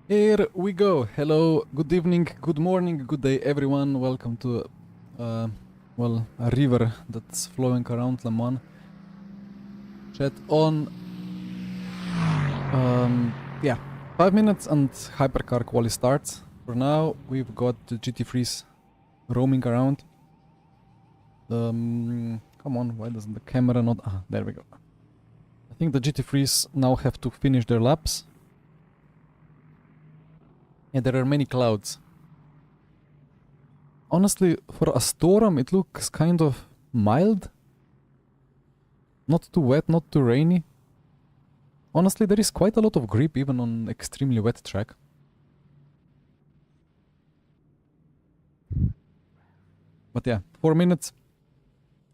Here we go. Hello, good evening, good morning, good day, everyone. Welcome to, well, a river that's flowing around Le Mans. Chat on, yeah, 5 minutes and hypercar quali starts. For now, we've got the GT3s roaming around. Come on, why doesn't the camera not? Ah, there we go. I think the GT3s now have to finish their laps. Yeah, there are many clouds. Honestly, for a storm, it looks kind of mild. Not too wet, not too rainy. Honestly, there is quite a lot of grip even on extremely wet track. But yeah, 4 minutes.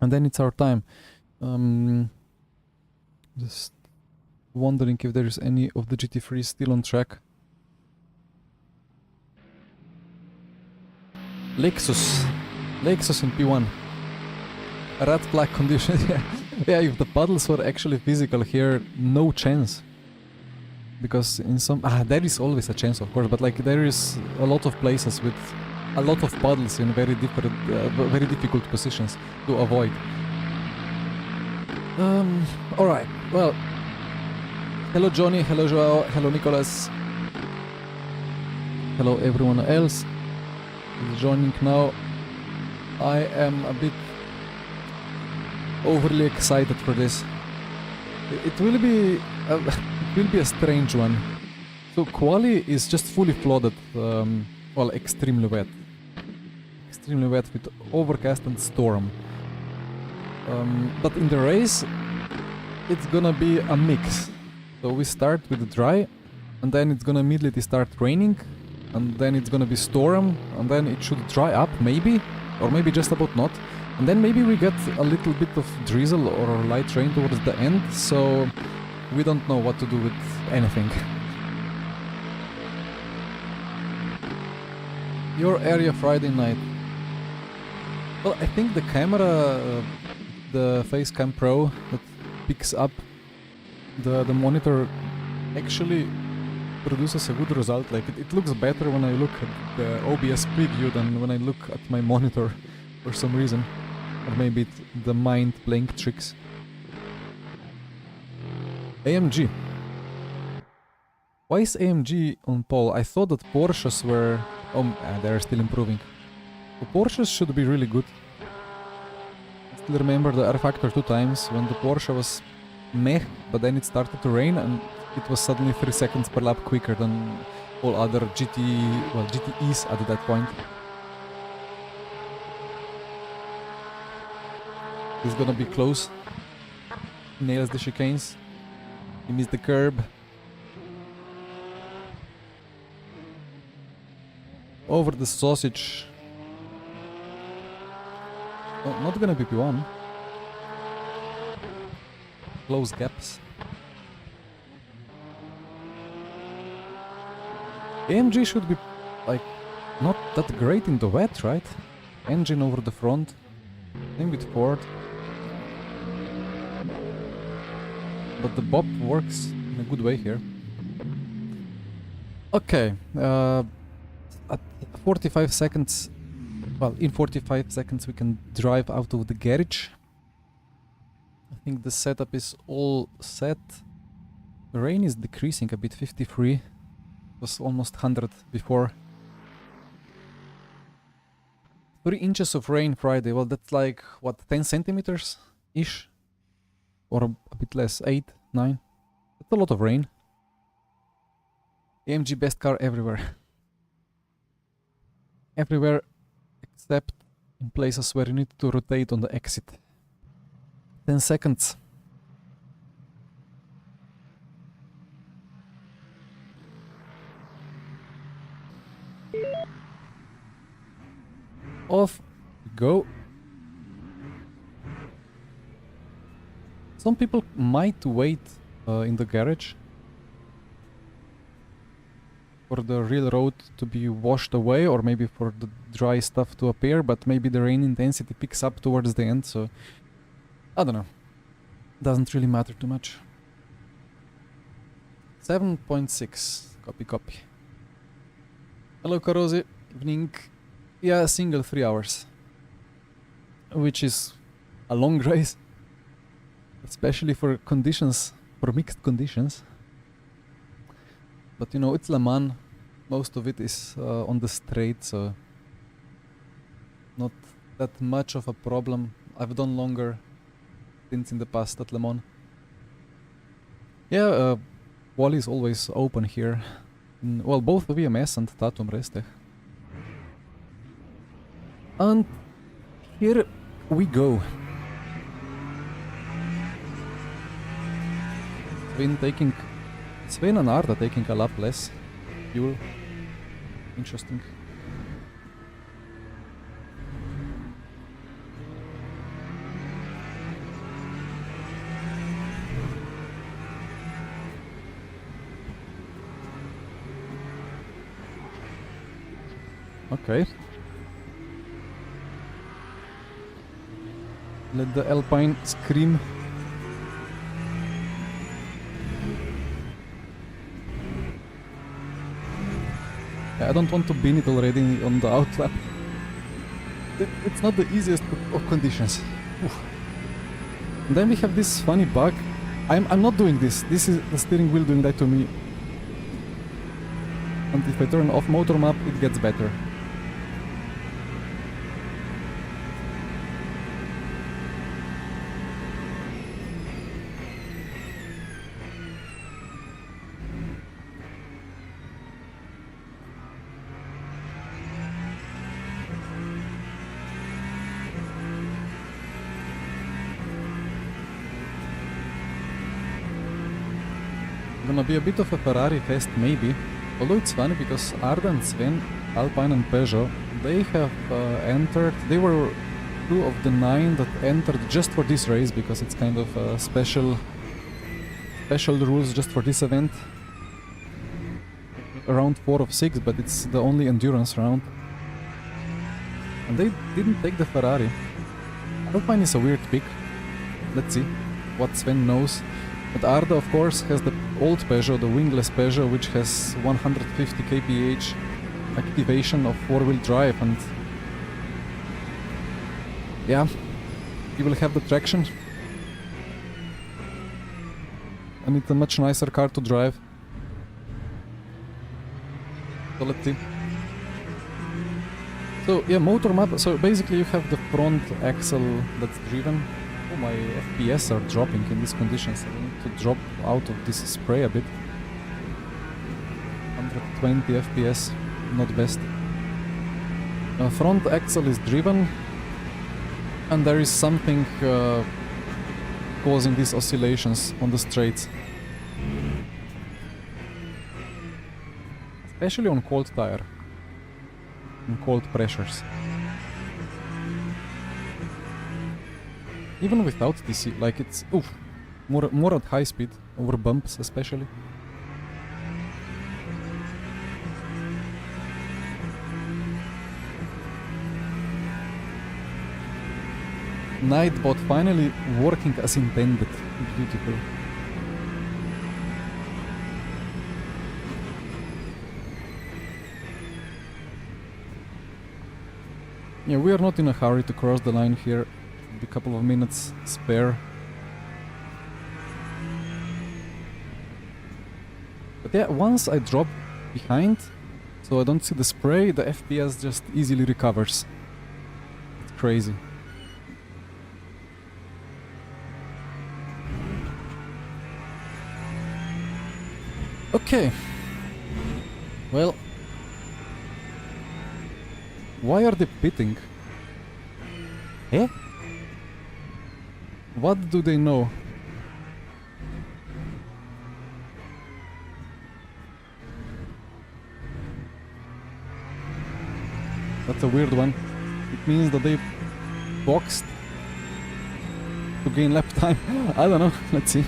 And then it's our time. Just wondering if there is any of the GT3 still on track. Lexus in P1. Red flag condition. Yeah, if the puddles were actually physical here, no chance. Because in some... there is always a chance, of course, but like there is a lot of places with a lot of puddles in very different, very difficult positions to avoid. Alright, well... Hello Johnny, hello Joao, hello Nicolas. Hello everyone else who's joining now. I am a bit overly excited for this. It will be a strange one. So quali is just fully flooded, well, extremely wet with overcast and storm. But in the race, it's gonna be a mix. So we start with dry, and then it's gonna immediately start raining, and then it's gonna be storm, and then it should dry up maybe, or maybe just about not. And then maybe we get a little bit of drizzle or light rain towards the end, so we don't know what to do with anything. Your area Friday night. Well, I think the camera, the Facecam Pro that picks up the monitor actually produces a good result. Like it looks better when I look at the OBS preview than when I look at my monitor for some reason. Or maybe it's the mind playing tricks. AMG. Why is AMG on pole? I thought that Porsches were... Oh, they're still improving. The Porsches should be really good. I still remember the R Factor 2 times when the Porsche was meh, but then it started to rain and it was suddenly 3 seconds per lap quicker than all other GTEs at that point. He's gonna be close. Nails the chicanes. He missed the curb. Over the sausage. Oh, not gonna be P1. Close gaps. AMG should be, like, not that great in the wet, right? Engine over the front. Same with Ford. But the bob works in a good way here. Okay, at 45 seconds, well, in 45 seconds we can drive out of the garage. I think the setup is all set. The rain is decreasing a bit, 53. It was almost 100 before. 3 inches of rain Friday, well that's like, what, 10 centimeters-ish? Or a bit less, 8, 9. That's a lot of rain. AMG best car everywhere. Everywhere except in places where you need to rotate on the exit. 10 seconds. Off we go. Some people might wait in the garage for the real road to be washed away, or maybe for the dry stuff to appear, but maybe the rain intensity picks up towards the end, so I don't know. Doesn't really matter too much. 7.6. Copy. Hello, Karosi. Evening. Yeah, single 3 hours. Which is a long race. Especially for conditions, for mixed conditions. But you know, it's Le Mans. Most of it is on the straight, so not that much of a problem. I've done longer stints in the past at Le Mans. Yeah, Wally is always open here. Well, both VMS and Tatum Restech. And here we go. Sven and Arda taking a lap less fuel. Interesting. Okay. Let the Alpine scream. I don't want to bin it already on the outlap. It's not the easiest of conditions. Oof. And then we have this funny bug. I'm not doing this. This is the steering wheel doing that to me. And if I turn off motor map, it gets better. Gonna be a bit of a Ferrari fest, maybe. Although it's funny because Arda and Sven, Alpine and Peugeot, they have entered. They were 2 of the 9 that entered just for this race because it's kind of special rules just for this event. Around 4 of 6, but it's the only endurance round. And they didn't take the Ferrari. Alpine is a weird pick. Let's see what Sven knows. But Arda, of course, has the old Peugeot, the wingless Peugeot, which has 150 kph activation of 4-wheel drive, and yeah, you will have the traction. And it's a much nicer car to drive. So let's see. So yeah, motor map. So basically you have the front axle that's driven. Oh, my FPS are dropping in these conditions. I need to drop out of this spray a bit. 120 FPS, not best. Front axle is driven, and there is something causing these oscillations on the straights. Especially on cold tire, in cold pressures. Even without DC, like it's more at high speed, over bumps especially. Nightbot finally working as intended. Beautiful. Yeah, we are not in a hurry to cross the line here. A couple of minutes spare. But yeah, once I drop behind, so I don't see the spray, the FPS just easily recovers. It's crazy. Okay. Well, why are they pitting? Eh? What do they know? That's a weird one. It means that they boxed to gain lap time. I don't know. Let's see.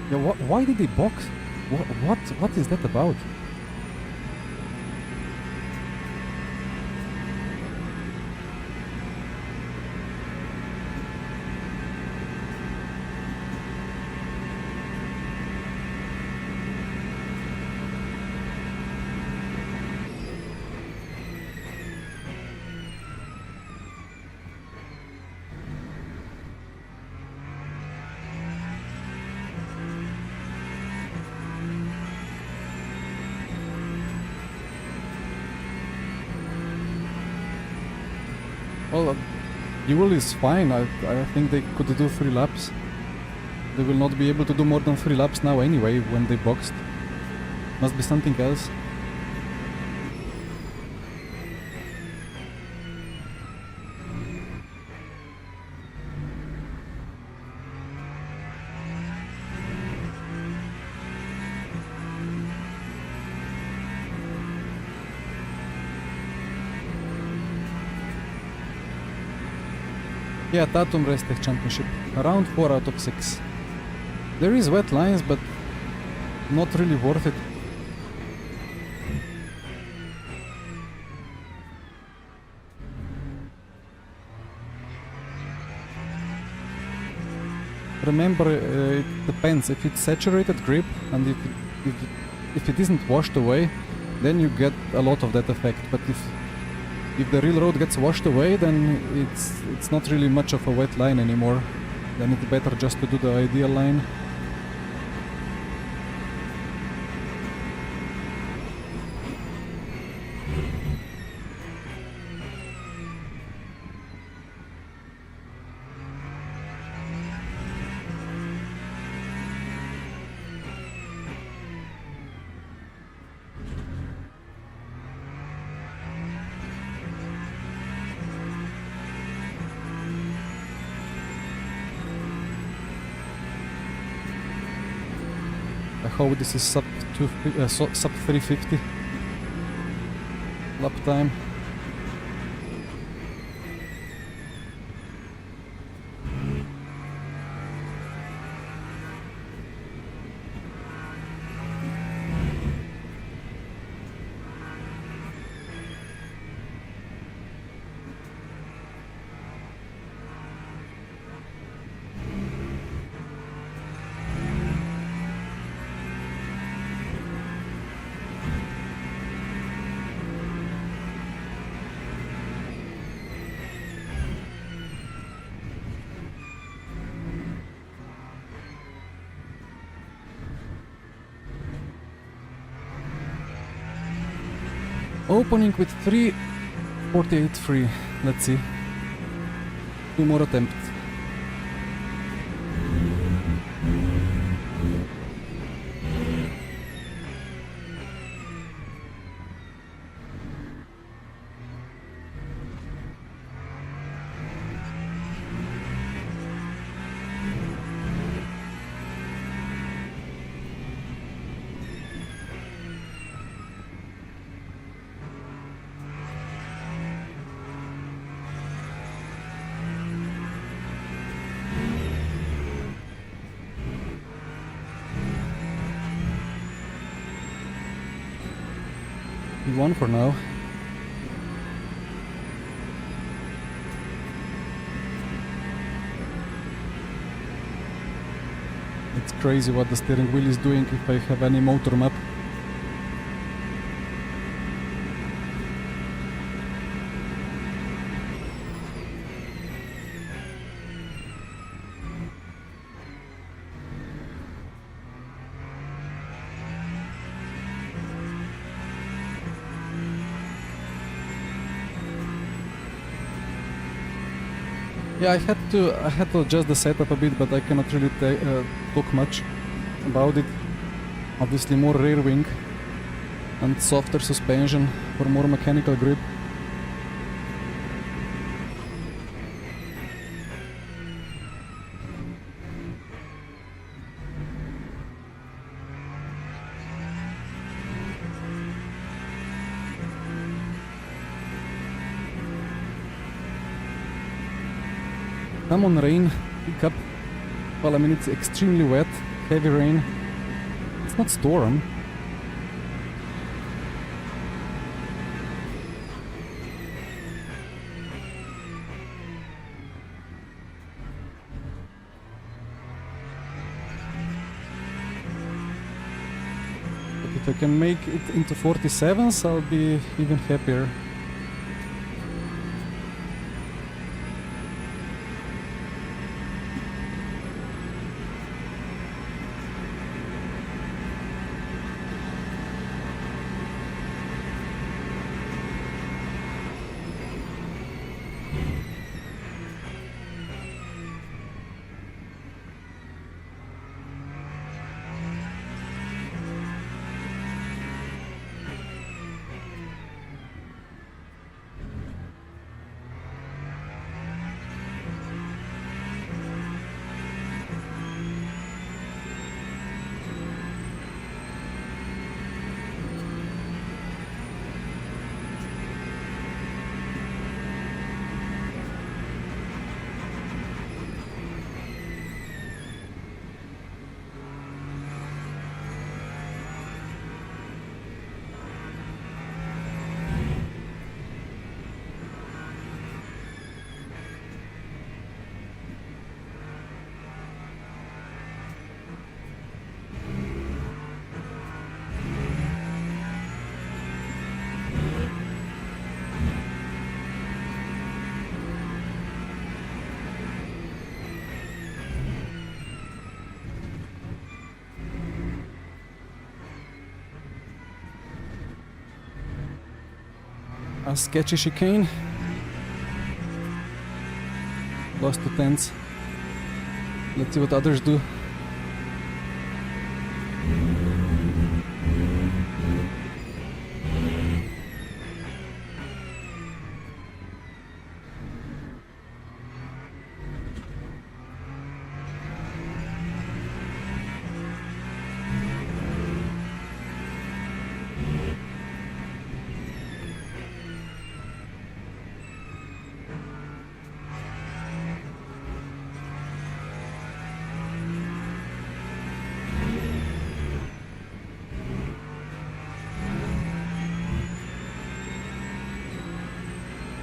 Yeah, why did he box? What is that about? Well, duel is fine. I think they could do 3 laps. They will not be able to do more than 3 laps now anyway when they boxed. Must be something else. Yeah, Tatum Race Tech Championship. Around 4 out of 6. There is wet lines, but not really worth it. Remember, it depends. If it's saturated grip and if it isn't washed away, then you get a lot of that effect. But if the real road gets washed away, then it's not really much of a wet line anymore. Then it's better just to do the ideal line. I hope this is sub 350 lap time. Opening with 3:48.3. Let's see. 2 more attempts. One for now. It's crazy what the steering wheel is doing if I have any motor map. Yeah, I had to adjust the setup a bit, but I cannot really talk much about it. Obviously more rear wing and softer suspension for more mechanical grip. Come on, rain, pick up. Well, I mean, it's extremely wet heavy rain. It's not storm. But if I can make it into 47s, I'll be even happier. A sketchy chicane. Lost 2 tenths. Let's see what others do.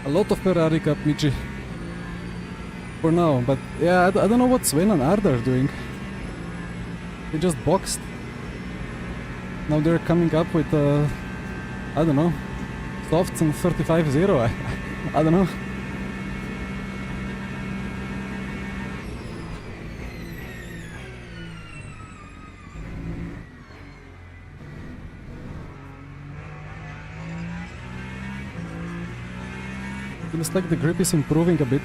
A lot of Ferrari Cup, Michi. For now, but yeah, I don't know what Sven and Arda are doing. They just boxed. Now they're coming up with, I don't know, softs and 35-0. I don't know. Feels like the grip is improving a bit.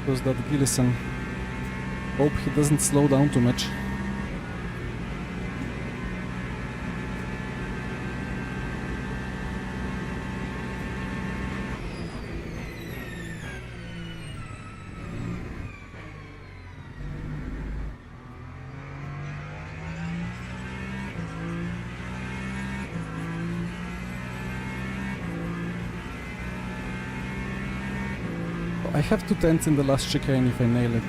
Because that Gillison. Hope he doesn't slow down too much. I have 2 tenths in the last chicane if I nail it.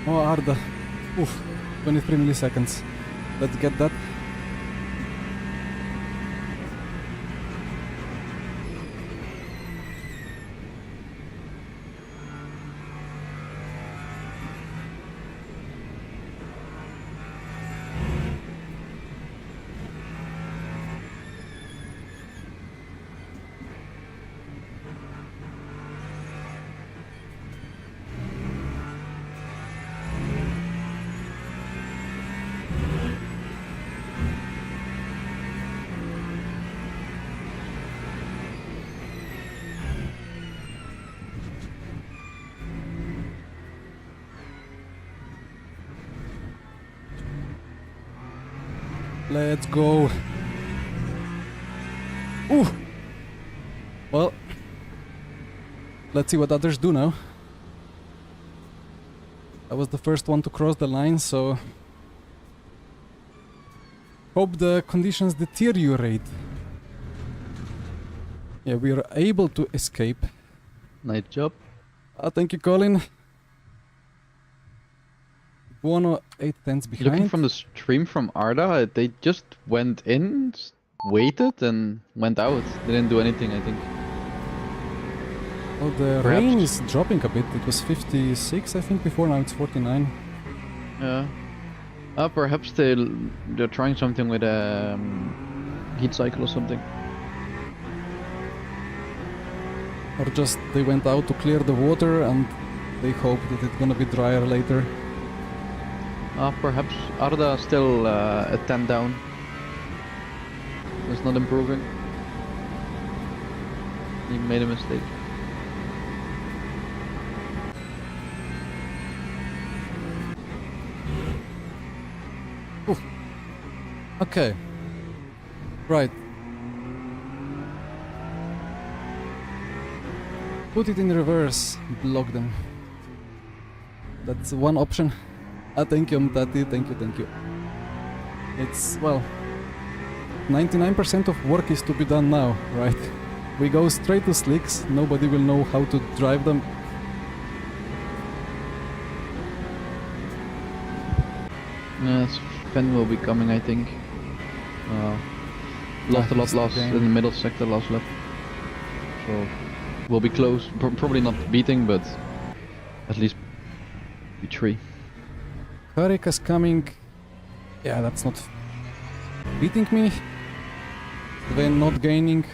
Oh, Arda. Oof, 23 milliseconds. Let's get that. Let's go. Ooh. Well, let's see what others do now. I was the first one to cross the line, so hope the conditions deteriorate. Yeah, we are able to escape. Nice job. Thank you, Colin. Buono 8/10 behind. Looking from the stream from Arda, they just went in, waited, and went out. They didn't do anything, I think. Oh, the Perhaps. rain is dropping a bit. It was 56, I think, before. Now it's 49. Yeah. Perhaps they're trying something with a heat cycle or something. Or just they went out to clear the water and they hope that it's gonna be drier later. Perhaps Arda still a 10 down. It's not improving. He made a mistake. Okay. Right. Put it in reverse. Block them. That's one option. Thank you, Mtati. Thank you. It's, well, 99% of work is to be done now, right? We go straight to slicks. Nobody will know how to drive them. Yes, Fen will be coming, I think. Lost a lot last in the middle sector last lap. So we'll be close. Probably not beating, but at least P3. Karika's coming. Yeah, that's not beating me. Then not gaining.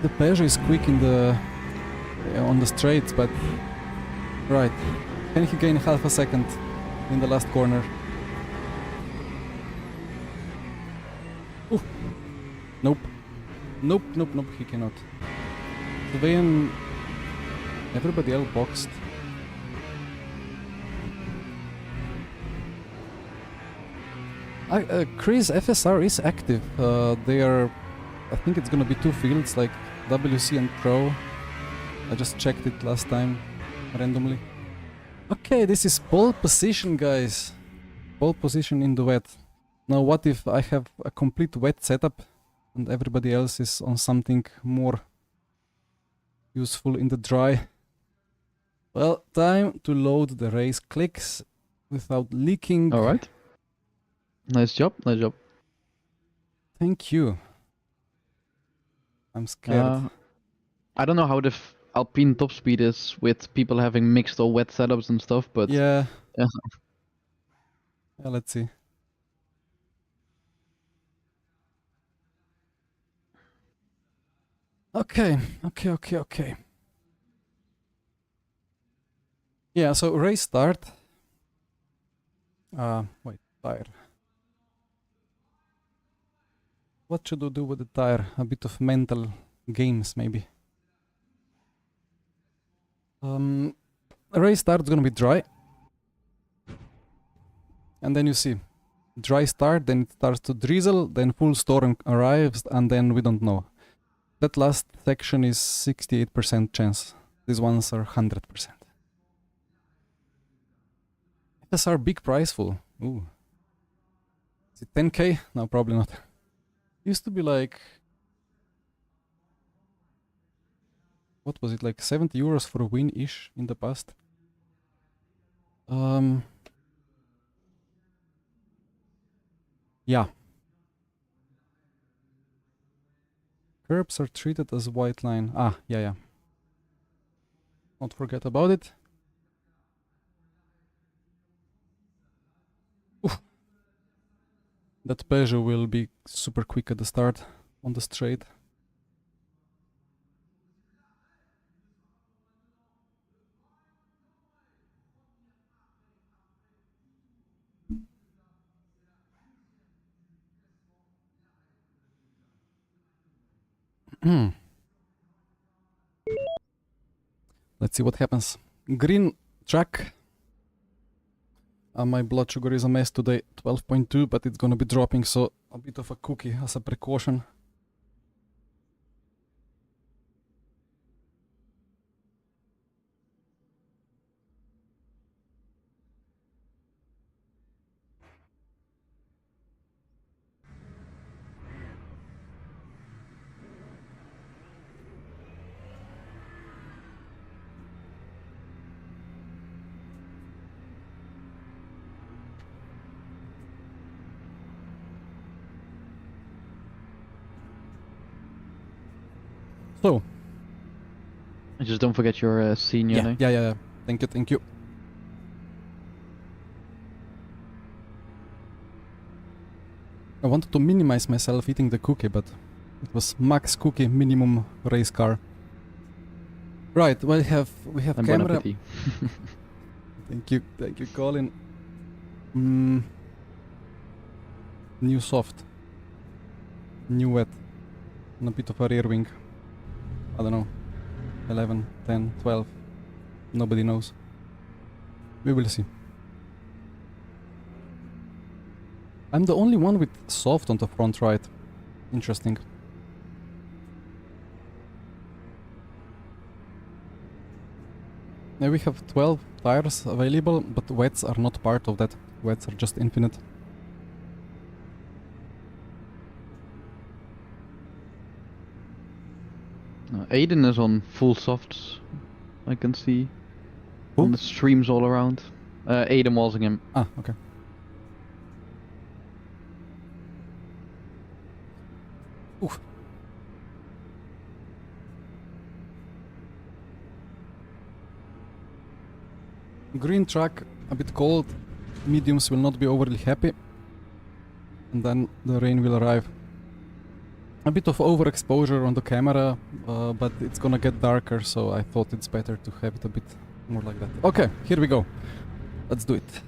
The Peugeot is quick in the on the straights, but right. Can he gain half a second in the last corner? Ooh. Nope. Nope, he cannot. Then everybody else boxed. Chris, FSR is active. They are, I think it's gonna be two fields, like WC and Pro. I just checked it last time, randomly. Okay, this is pole position, guys. Pole position in the wet. Now what if I have a complete wet setup and everybody else is on something more useful in the dry? Well, time to load the race clicks without leaking. Alright. Nice job. Thank you. I'm scared. I don't know how the Alpine top speed is with people having mixed or wet setups and stuff, but Yeah. Yeah. Yeah, let's see. Okay. Yeah, so race start. Wait, tire. What should we do with the tire? A bit of mental games, maybe. Race start is gonna be dry. And then you see, dry start, then it starts to drizzle, then full storm arrives, and then we don't know. That last section is 68% chance. These ones are 100%. FSR big priceful. Ooh. Is it 10k? No, probably not. Used to be like... What was it, like 70 euros for a win-ish in the past? Yeah. Curbs are treated as white line. Ah, yeah. Don't forget about it. Oof. That Peugeot will be super quick at the start on the straight. Let's see what happens. Green track. My blood sugar is a mess today, 12.2, but it's gonna be dropping, so a bit of a cookie as a precaution. So, And just don't forget your senior name. yeah. Thank you. I wanted to minimize myself eating the cookie, but it was max cookie, minimum race car. Right, well, we have And bon camera. appetit. Thank you, Colin. New soft, new wet, and a bit of a rear wing. I don't know, 11, 10, 12. Nobody knows. We will see. I'm the only one with soft on the front right. Interesting. Now we have 12 tires available, but wets are not part of that. Wets are just infinite. Aiden is on full softs, I can see. Who? On the streams all around. Aiden Walsingham. Ah, okay. Oof. Green track, a bit cold. Mediums will not be overly happy. And then the rain will arrive. A bit of overexposure on the camera, but it's gonna get darker, so I thought it's better to have it a bit more like that. Okay, here we go. Let's do it.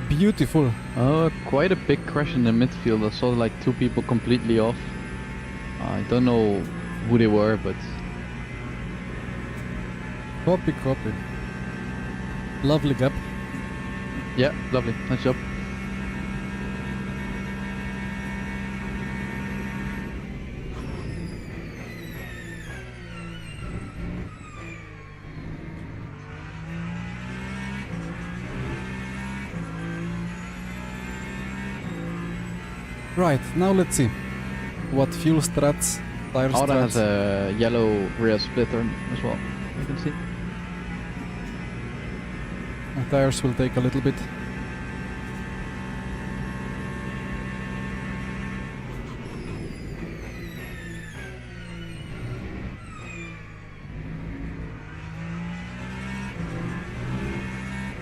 Beautiful. Oh, quite a big crash in the midfield. I saw like two people completely off. I don't know who they were, but Copy. Lovely gap. yeah, lovely. Nice job. Right, now let's see what fuel strats, tire Arda has strats. a yellow rear splitter as well. You can see. My tires will take a little bit.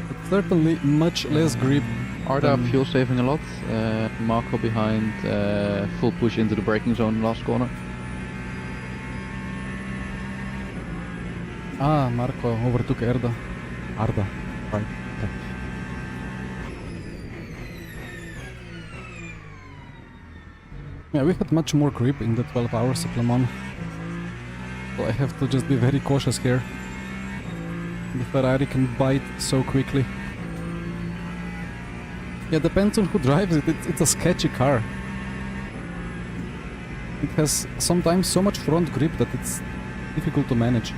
But certainly much less grip. Arda than- fuel saving a lot. Marco behind, full push into the braking zone last corner. Ah, Marco overtook Arda. Right. Okay. Yeah, we had much more grip in the 12 hours of Le Mans. So I have to just be very cautious here. The Ferrari can bite so quickly. Yeah, depends on who drives it. It's a sketchy car. It has sometimes so much front grip that it's difficult to manage.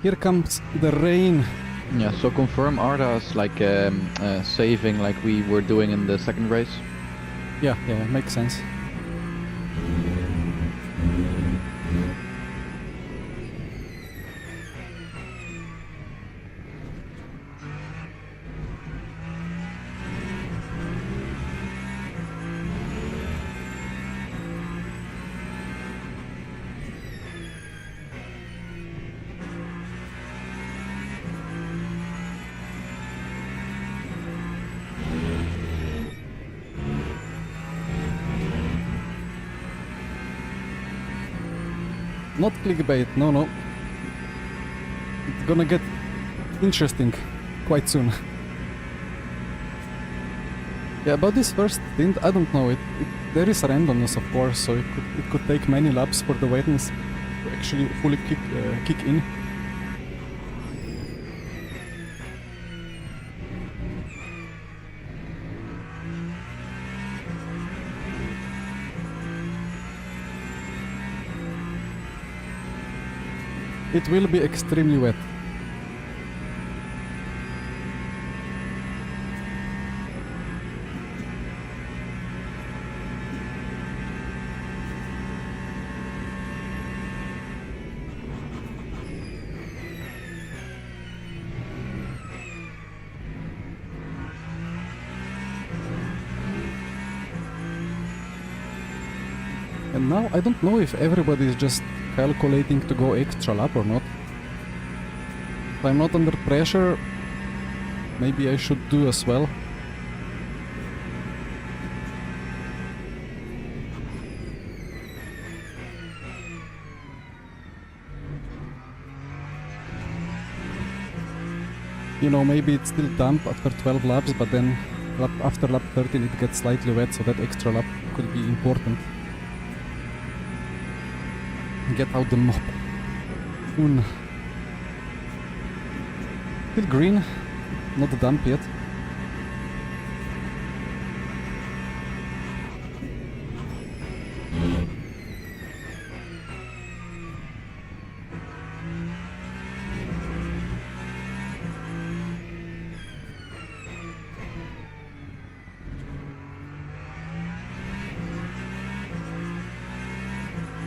here comes the rain. Yeah, so confirm Arda's like saving like we were doing in the second race. Yeah, makes sense. Not clickbait, no. It's gonna get interesting quite soon. Yeah, about this first stint, I don't know. There is randomness, of course, so it could take many laps for the wetness to actually fully kick in. It will be extremely wet. And now I don't know if everybody is just calculating to go extra lap or not. If I'm not under pressure, maybe I should do as well. You know, maybe it's still damp after 12 laps, but then after lap 13 it gets slightly wet, so that extra lap could be important. Get out the mop. Still green, not damp yet.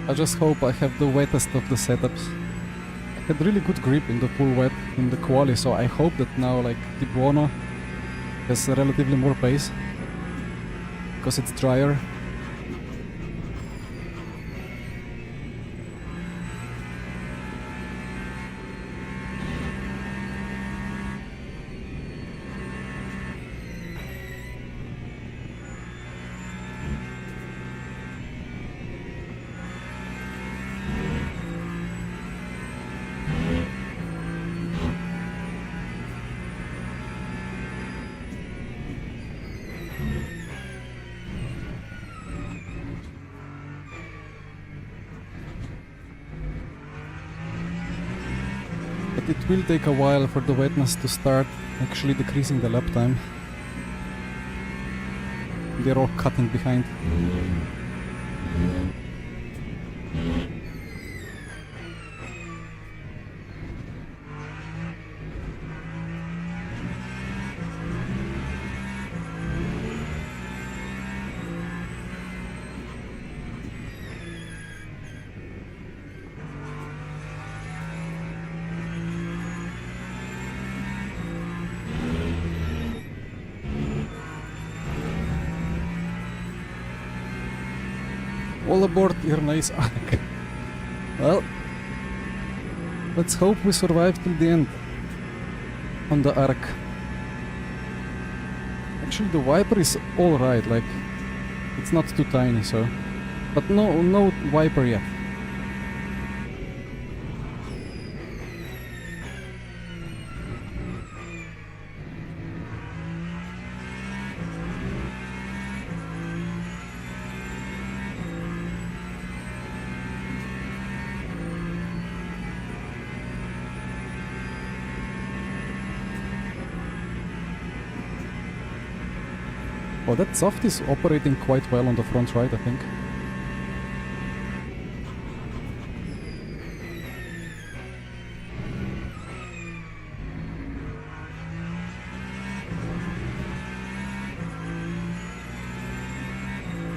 I just hope I have the wettest of the setups. I had really good grip in the full wet in the quali, so I hope that now like the Buono has relatively more pace because it's drier. But it will take a while for the wetness to start actually decreasing the lap time. They're all cutting behind. All aboard your nice arc. Well, let's hope we survive till the end on the arc. Actually, the Viper is alright, like, it's not too tiny, so... But no Viper yet. Oh, that soft is operating quite well on the front right, I think.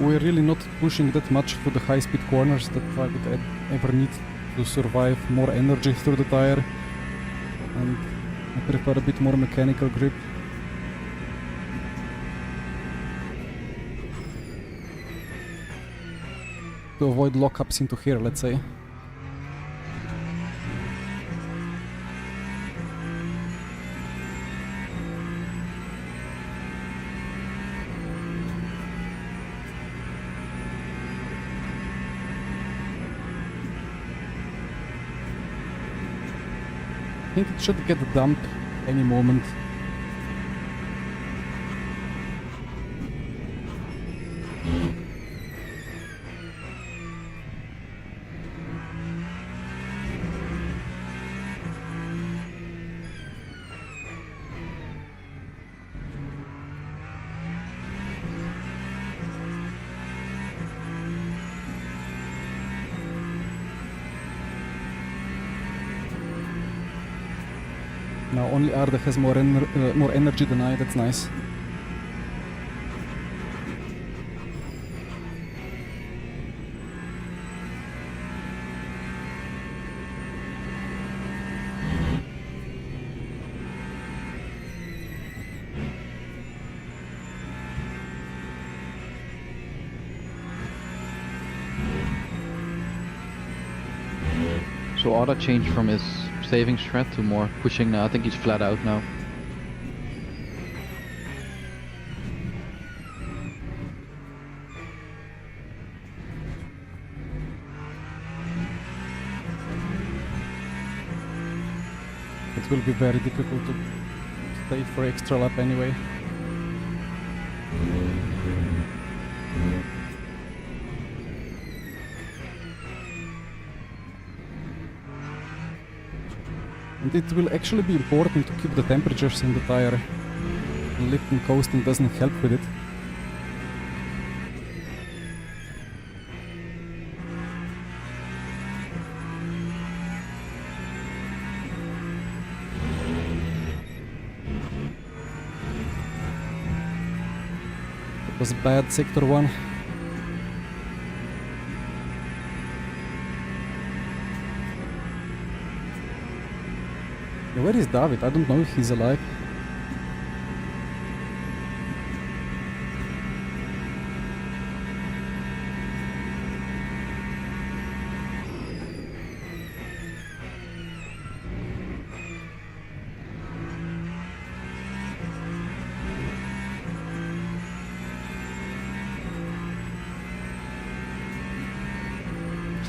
we're really not pushing that much for the high-speed corners that I would ever need to survive more energy through the tire, and I prefer a bit more mechanical grip. To avoid lockups into here, let's say. I think it should get a dump any moment. Now only Arda has more energy than I, that's nice. So Arda changed from his saving strat to more pushing now. I think he's flat out now. It will be very difficult to stay for extra lap anyway. And it will actually be important to keep the temperatures in the tire. Lifting coasting doesn't help with it. It was bad sector 1. Where is David? I don't know if he's alive.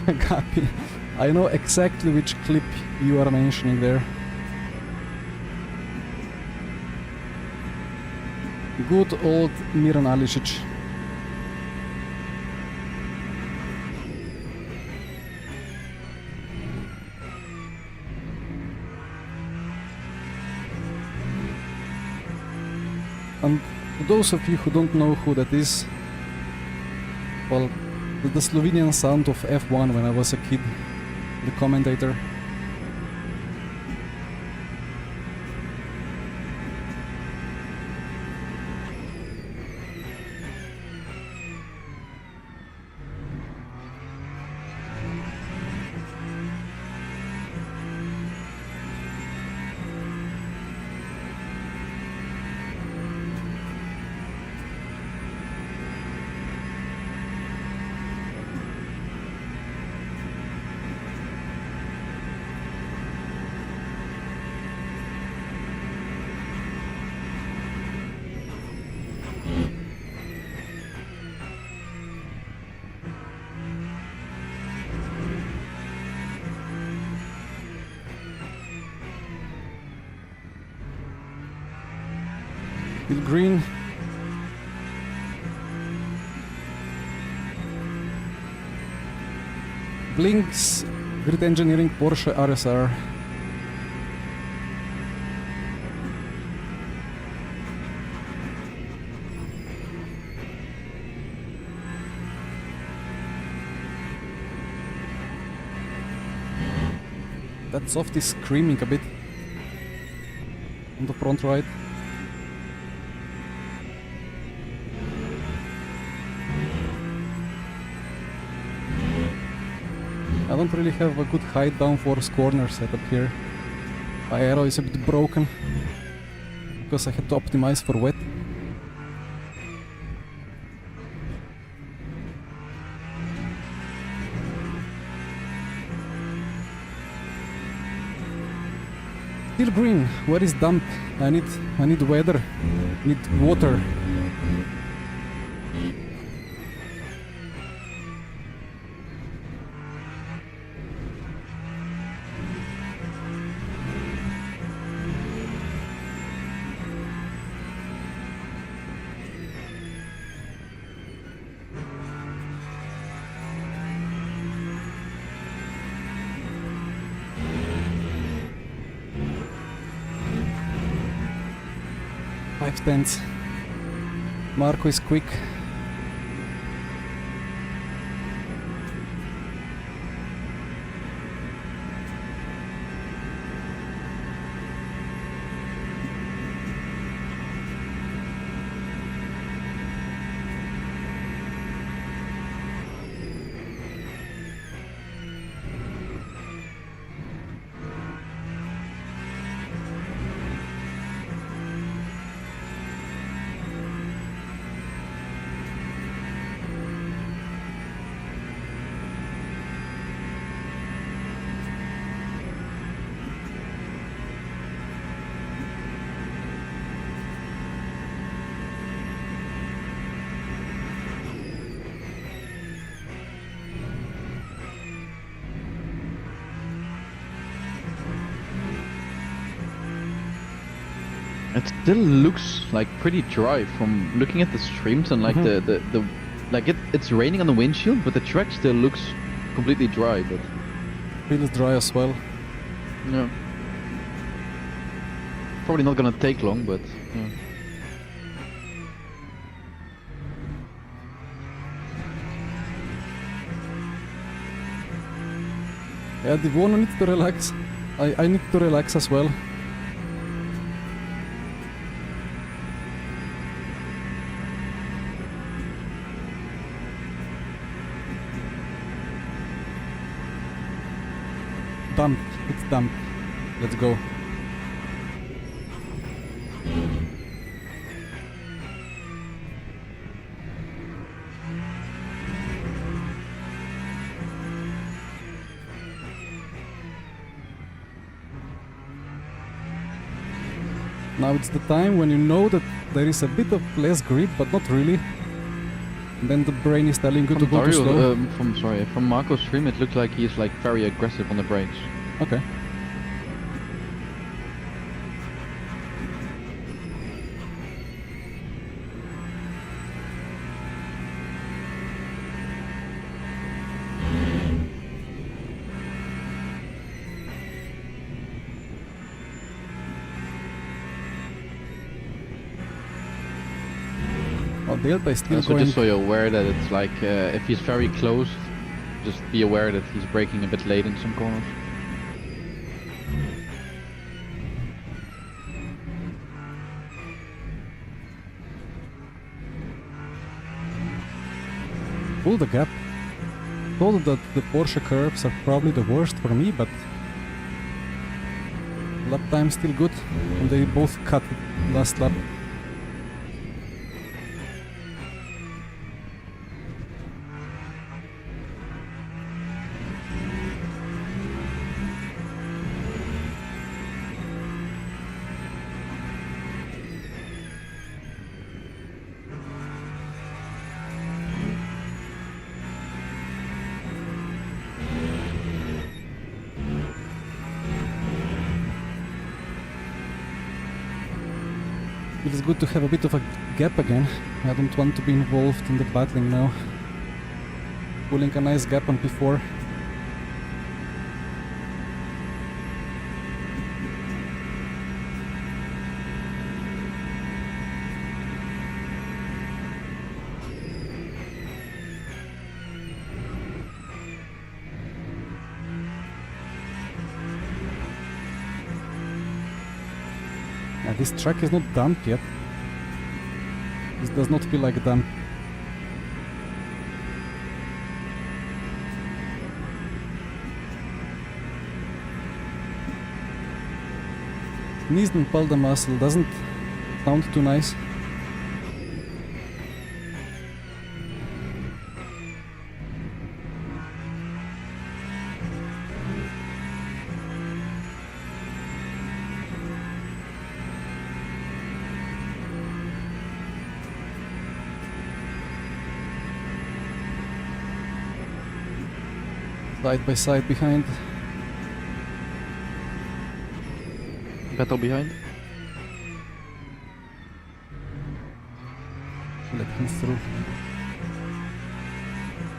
Gabi, I know exactly which clip you are mentioning there. Good old Miran Alisic. And to those of you who don't know who that is, well, the Slovenian sound of F1 when I was a kid, the commentator. With green. Blinks, Grid Engineering Porsche RSR. That soft is screaming a bit on the front right. don't really have a good height downforce corner setup here. My aero is a bit broken because I had to optimize for wet. Still green. Where is dump? I need weather. Need water. Five tenths. Marco is quick. It still looks like pretty dry from looking at the streams and like the like it's raining on the windshield, but the track still looks completely dry. But Feels dry as well. yeah, probably not gonna take long, but yeah. Yeah, Divono needs to relax. I need to relax as well. Dump. It's dump. Let's go. Now it's the time when you know that there is a bit of less grip, but not really. And then the brain is telling you to go too slow. From Marco's stream, it looked like he's like very aggressive on the brakes. Okay. Oh, Delta is still So going. just so you're aware that it's like if he's very close, just be aware that he's braking a bit late in some corners. Pull the gap. Told that the Porsche curves are probably the worst for me, but lap time still good, and they both cut last lap. It is good to have a bit of a gap again. I don't want to be involved in the battling now. Pulling a nice gap on P4. This track is not damp yet. This does not feel like damp. Nissan pull the muscle doesn't sound too nice. Side by side behind. Battle behind. Let him through.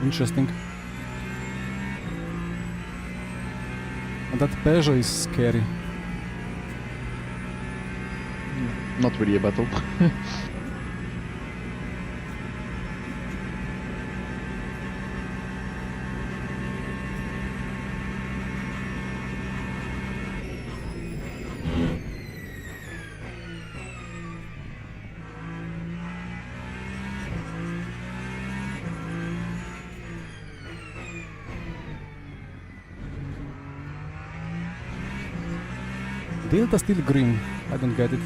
Interesting. And that Peugeot is scary. Not really a battle. Delta still green. I don't get it.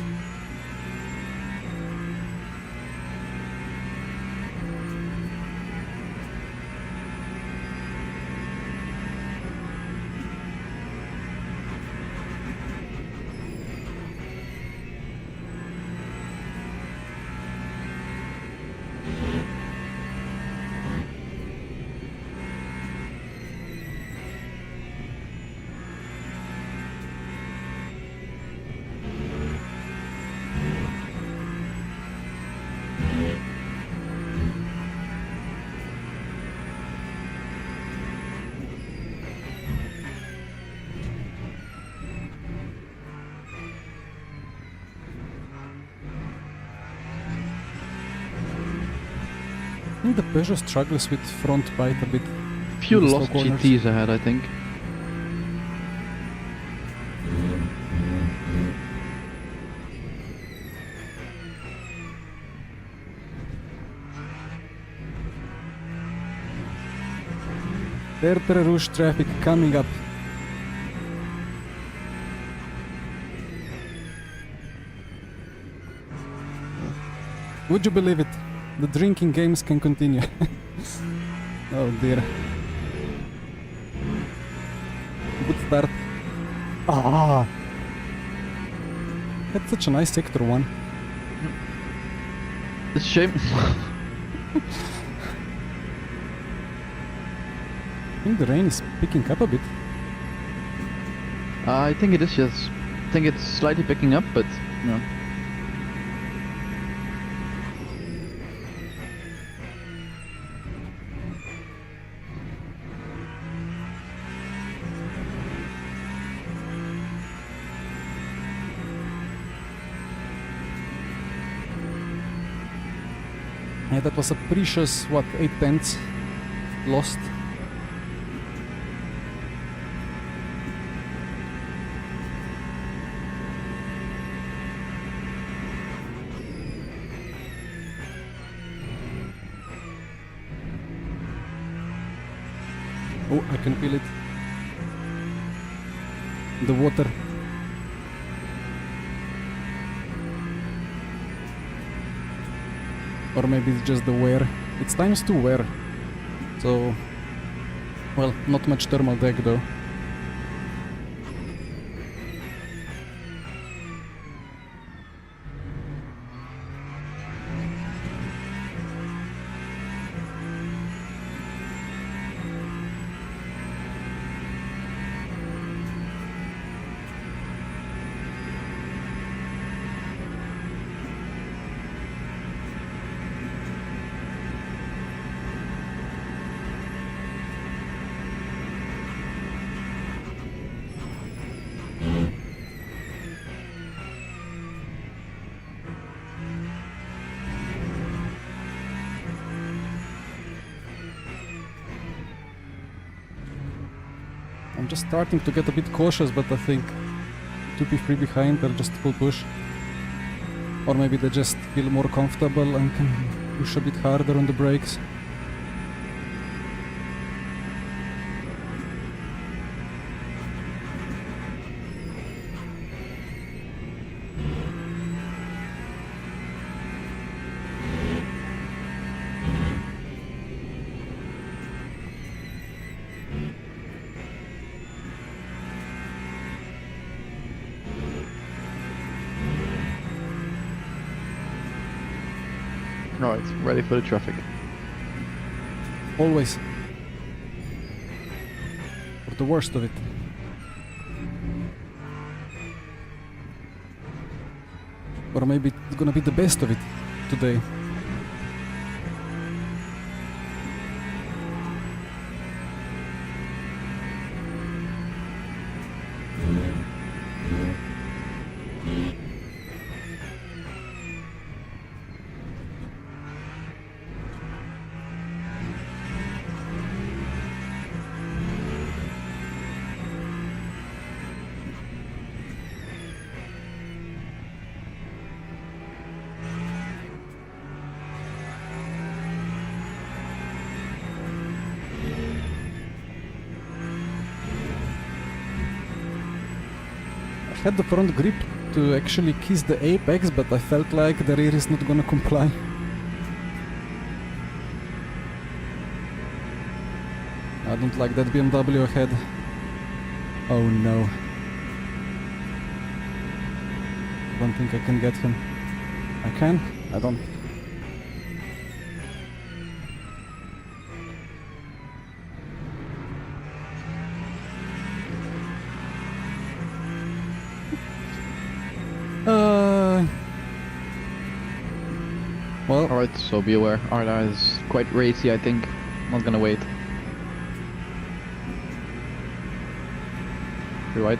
I think the Peugeot struggles with front bite a bit. Few in the slow lost corners. GTs ahead, I think. Tertre Rouge traffic coming up. Would you believe it? The drinking games can continue. Oh dear. Good start. Ah! That's such a nice sector one. It's a shame. I think the rain is picking up a bit. I think it is, yes. I think it's slightly picking up, but no. Yeah, that was a precious, what, 8 tenths lost. Oh, I can feel it. The water. Or maybe it's just the wear. It's times 2 wear. So, well, not much thermal deck though. I'm just starting to get a bit cautious, but I think 2P3 behind are just full push. Or maybe they just feel more comfortable and can push a bit harder on the brakes. Alright, ready for the traffic. Always. For the worst of it. Or maybe it's gonna be the best of it today. I had the front grip to actually kiss the apex, but I felt like the rear is not gonna comply. I don't like that BMW ahead. Oh no. Don't think I can get him. I can? I don't. Well, Alright, so be aware. Arda is quite racy, I think. Not gonna wait. You're right.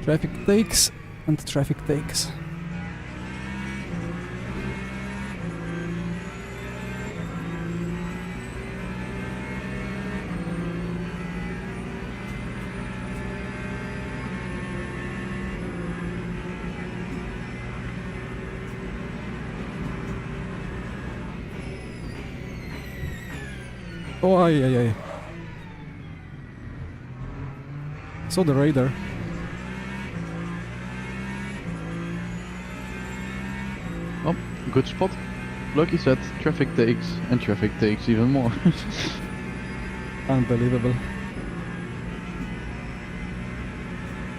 traffic takes and traffic takes. Oh, aye. Saw the radar. Oh, good spot. Like you said, traffic takes, and traffic takes even more. Unbelievable.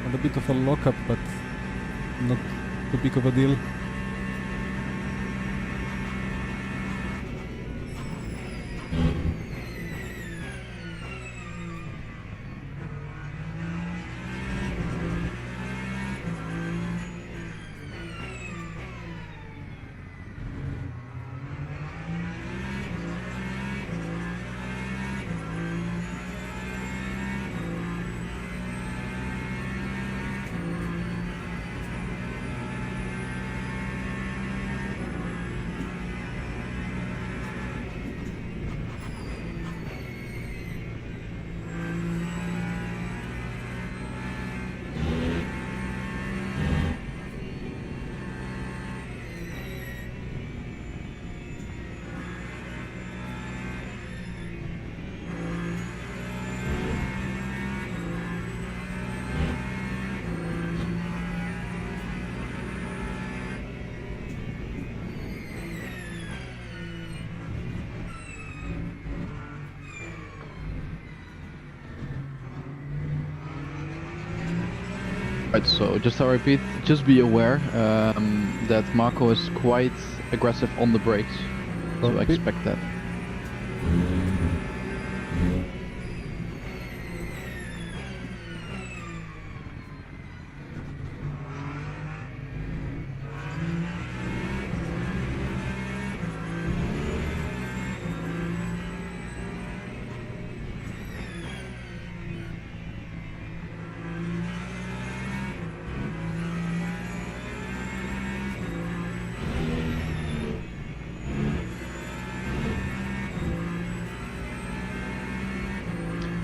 And a bit of a lockup, but not too big of a deal. Right, so just to repeat, just be aware that Marco is quite aggressive on the brakes. So Copy. expect that.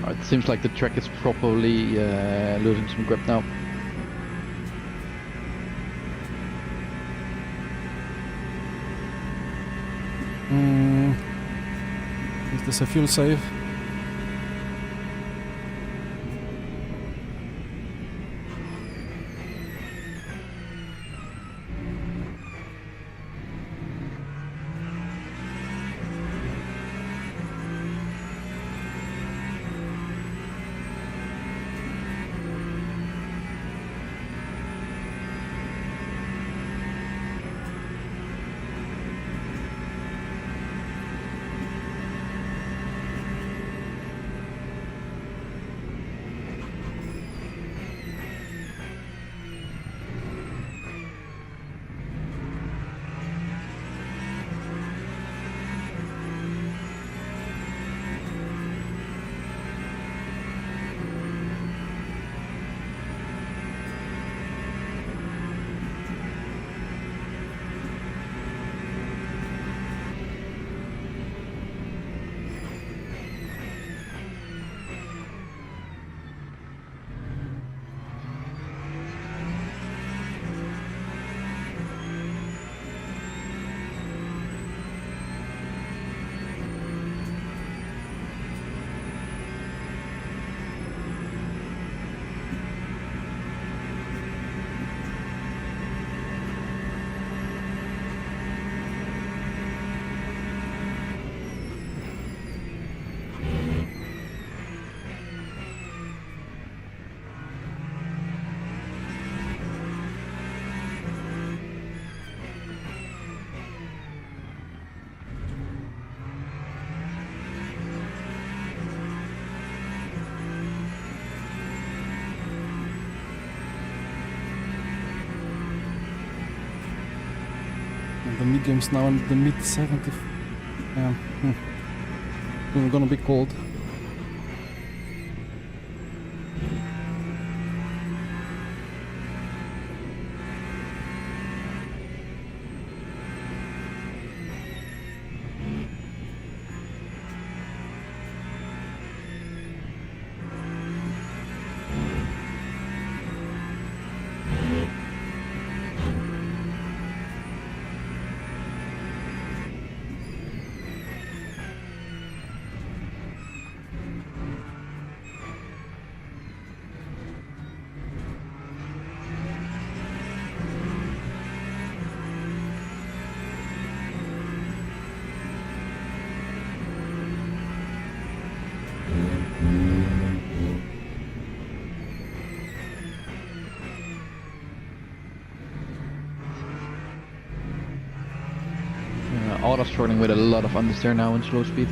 It seems like the track is properly losing some grip now. Is this a fuel save? The medium's now in the mid 70. Yeah. It's gonna be cold. Auto's running with a lot of understeer now in slow speed.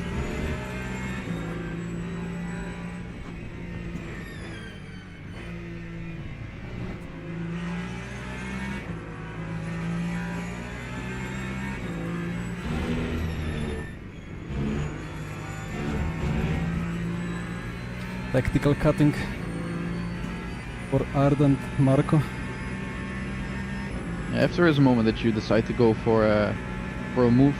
Tactical cutting for Arden Marco. If there is a moment that you decide to go for a move,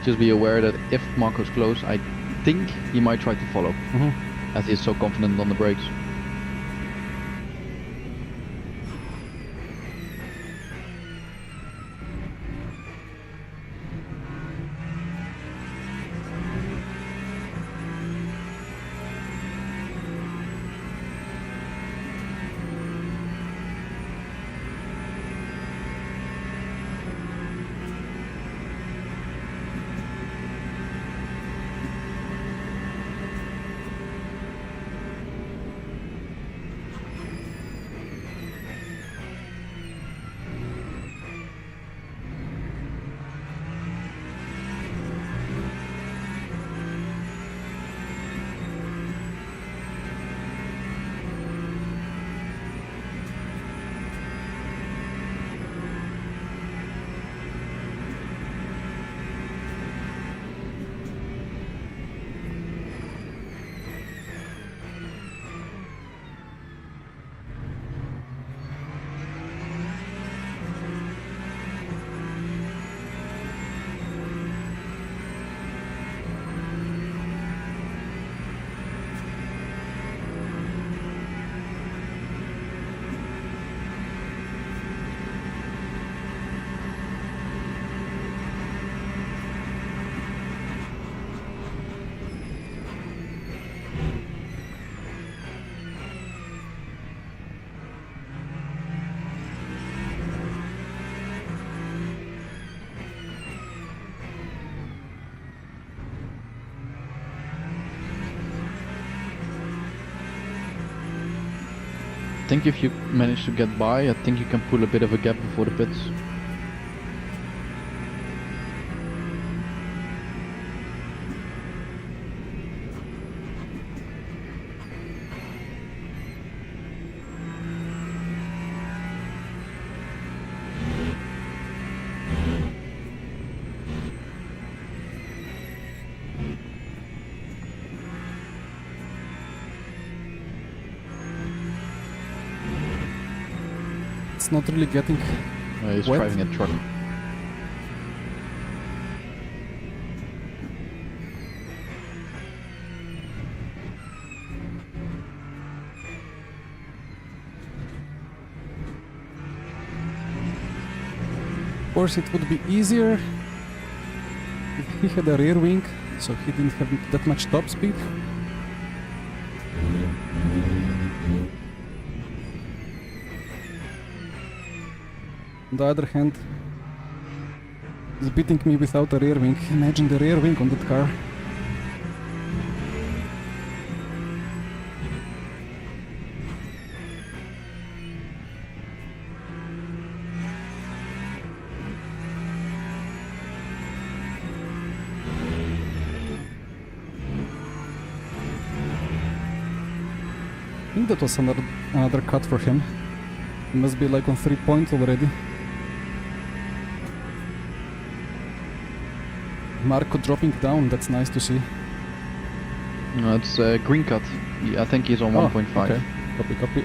just be aware that if Marco's close, I think he might try to follow, as he is so confident on the brakes. I think if you manage to get by, I think you can pull a bit of a gap before the pits. It's not really getting He's wet. driving a truck. Of course, it would be easier if he had a rear wing, so he didn't have that much top speed. On the other hand, he's beating me without a rear wing. Imagine the rear wing on that car. I think that was another cut for him. He must be like on 3 points already. Marco dropping down, that's nice to see. No, it's green cut. I think he's on 1.5. Okay, copy, copy.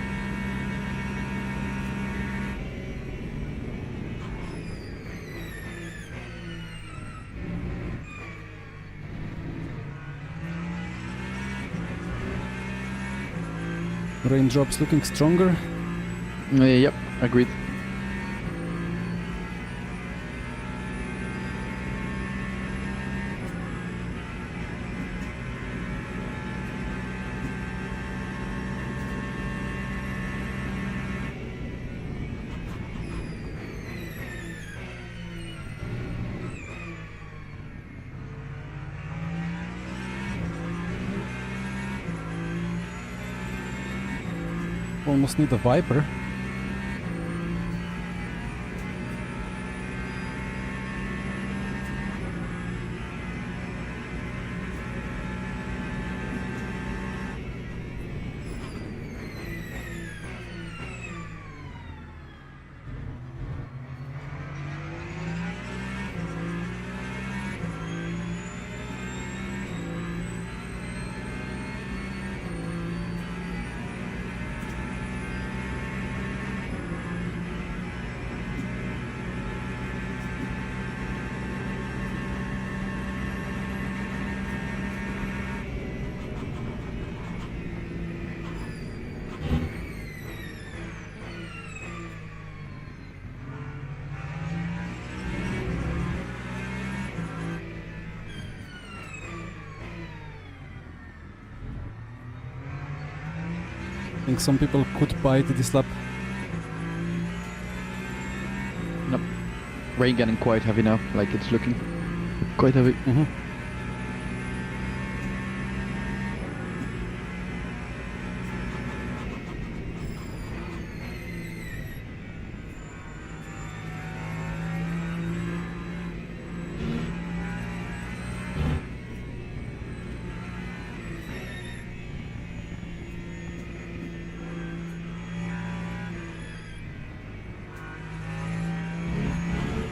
Raindrops looking stronger. Yep, agreed. Almost need a Viper. I think some people could bite this lap. Nope. Rain getting quite heavy now, like it's looking quite heavy. Mm-hmm.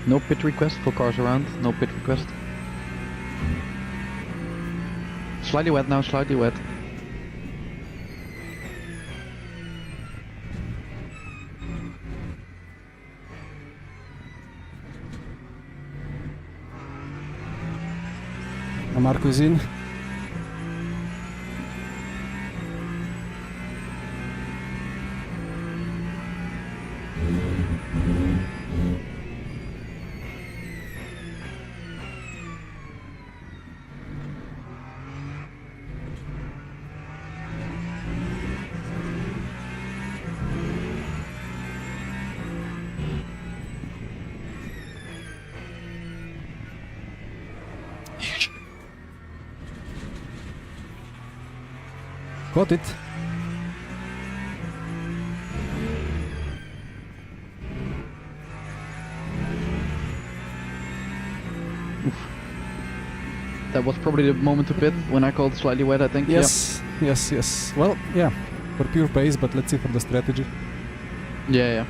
No pit request for cars around, no pit request. Slightly wet now, slightly wet. Marco is in. Got it. That was probably the moment to pit when I called slightly wet, I think. Yes, yes, yes. Well, yeah, for pure pace, but let's see for the strategy. Yeah, yeah.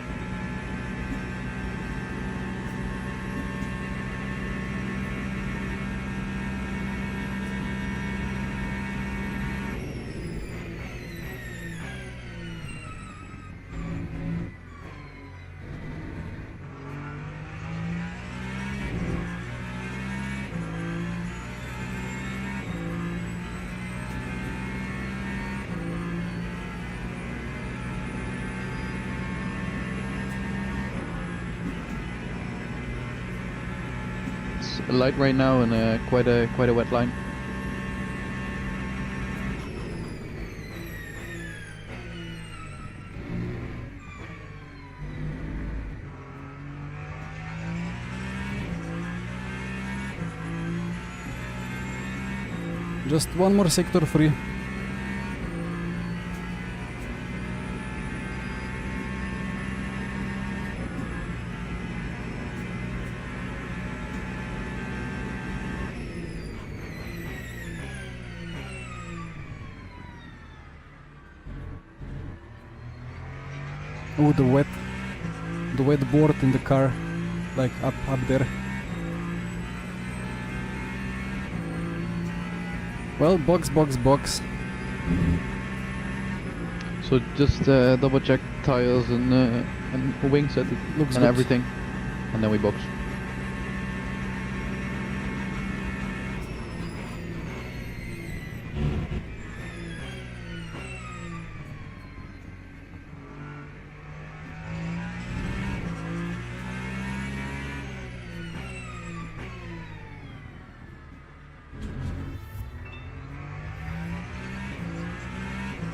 It's light right now and quite a wet line. Just one more sector free. Oh, the wet board in the car, like up there. Well, box. So just double check tires and wing set Looks and good. everything, and then we box.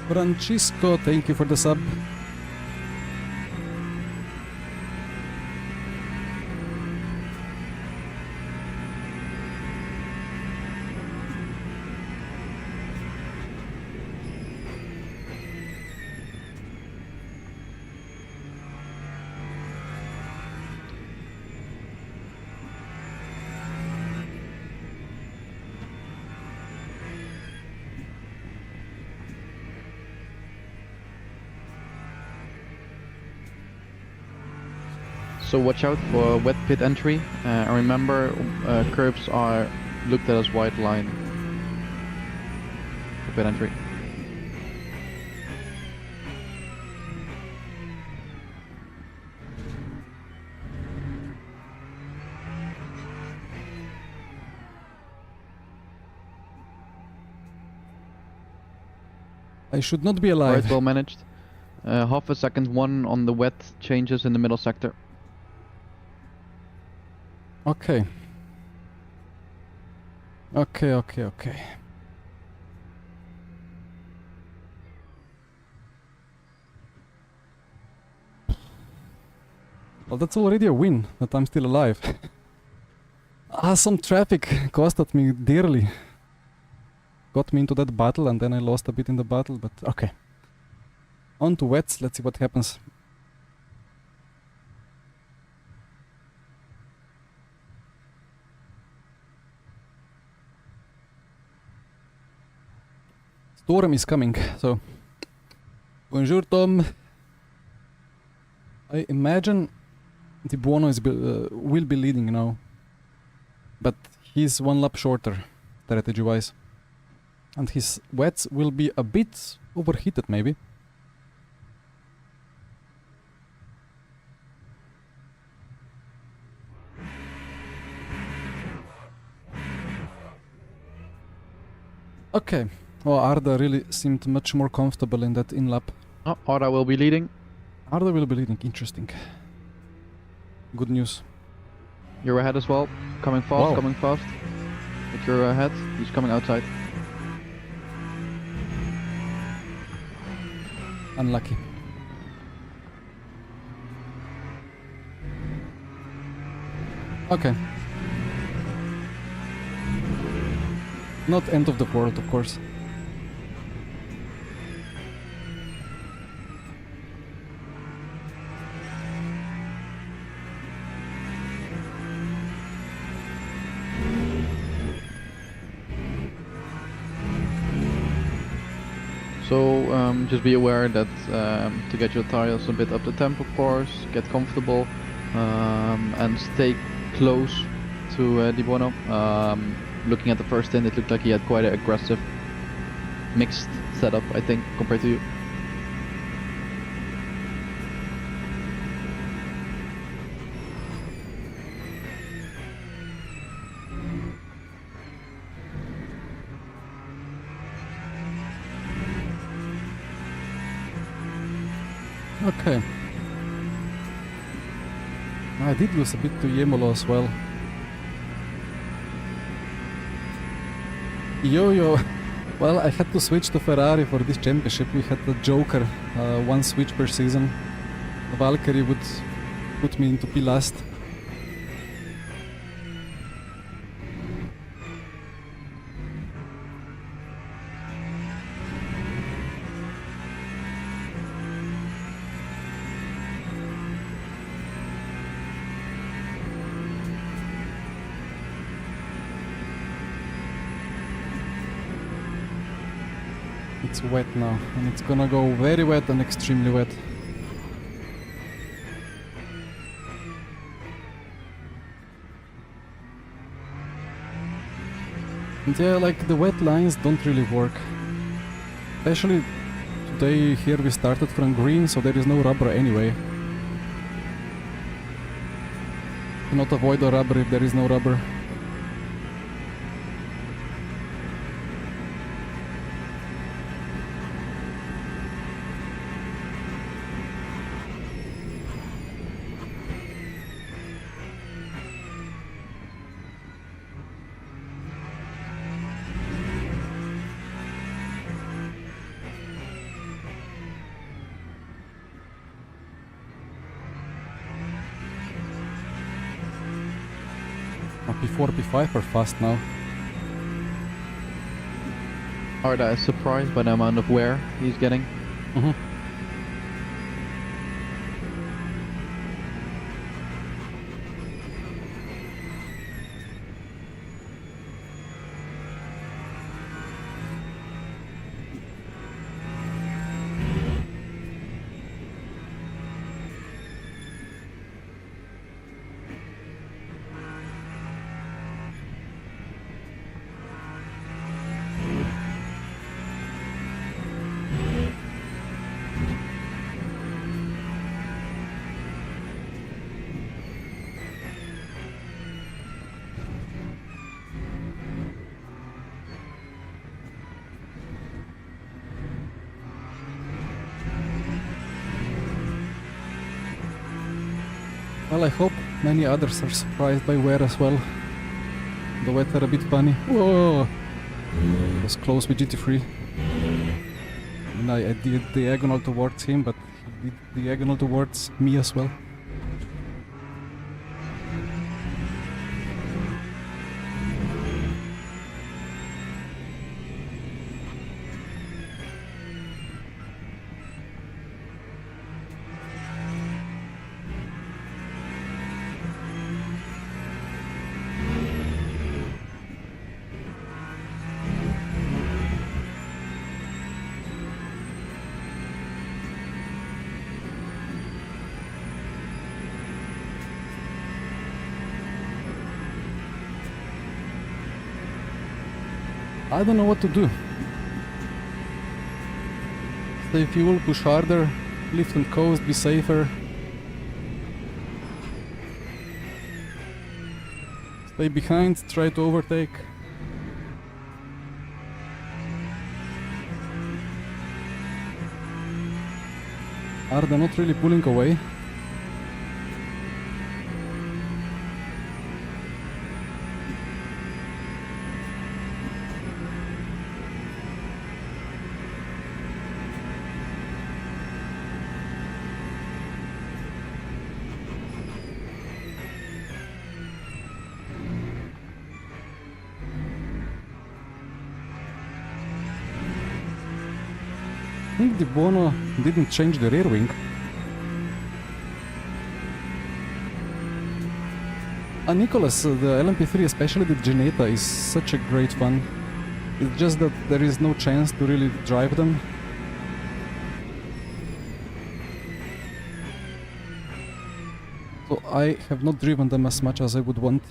Francisco, thank you for the sub. So watch out for wet pit entry, and remember curbs are looked at as white line for pit entry. I should not be alive. Right, well managed. Half a second, one on the wet changes in the middle sector. Okay. Okay. Well, that's already a win, that I'm still alive. Some traffic costed me dearly. Got me into that battle and then I lost a bit in the battle, but okay. On to wets, let's see what happens. Storm is coming, so... Bonjour, Tom. I imagine Di Buono will be leading now. But he's one lap shorter, strategy-wise. And his wets will be a bit overheated, maybe. Okay. Oh, Arda really seemed much more comfortable in that in-lap. Oh, Arda will be leading. Arda will be leading. Interesting. Good news. You're ahead as well. Coming fast, Wow. coming fast. But you're ahead. He's coming outside. Unlucky. Okay. Not end of the world, of course. So just be aware that to get your tires a bit up the temp, of course, get comfortable and stay close to Di Buono. Looking at the first stint, it looked like he had quite an aggressive mixed setup, I think, compared to you. Okay. I did lose a bit to Yemolo as well. Yo. Well, I had to switch to Ferrari for this championship. We had the Joker, one switch per season. Valkyrie would put me into P last. It's wet now, and it's gonna go very wet and extremely wet. And yeah, like the wet lines don't really work. Especially today here we started from green, so there is no rubber anyway. Cannot avoid the rubber if there is no rubber. P4, P5 are fast now. Arda is surprised by the amount of wear he's getting. Mhm. Well, I hope many others are surprised by wear as well. The wet are a bit funny. Whoa! It was close with GT3. And I did diagonal towards him, but he did diagonal towards me as well. I don't know what to do. Stay fuel, push harder, lift and coast, be safer. Stay behind, try to overtake. Arda not really pulling away. I think the Bono didn't change the rear wing. Nicholas, the LMP3, especially the Gineta, is such a great fun. It's just that there is no chance to really drive them. So I have not driven them as much as I would want.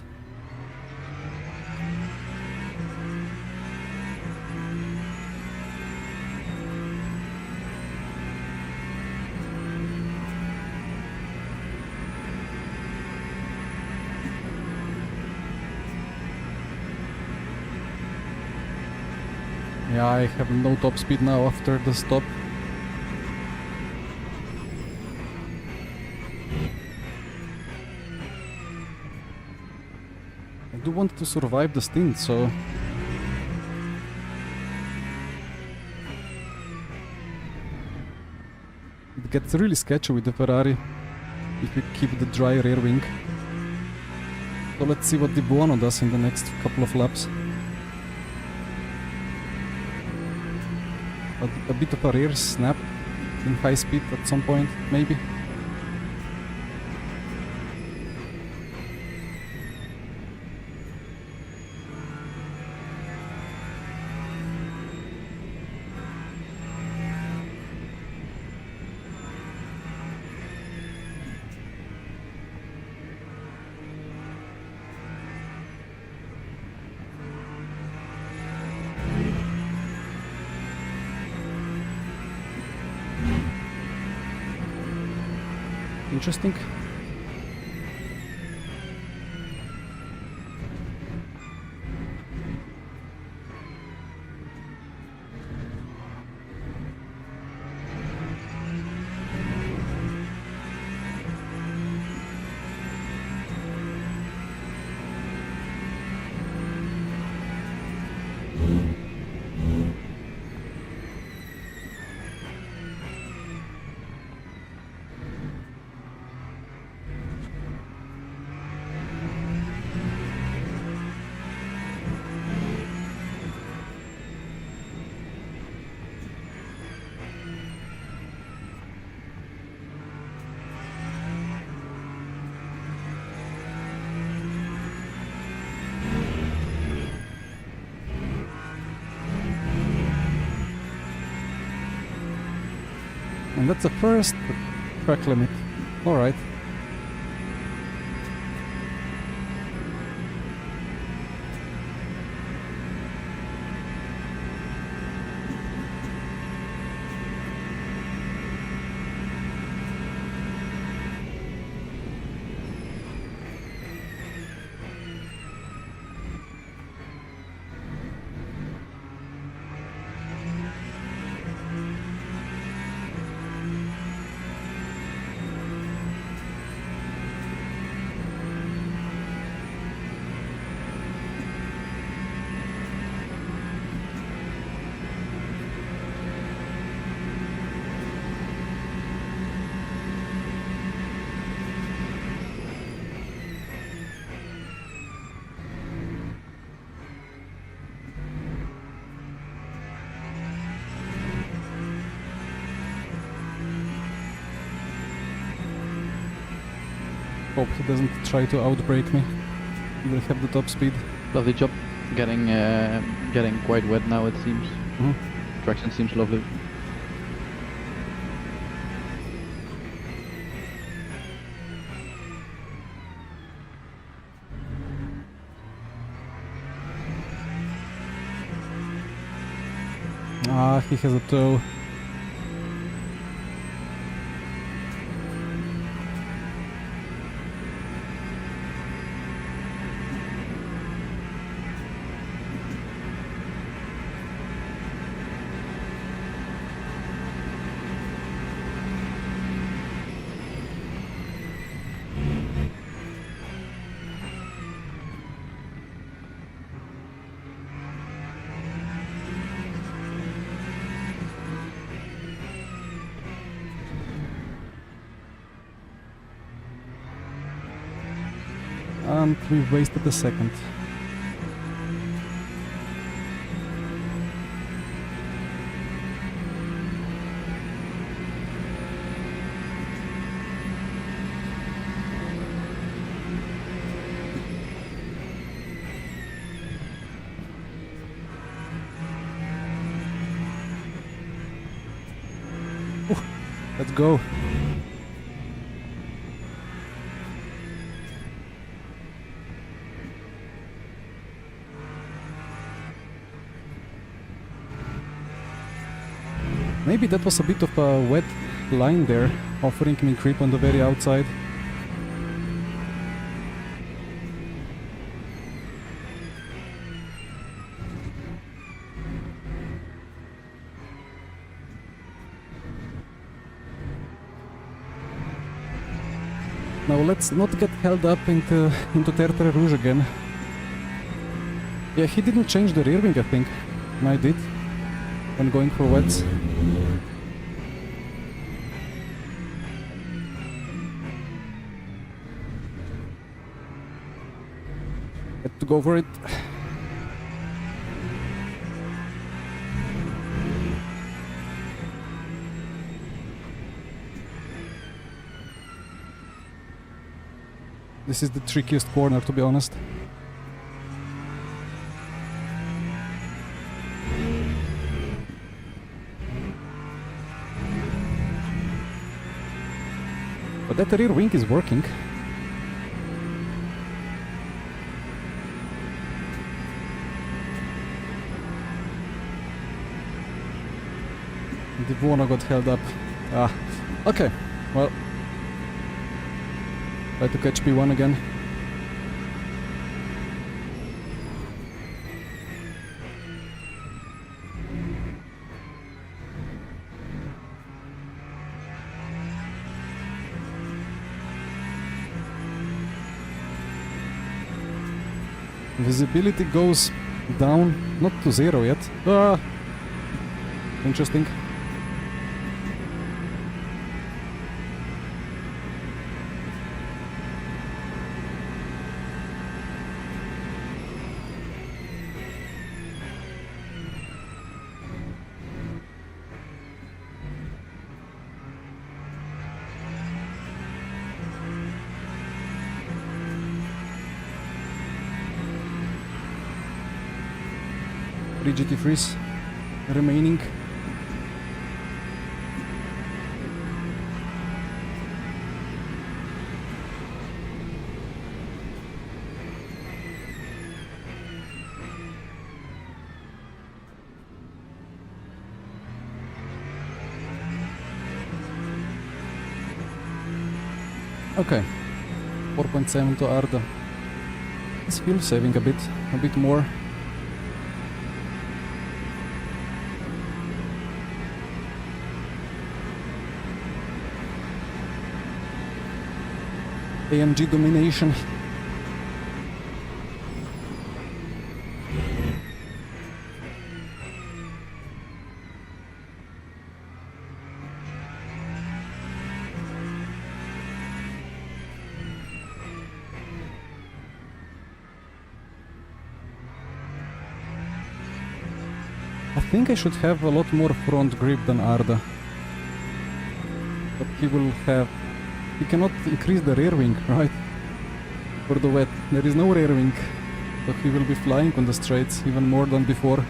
Yeah, I have no top speed now after the stop. I do want to survive the stint, so... It gets really sketchy with the Ferrari if you keep the dry rear wing. So let's see what the Buono does in the next couple of laps. A bit of a rear snap in high speed at some point, maybe. Interesting. And that's the first track limit. Alright. Hope he doesn't try to outbrake me. He will have the top speed. Lovely job. Getting quite wet now, it seems. Mhm. Traction seems lovely. Ah, he has a toe. And we wasted a second. Let's go. Maybe that was a bit of a wet line there, offering me creep on the very outside. Now let's not get held up into Tertre Rouge again. Yeah, he didn't change the rear wing, I think. I did. When going for wets. Had to go for it. This is the trickiest corner, to be honest. But that rear wing is working. Divona got held up. Ah, okay. Well, Try to catch P1 again. Visibility goes down, not to 0 yet. Ah, interesting. GT3s remaining. Okay, 4.7 to Arda. It's fuel saving a bit more. AMG domination. I think I should have a lot more front grip than Arda. But he cannot increase the rear wing, right? For the wet. There is no rear wing. So he will be flying on the straights even more than before.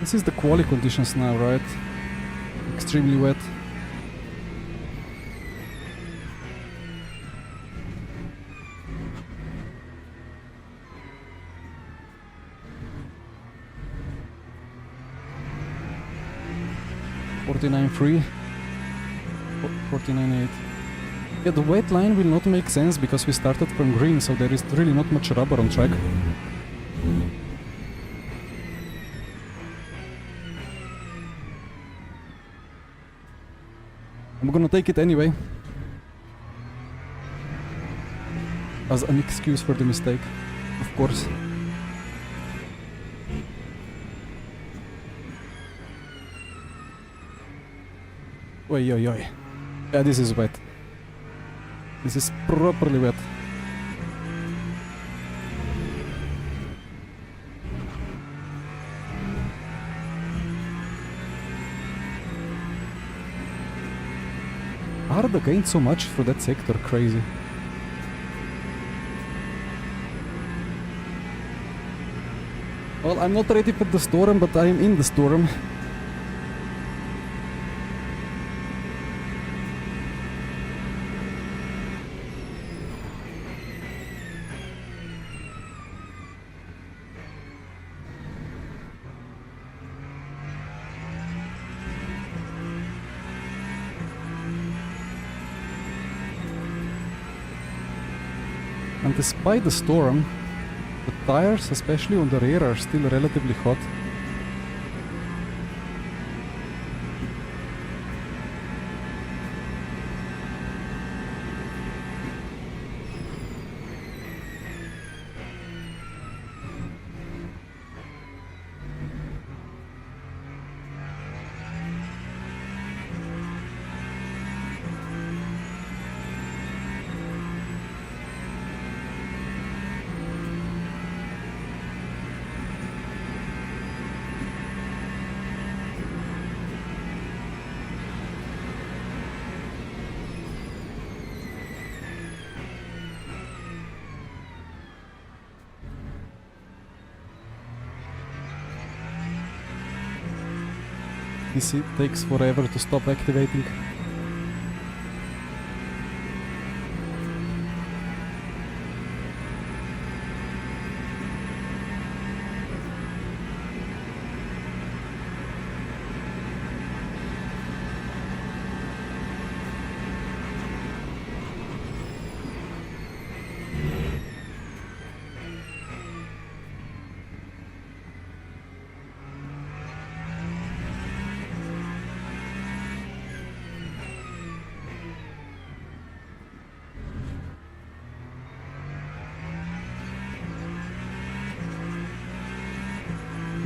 This is the quali conditions now, right? Extremely wet. .49.3, 49.8. Yeah, the wet line will not make sense because we started from green, so there is really not much rubber on track. I'm gonna take it anyway, as an excuse for the mistake, of course. Oi, oi, oi. Yeah, this is wet. This is properly wet. Arda gained so much for that sector, crazy. Well, I'm not ready for the storm, but I am in the storm. And despite the storm, the tires, especially on the rear, are still relatively hot. This takes forever to stop activating.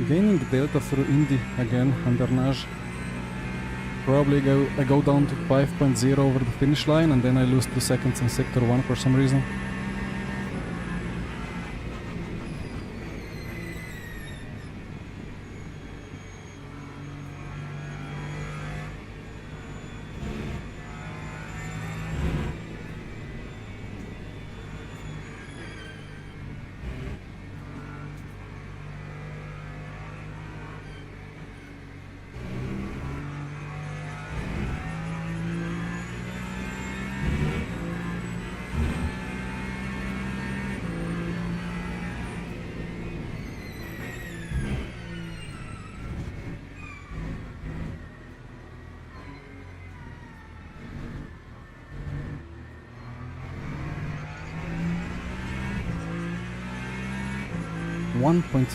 Gaining delta through Indy again under Naj. Probably I go down to 5.0 over the finish line and then I lose 2 seconds in sector 1 for some reason.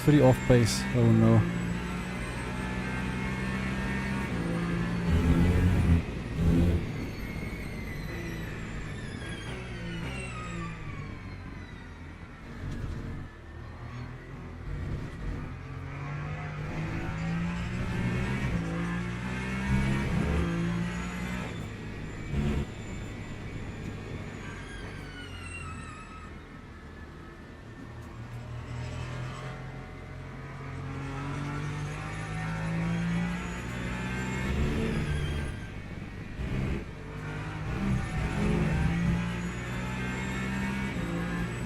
.3 off pace, oh no.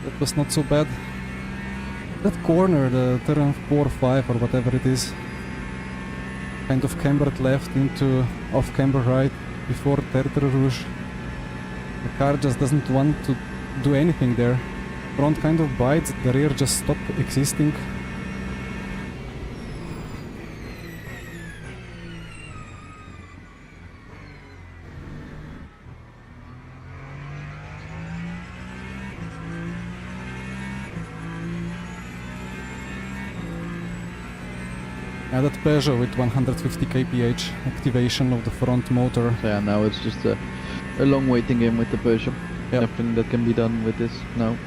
That was not so bad. That corner, the turn 4-5 or whatever it is, kind of cambered left into off-camber right before Tertre Rouge. The car just doesn't want to do anything there. Front kind of bites, the rear just stopped existing. Yeah, that Peugeot with 150 kph activation of the front motor. So yeah, now it's just a long waiting game with the Peugeot. Yep. Nothing that can be done with this now.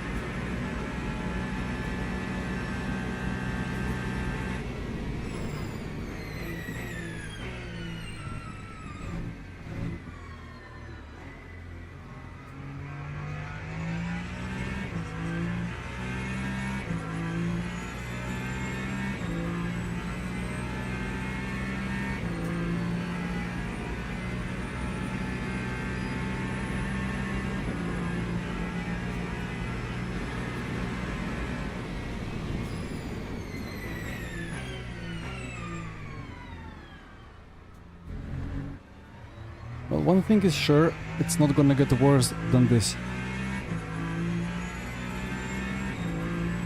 Well, one thing is sure, it's not gonna get worse than this.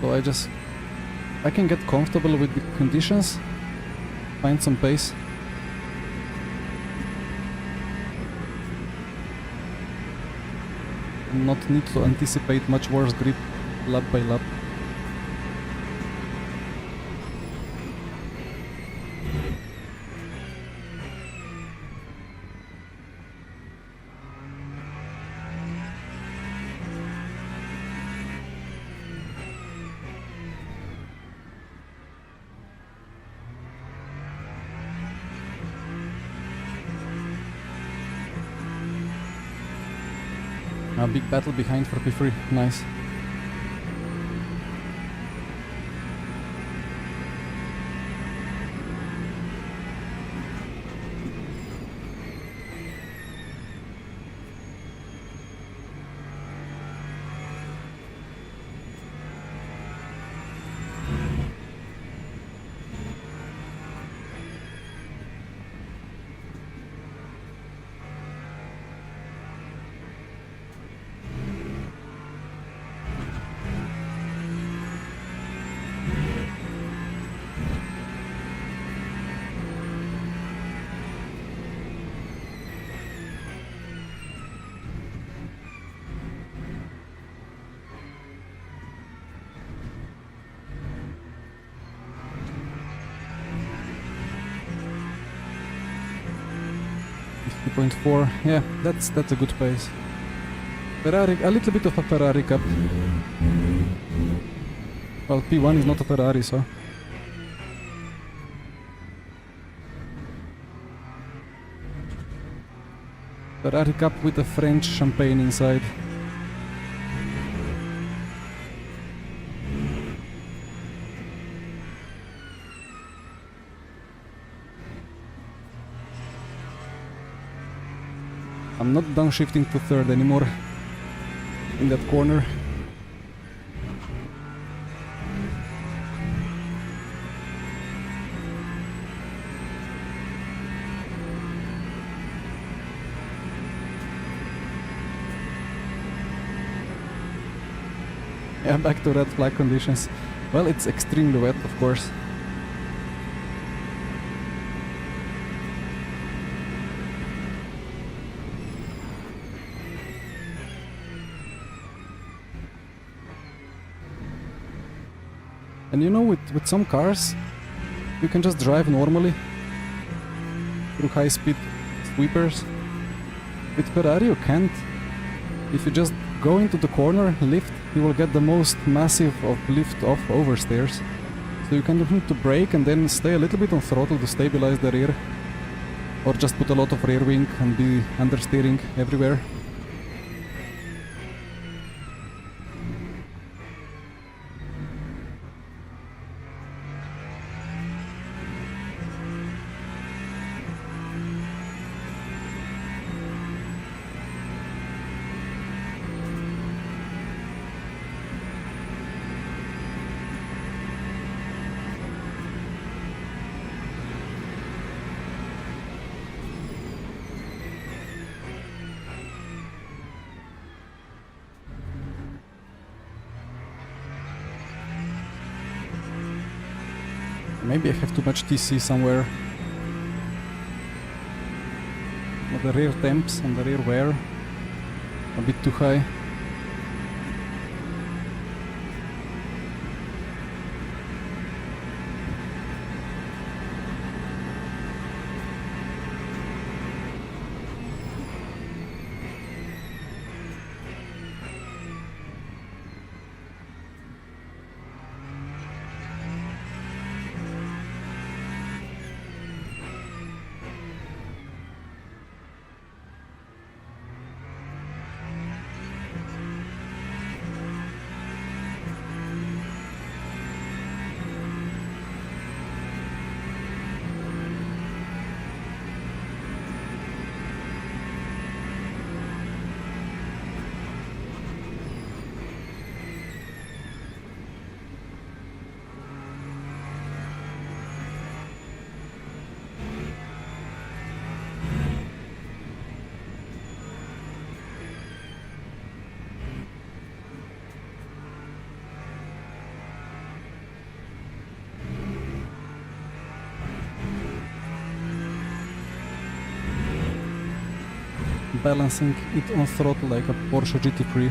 So I can get comfortable with the conditions, find some pace. And not need to anticipate much worse grip lap by lap. A big battle behind for P3, nice. 1.4. Yeah, that's a good pace. Ferrari, a little bit of a Ferrari Cup. Well, P1 is not a Ferrari, so... Ferrari Cup with a French champagne inside. I'm not downshifting to third anymore in that corner. Yeah, back to red flag conditions. Well, it's extremely wet, of course. And you know, with some cars, you can just drive normally through high-speed sweepers. With Ferrari, you can't. If you just go into the corner, lift, you will get the most massive of lift off oversteers. So you kind of need to brake and then stay a little bit on throttle to stabilize the rear. Or just put a lot of rear wing and be understeering everywhere. Maybe I have too much TC somewhere. Or the rear temps and the rear wear a bit too high. Balancing it on throttle like a Porsche GT3.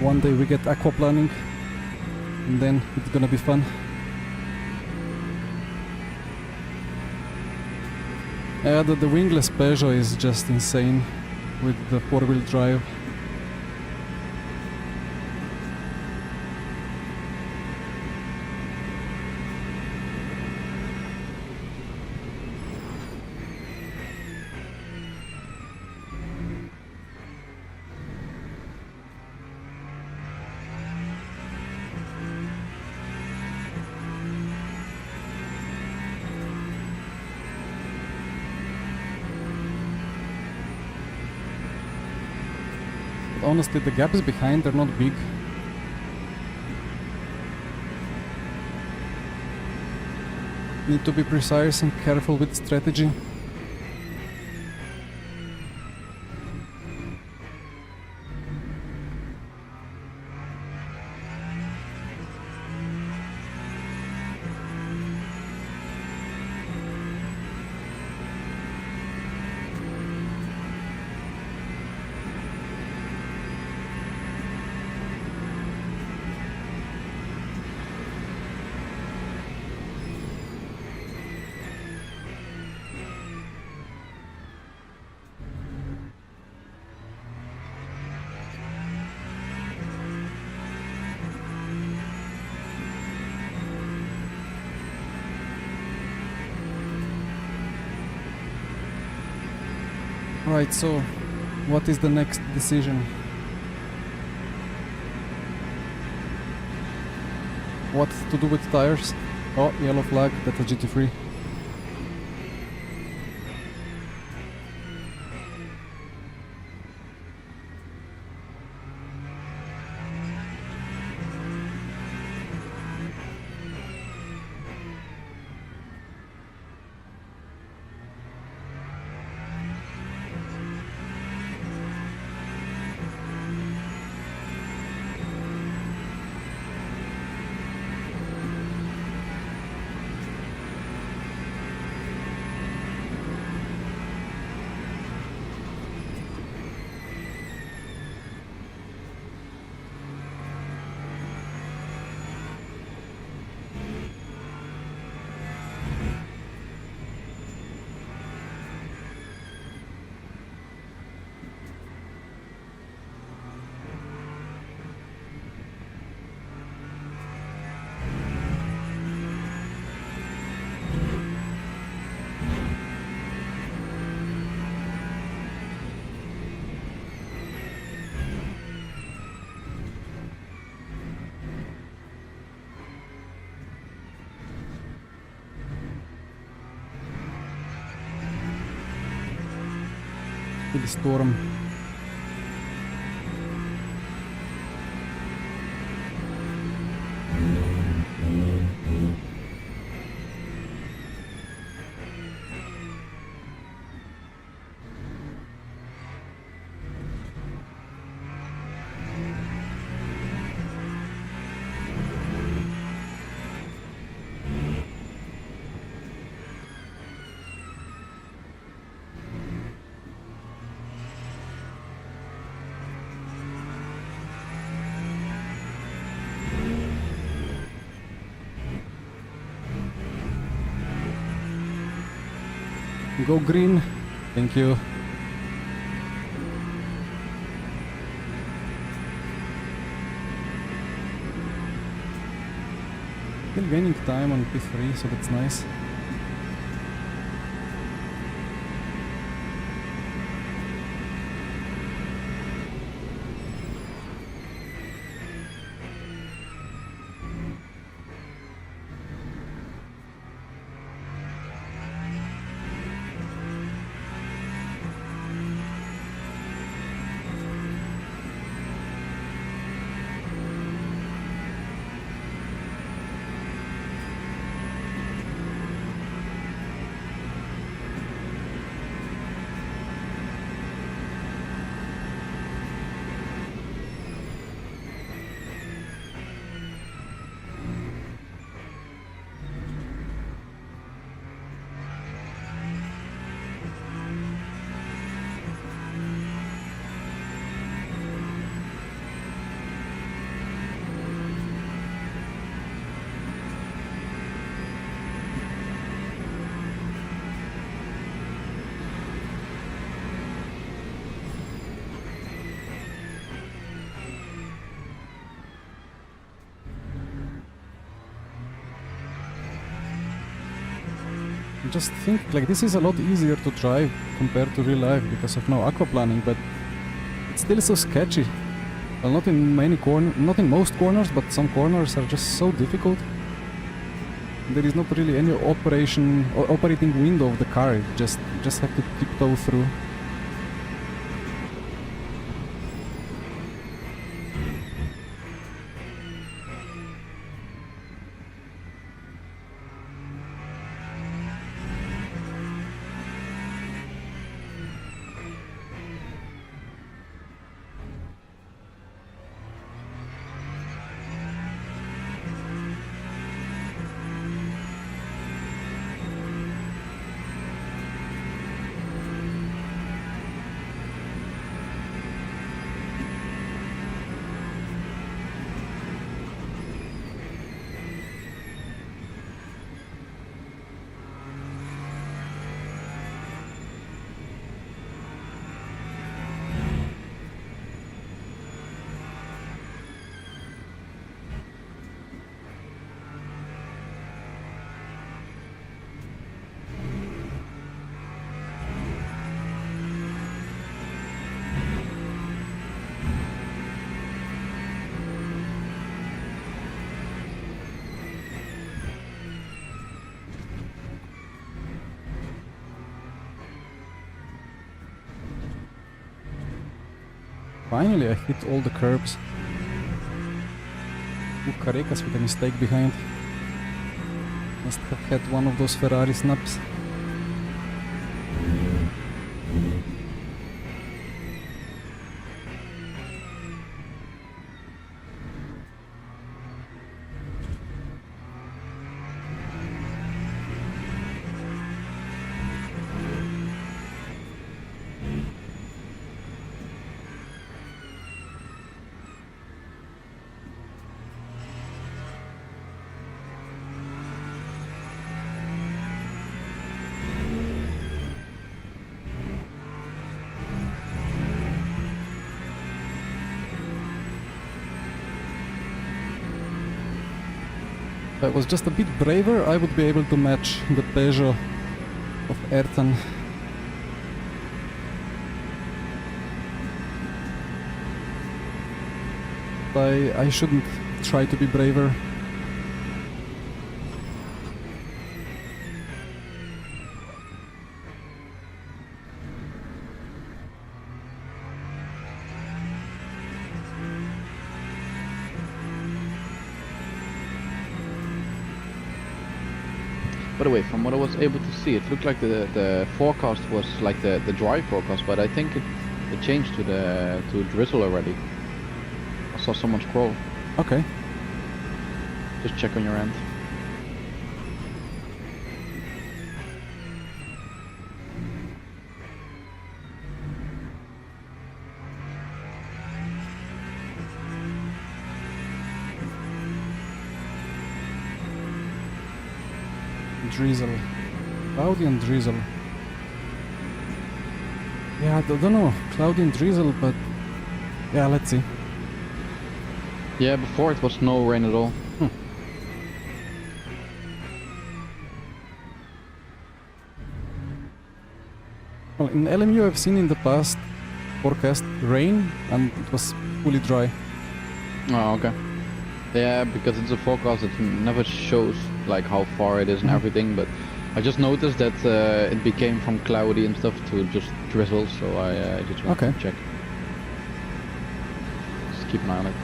One day we get aquaplaning, and then it's gonna be fun. Yeah, the wingless Peugeot is just insane with the four-wheel drive. honestly, the gaps behind are not big. Need to be precise and careful with strategy. Right, so what is the next decision? What to do with tires? Oh, yellow flag, that's a GT3. Big storm. Go green. Thank you. Still gaining time on P3, so that's nice. Just think, like, this is a lot easier to drive compared to real life because of now aquaplaning, but it's still so sketchy. Well, not in not in most corners, but some corners are just so difficult. There is not really any operating window of the car. You just have to tiptoe through. Finally, I hit all the curbs. Carekas with a mistake behind. Must have had one of those Ferrari snaps. If I was just a bit braver, I would be able to match the Peugeot of Ayrton. I shouldn't try to be braver. By the way, from what I was able to see, it looked like the forecast was like the dry forecast, but I think it changed to drizzle already. I saw someone scroll. Okay. Just check on your end. Drizzle. Cloudy and drizzle. Yeah, I don't know. Cloudy and drizzle, but yeah, let's see. Yeah, before it was no rain at all. Well, in LMU I've seen in the past forecast rain and it was fully dry. Oh, okay. Yeah, because it's a forecast, it never shows like how far it is and everything, but I just noticed that it became from cloudy and stuff to just drizzle, so I just wanted to check. Just keep an eye on it.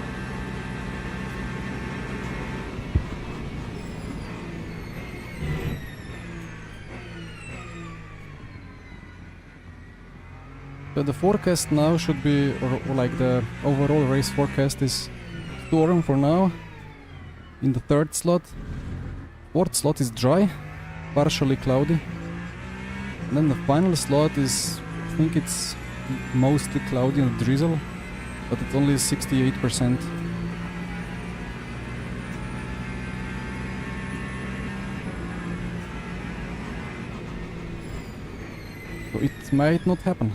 So the forecast now should be, or like the overall race forecast is storm for now in the third slot. Fourth slot is dry, partially cloudy. And then the final slot is, I think it's mostly cloudy and drizzle, but it's only 68%. So it might not happen.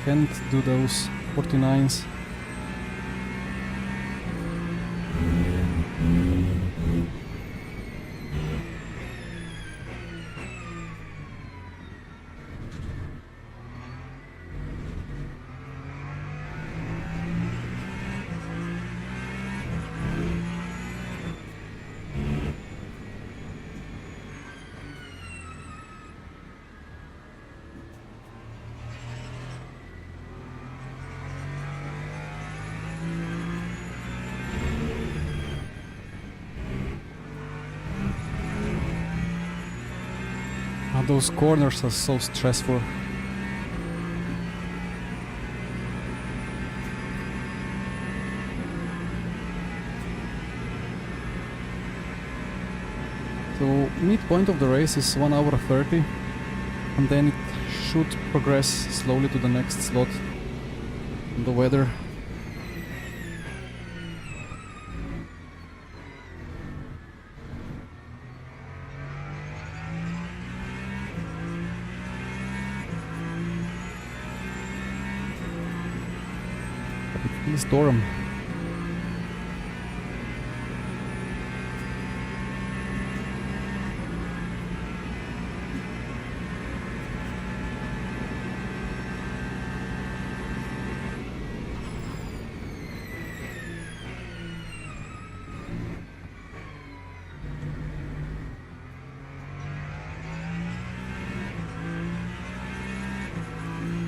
Can't do those 49s. Those corners are so stressful. So midpoint of the race is 1 hour 30, and then it should progress slowly to the next slot. The weather East Durham.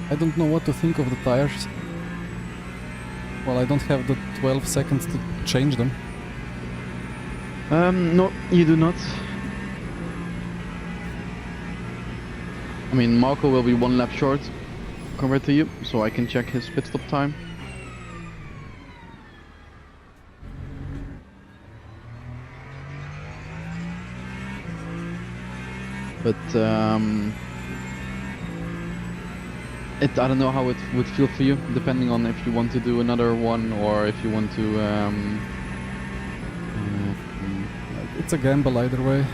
I don't know what to think of the tires. Well, I don't have the 12 seconds to change them. No, you do not. I mean, Marco will be 1 lap short compared to you, so I can check his pit stop time. But I don't know how it would feel for you, depending on if you want to do another one or if you want to. It's a gamble either way.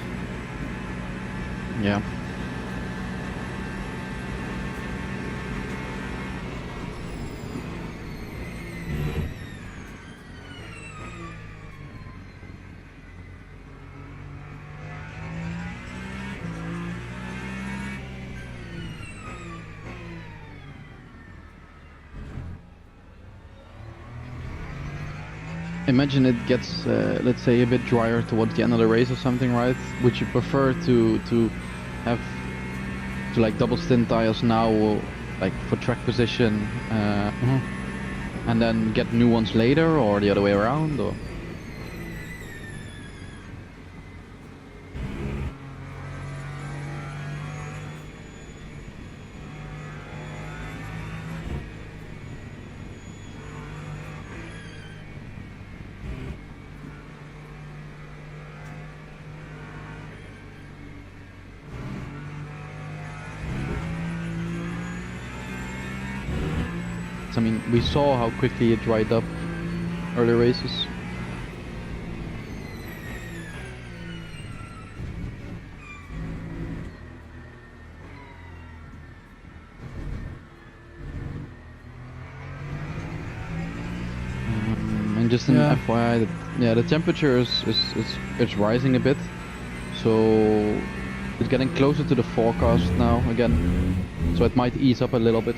Yeah. Imagine it gets, let's say, a bit drier towards the end of the race or something, right? Would you prefer to have to like double stint tires now, or, like for track position, and then get new ones later, or the other way around, or? I mean, we saw how quickly it dried up early races. And just an FYI, the temperature is rising a bit, so it's getting closer to the forecast now again, so it might ease up a little bit.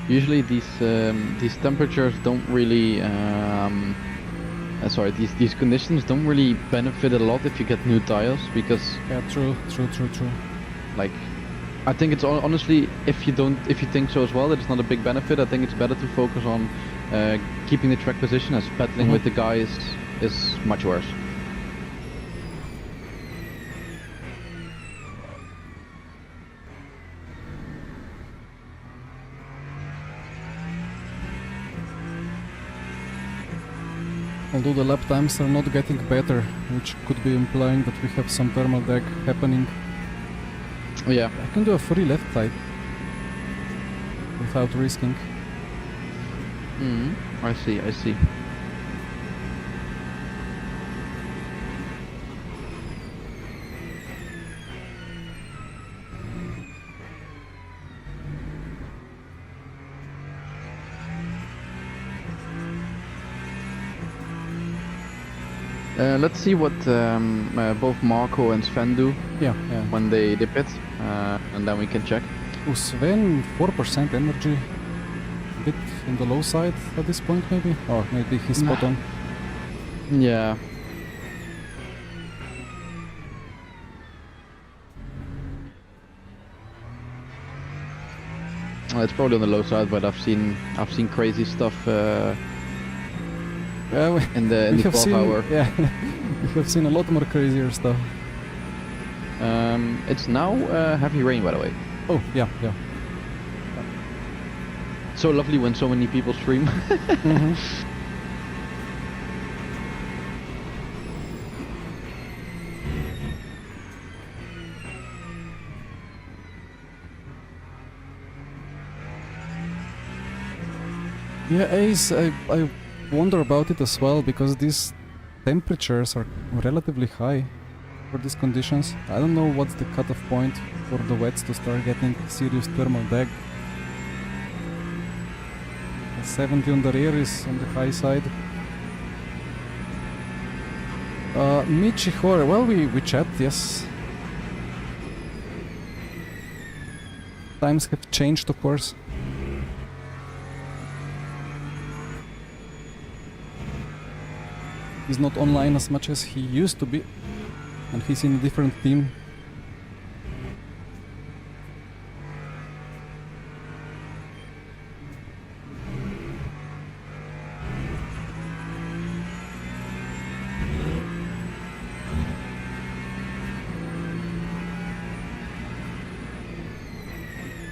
Usually these temperatures don't really, these conditions don't really benefit a lot if you get new tires, because true. Like, I think it's honestly, if you think so as well, that it's not a big benefit. I think it's better to focus on keeping the track position, as battling with the guys is much worse. Although the lap times are not getting better, which could be implying that we have some thermal drag happening. Yeah. I can do a free left side without risking. I see. Let's see what both Marco and Sven do when they pit, and then we can check. Oh, Sven, 4% energy. A bit on the low side at this point, maybe? Or maybe he's spot on. Yeah. It's probably on the low side, but I've seen crazy stuff in the 12 hour. Yeah, we have seen a lot more crazier stuff. It's now heavy rain, by the way. Oh, yeah. So lovely when so many people stream. Mhm. Yeah, Ace, I wonder about it as well, because these temperatures are relatively high for these conditions. I don't know what's the cutoff point for the wets to start getting serious thermal drag. 70 on the rear is on the high side. Michi Hore, well, we chat, yes. Times have changed, of course. He's not online as much as he used to be, and he's in a different team.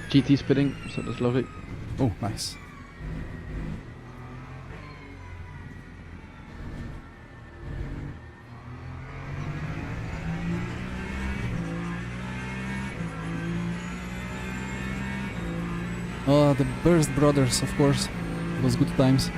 GT spitting, so that's lovely. Oh, nice. The Burst Brothers, of course. It was good times.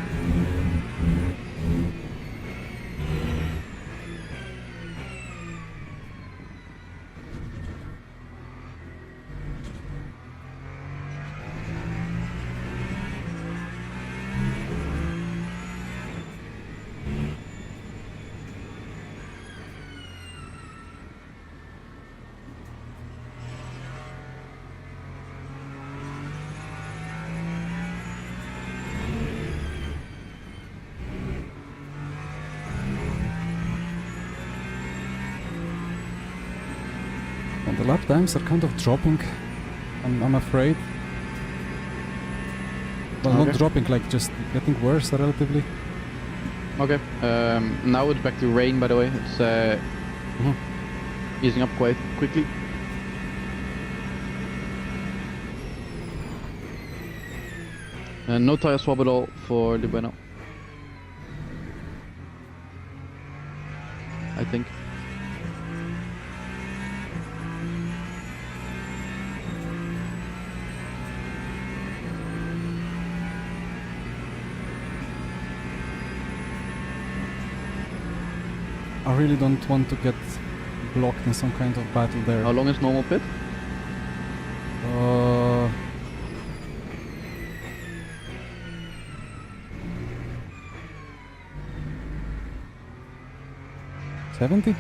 And the lap times are kind of dropping, I'm afraid. Well, not Okay. dropping, like just getting worse relatively. Okay. Now it's back to rain, by the way. It's Mhm. easing up quite quickly. No tire swap at all for the Bueno. I think. I really don't want to get blocked in some kind of battle there. How long is normal pit? Uh, $70?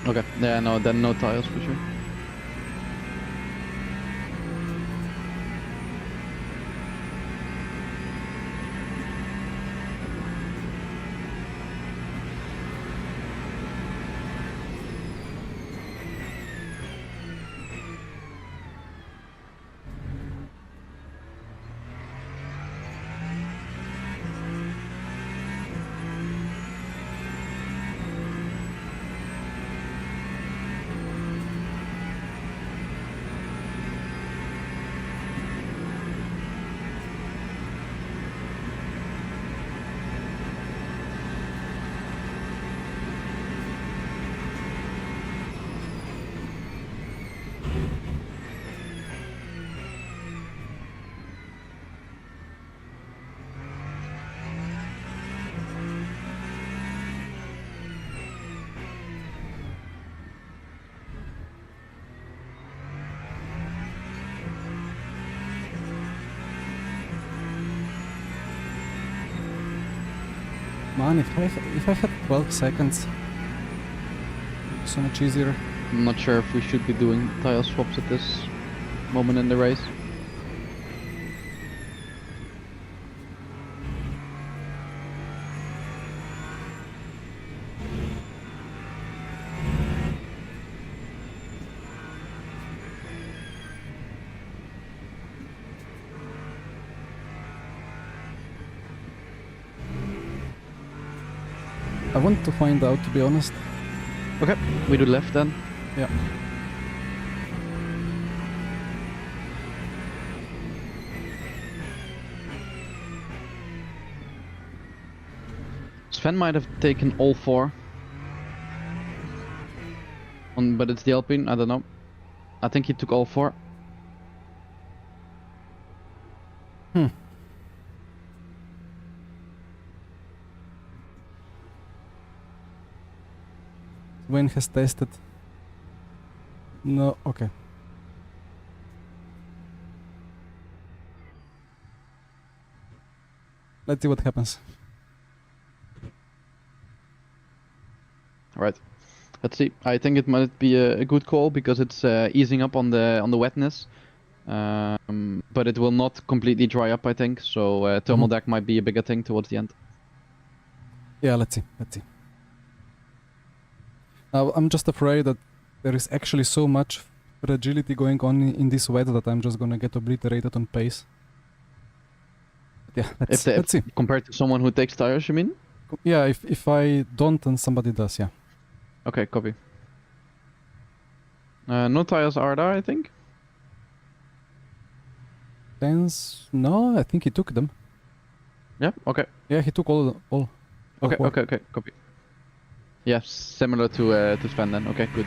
Okay. Yeah, no, then no tires for sure. Man, if I had 12 seconds, so much easier. I'm not sure if we should be doing tire swaps at this moment in the race. I want to find out, to be honest. Okay, we do left then. Yeah. Sven might have taken all 4. But it's the Alpine, I don't know. I think he took all 4. Sven has tested. No, okay. Let's see what happens. Right. Let's see. I think it might be a good call because it's easing up on the wetness, but it will not completely dry up. I think so. Thermal deck might be a bigger thing towards the end. Yeah, let's see. Let's see. I'm just afraid that there is actually so much fragility going on in this wet that I'm just gonna get obliterated on pace. But yeah, let's see. Compared to someone who takes tires, you mean? Yeah, if I don't and somebody does, yeah. Okay, copy. No tires are there, I think. No, I think he took them. Yeah. Okay. Yeah, he took all. Okay. Okay. Copy. Yeah, similar to Sven then. Okay, good.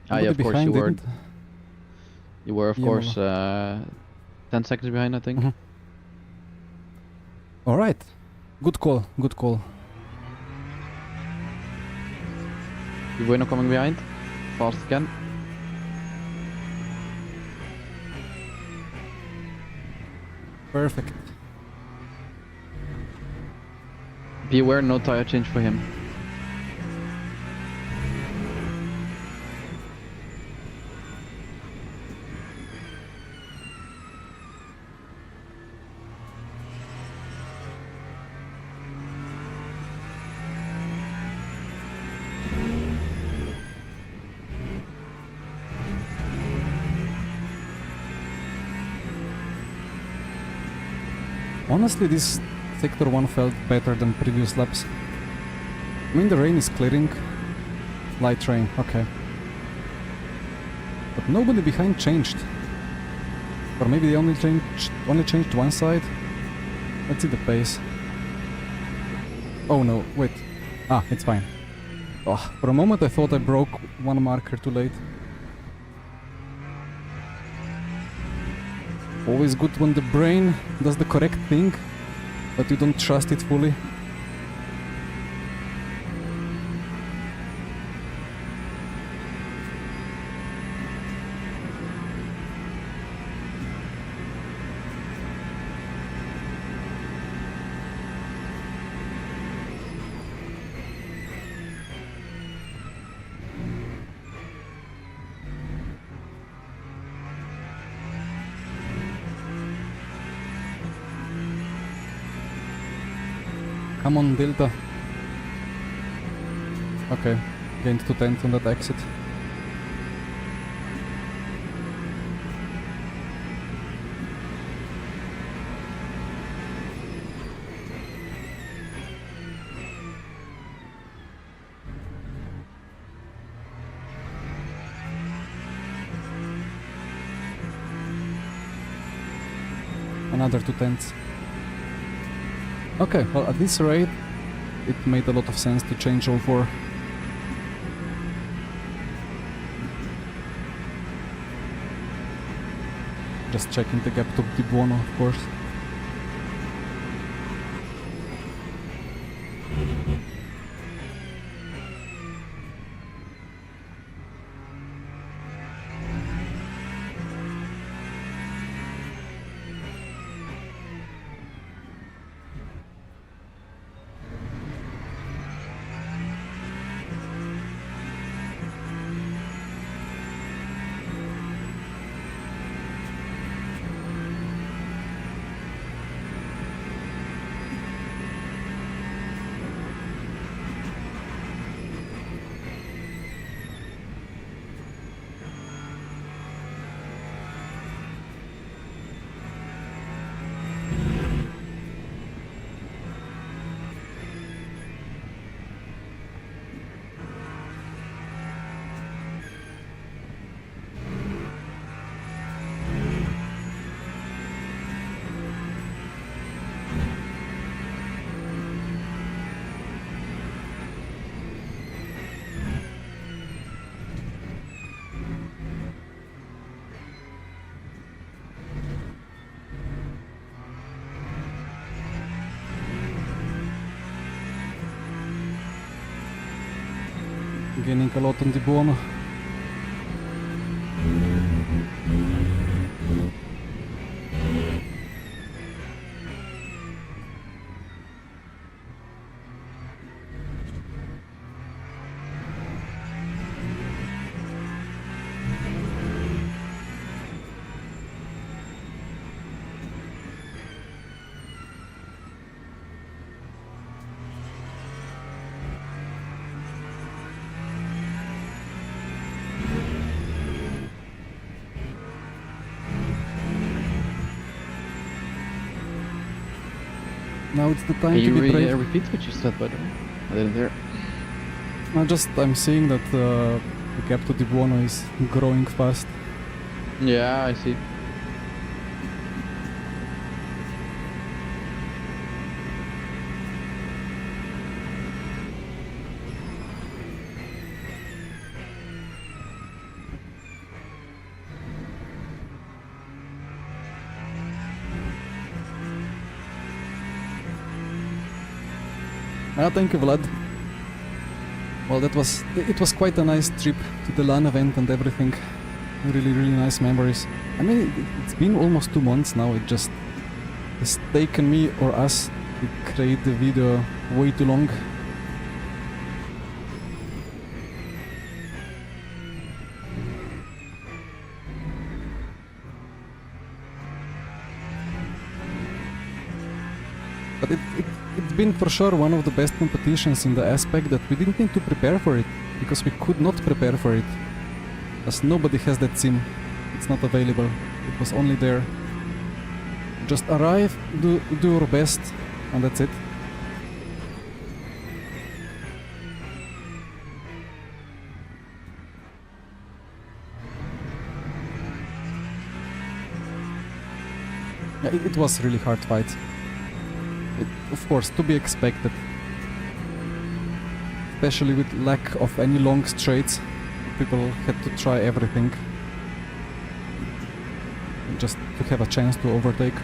Yeah, of course you were. You were, of course, 10 seconds behind, I think. All right. Good call. Good call. You not coming behind. Fast again. Perfect. Be aware, no tire change for him. Honestly, this Sector 1 felt better than previous laps. I mean, the rain is clearing. Light rain, okay. But nobody behind changed. Or maybe they only changed one side. Let's see the pace. Oh no, wait. Ah, it's fine. Oh, for a moment I thought I broke one marker too late. Always good when the brain does the correct thing, but you don't trust it fully. Come on, Delta. Okay, gained 2 tenths on that exit. Another 2 tenths. Okay, well at this rate, it made a lot of sense to change all 4. Just checking the gap to Dibuono, of course. Gaining a lot on the Buono. Now it's the time Can to you be brave. repeat what you said, by the way? I didn't hear. I'm seeing that the gap to the Buono is growing fast. Yeah, I see. Thank you, Vlad. Well, it was quite a nice trip to the LAN event and everything. Really, really nice memories. I mean, it's been almost 2 months now. It's taken me or us to create the video way too long. But it's been for sure one of the best competitions in the aspect that we didn't need to prepare for it, because we could not prepare for it. As nobody has that sim, it's not available, it was only there. Just arrive, do your best, and that's it. Yeah, it was really hard fight. Of course, to be expected. Especially with lack of any long straights, people had to try everything just to have a chance to overtake.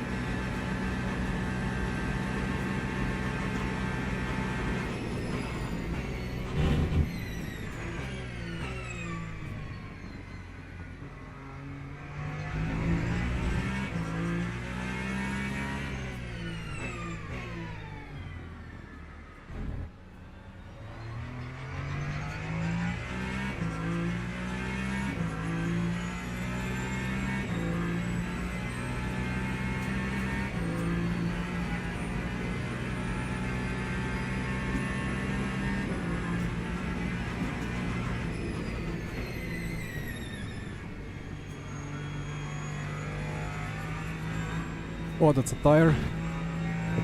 Oh, that's a tire.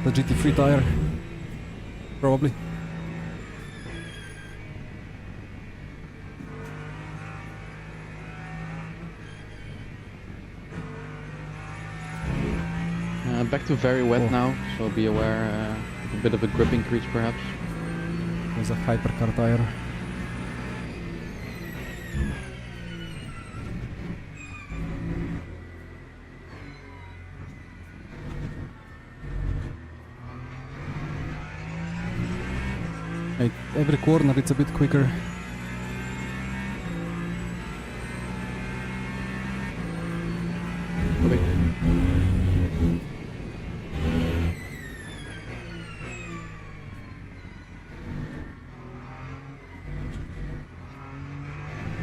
That's a GT3 tire. Probably. Back to very wet Oh. now, so be aware of a bit of a grip increase perhaps. There's a hypercar tire. Like every corner it's a bit quicker. Okay.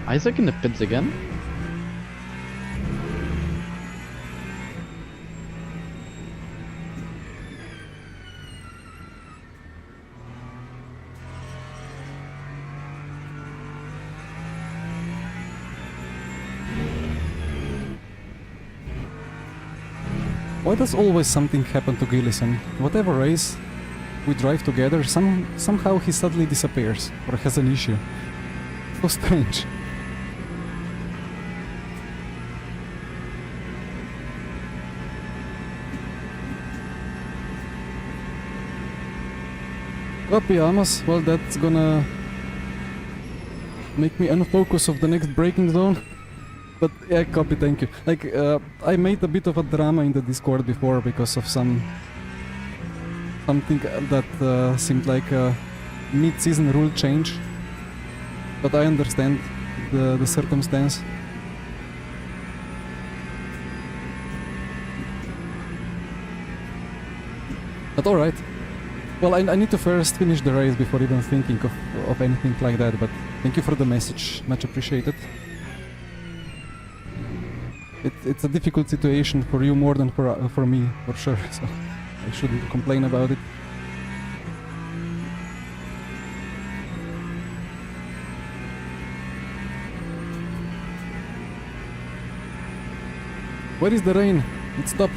Isaac in the pits again? Why does always something happen to Gillison? Whatever race we drive together, somehow he suddenly disappears or has an issue. So strange. Copy, Amos. Well, that's gonna make me unfocus of the next braking zone. But yeah, copy, thank you. Like, I made a bit of a drama in the Discord before because of something that seemed like a mid-season rule change. but I understand the circumstance. But alright. Well, I need to first finish the race before even thinking of anything like that, but thank you for the message, much appreciated. It's a difficult situation for you more than for me, for sure, so I shouldn't complain about it. Where is the rain? It stopped.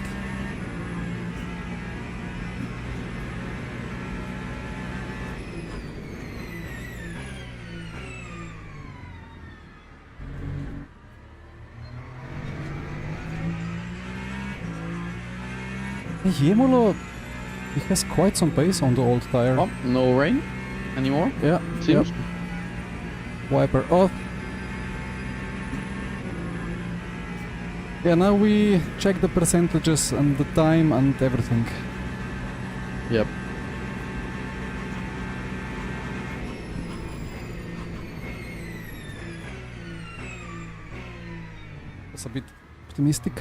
Imola, he has quite some pace on the old tire. Oh, no rain anymore? Yeah, Seems. yep. Wiper off. Yeah, now we check the percentages and the time and everything. Yep. That's a bit optimistic.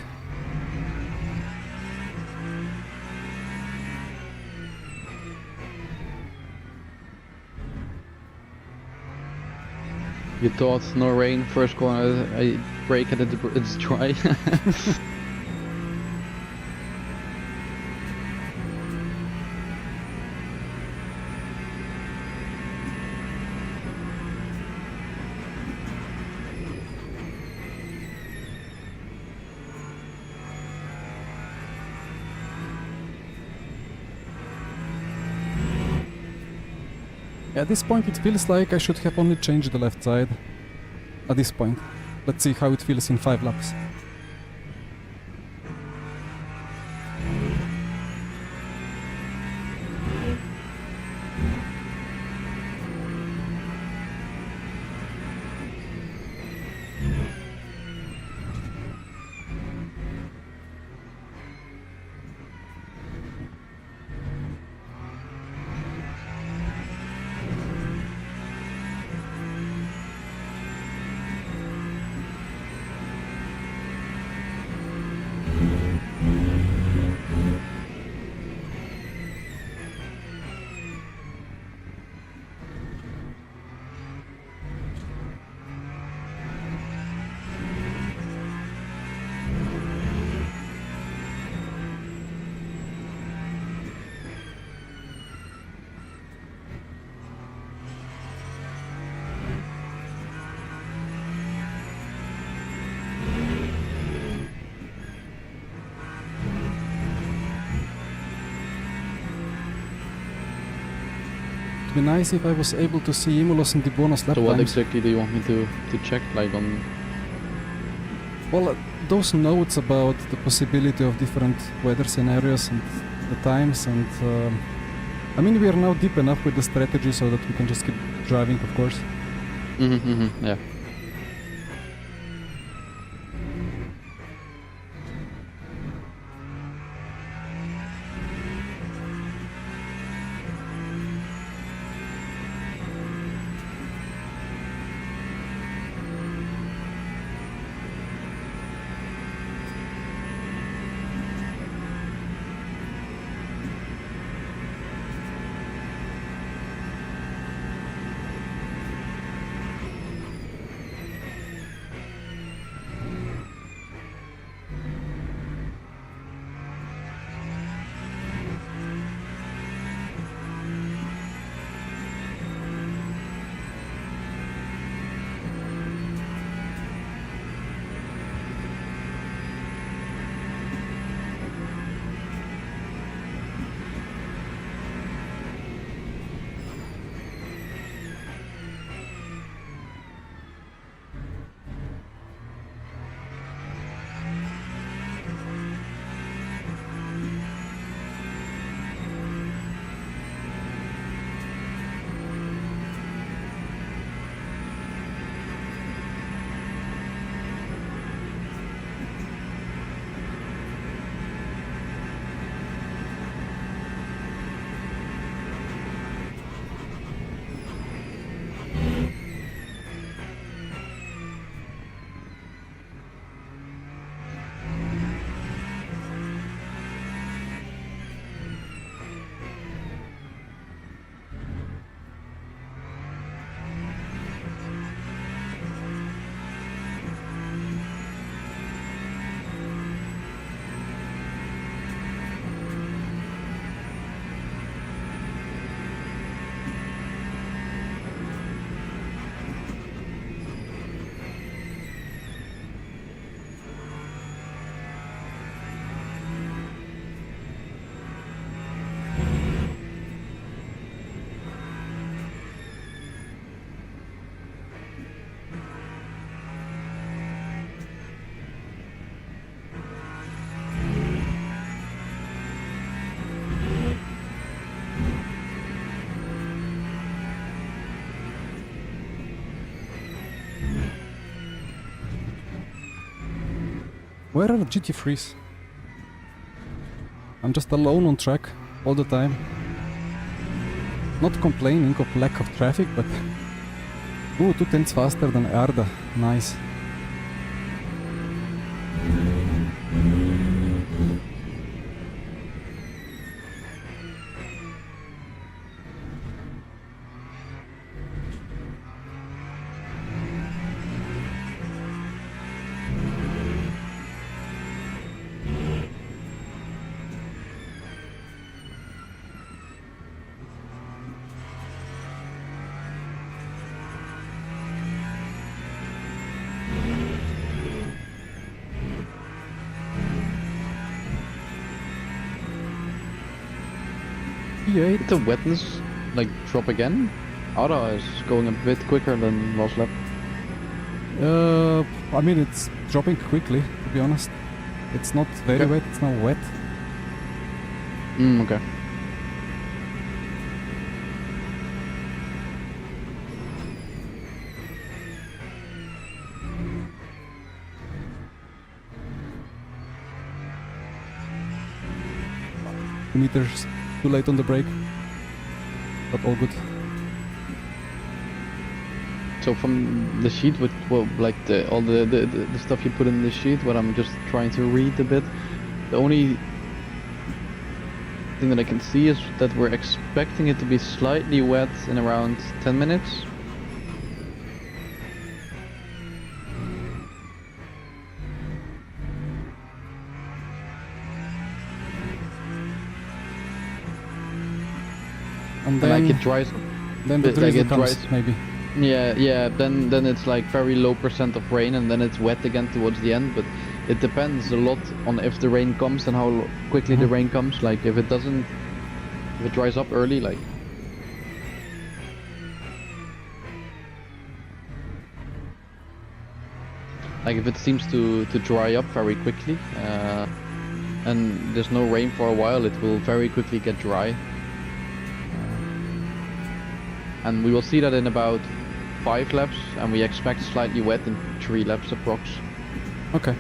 You thought no rain, first corner, I brake and it's dry. At this point it feels like I should have only changed the left side. At this point. Let's see how it feels in 5 laps. It'd be nice if I was able to see Imolos in the bonus lap So what times. exactly do you want me to check, like on... Well, those notes about the possibility of different weather scenarios and the times and... I mean, we are now deep enough with the strategy so that we can just keep driving, of course. Yeah. Where are the GT3s? I'm just alone on track all the time. Not complaining of lack of traffic, but... Ooh, 2/10 faster than Arda. Nice. Did the wetness like drop again? Ada is going a bit quicker than last lap. I mean, it's dropping quickly, to be honest. It's not very Okay. wet, it's now wet. Okay. Meters too late on the brake. But all good. So from the sheet, with like all the stuff you put in the sheet, what I'm just trying to read a bit, the only thing that I can see is that we're expecting it to be slightly wet in around 10 minutes. And And then, like it dries. then the like drizzle it comes, dries. maybe. Yeah. Then it's like very low percent of rain, and then it's wet again towards the end. But it depends a lot on if the rain comes and how quickly the rain comes. Like if it doesn't, if it dries up early, like if it seems to dry up very quickly, and there's no rain for a while, it will very quickly get dry. And we will see that in about 5 laps, and we expect slightly wet in 3 laps approx. Okay.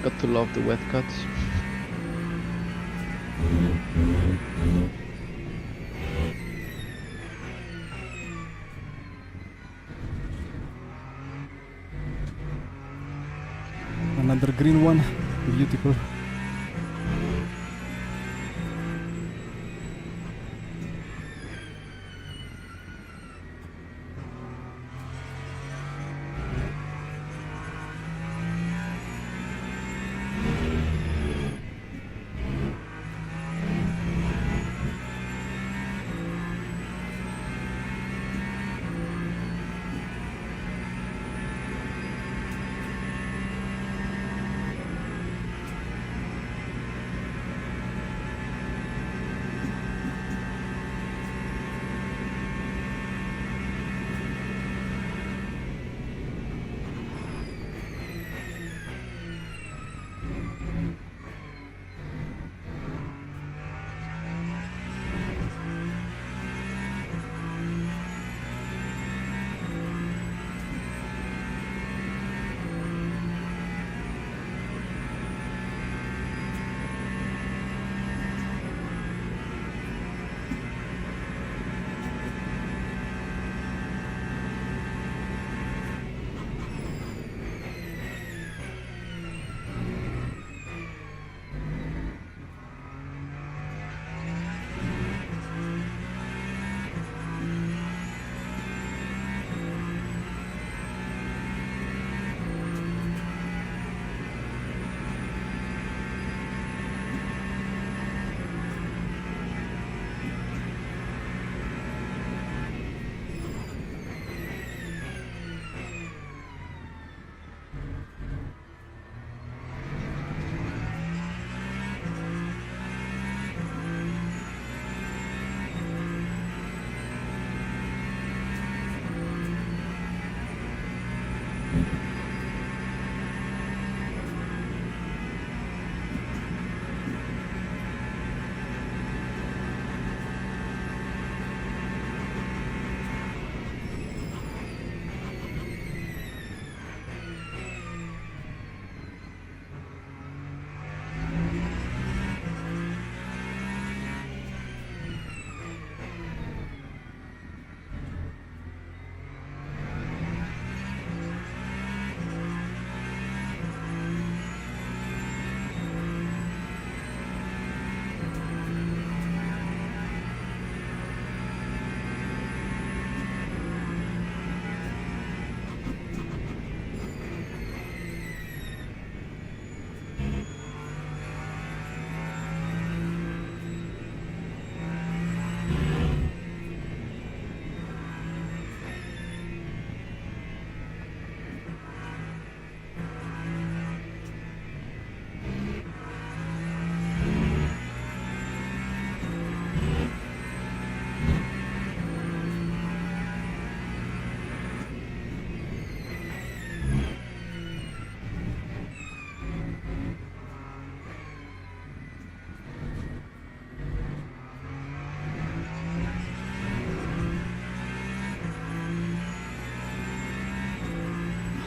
Got to love the wet cuts. Another green one. Beautiful.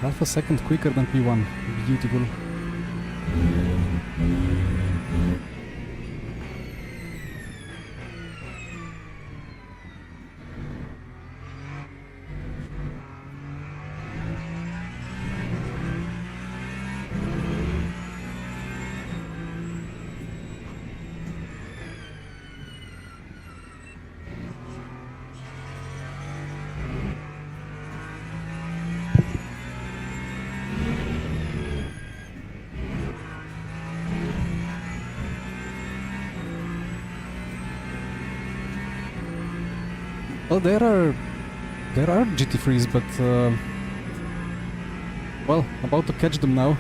half a second quicker than P1. Beautiful. Well, there are GT3s, but well, about to catch them now.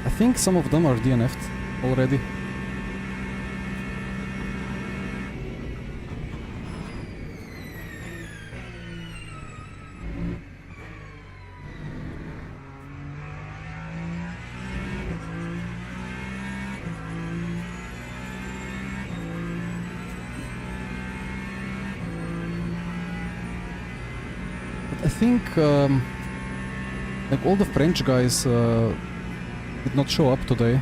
I think some of them are DNF'd already. I think like all the French guys did not show up today.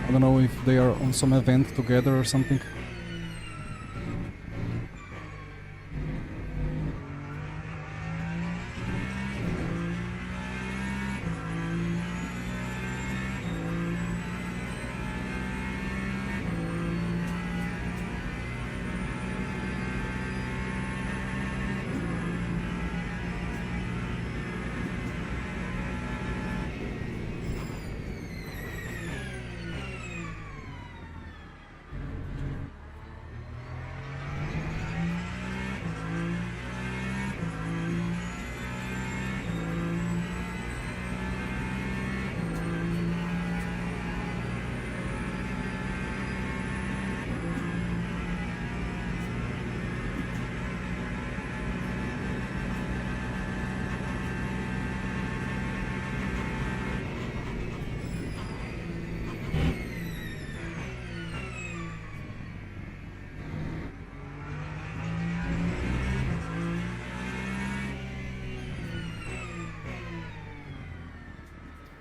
I don't know if they are on some event together or something.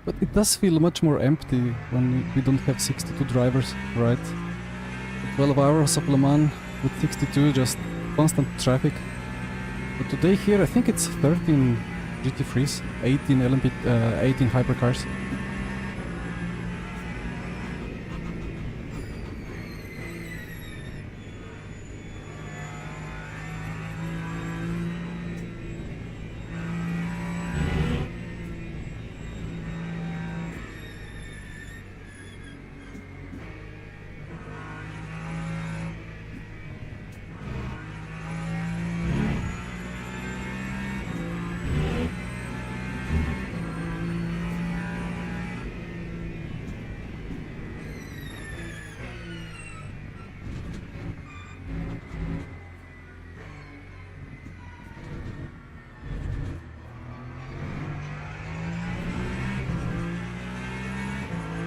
But it does feel much more empty when we don't have 62 drivers, right? 12 hours of Le Mans with 62, just constant traffic. But today here I think it's 13 GT3s, 18 LMP, 18 hypercars.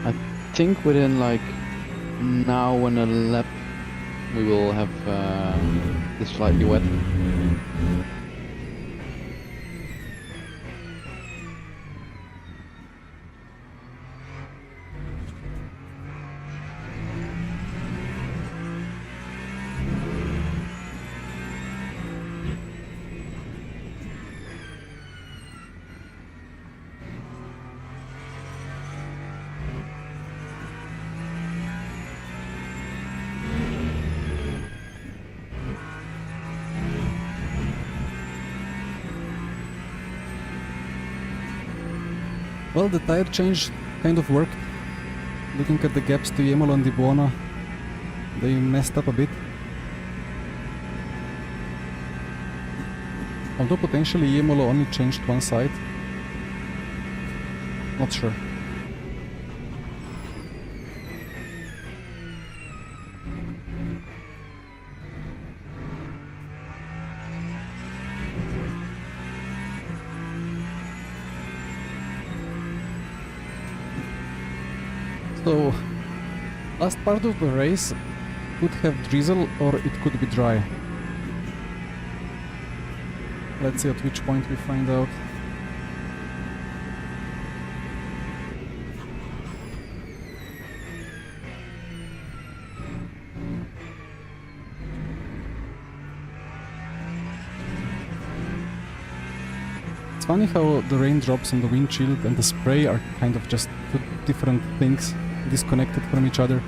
I think within like now and a lap we will have this slightly wet. Well, the tire change kind of worked. Looking at the gaps to Imola and Di Buona, they messed up a bit. Although potentially Imola only changed one side. Not sure. So, last part of the race, could have drizzle or it could be dry. Let's see at which point we find out. It's funny how the raindrops on the windshield and the spray are kind of just two different things, disconnected from each other.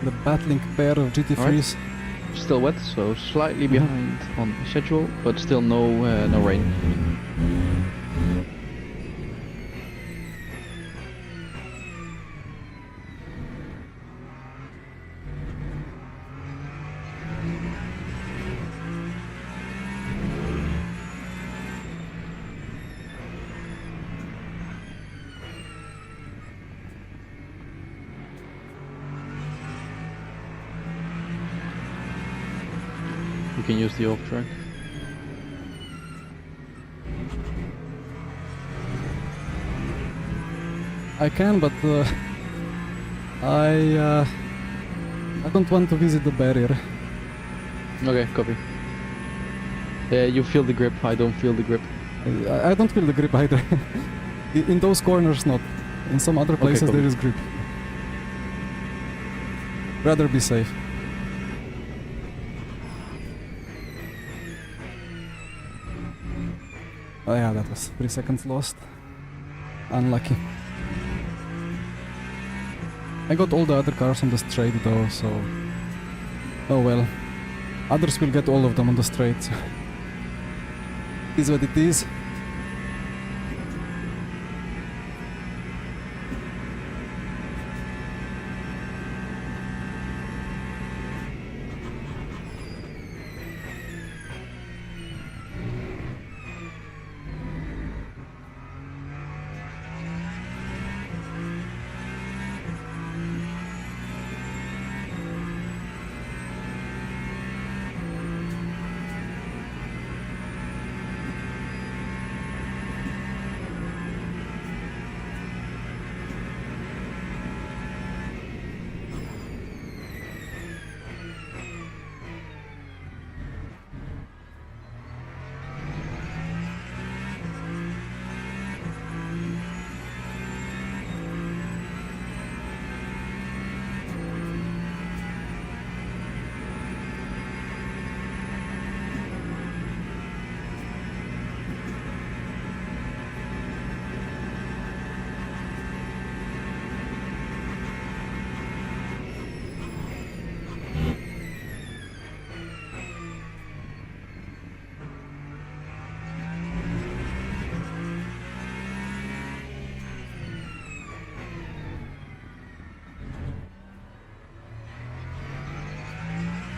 The battling pair of GT3s. Still wet, so slightly behind on schedule, but still no rain. You can use the off track. I can, but I don't want to visit the barrier. Okay, copy. Yeah, you feel the grip, I don't feel the grip. I don't feel the grip either. In those corners, not. In some other places, copy. there is grip. Rather be safe. Oh yeah, that was 3 seconds lost. Unlucky. I got all the other cars on the straight though, so... Oh well. Others will get all of them on the straight, so... It is what it is.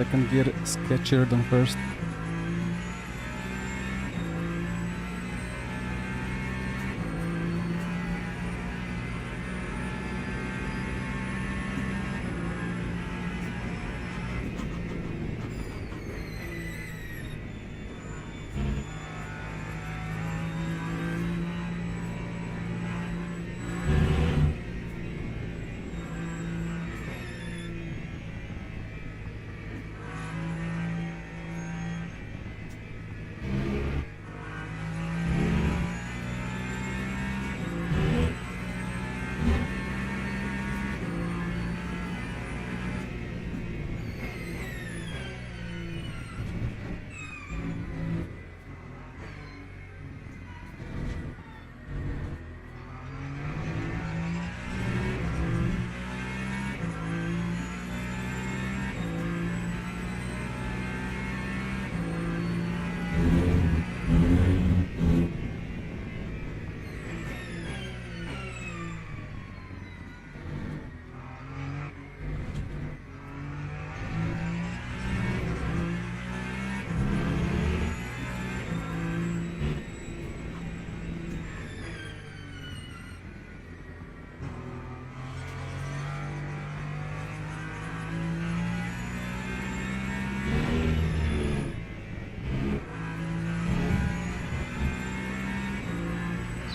Second gear sketchier than first.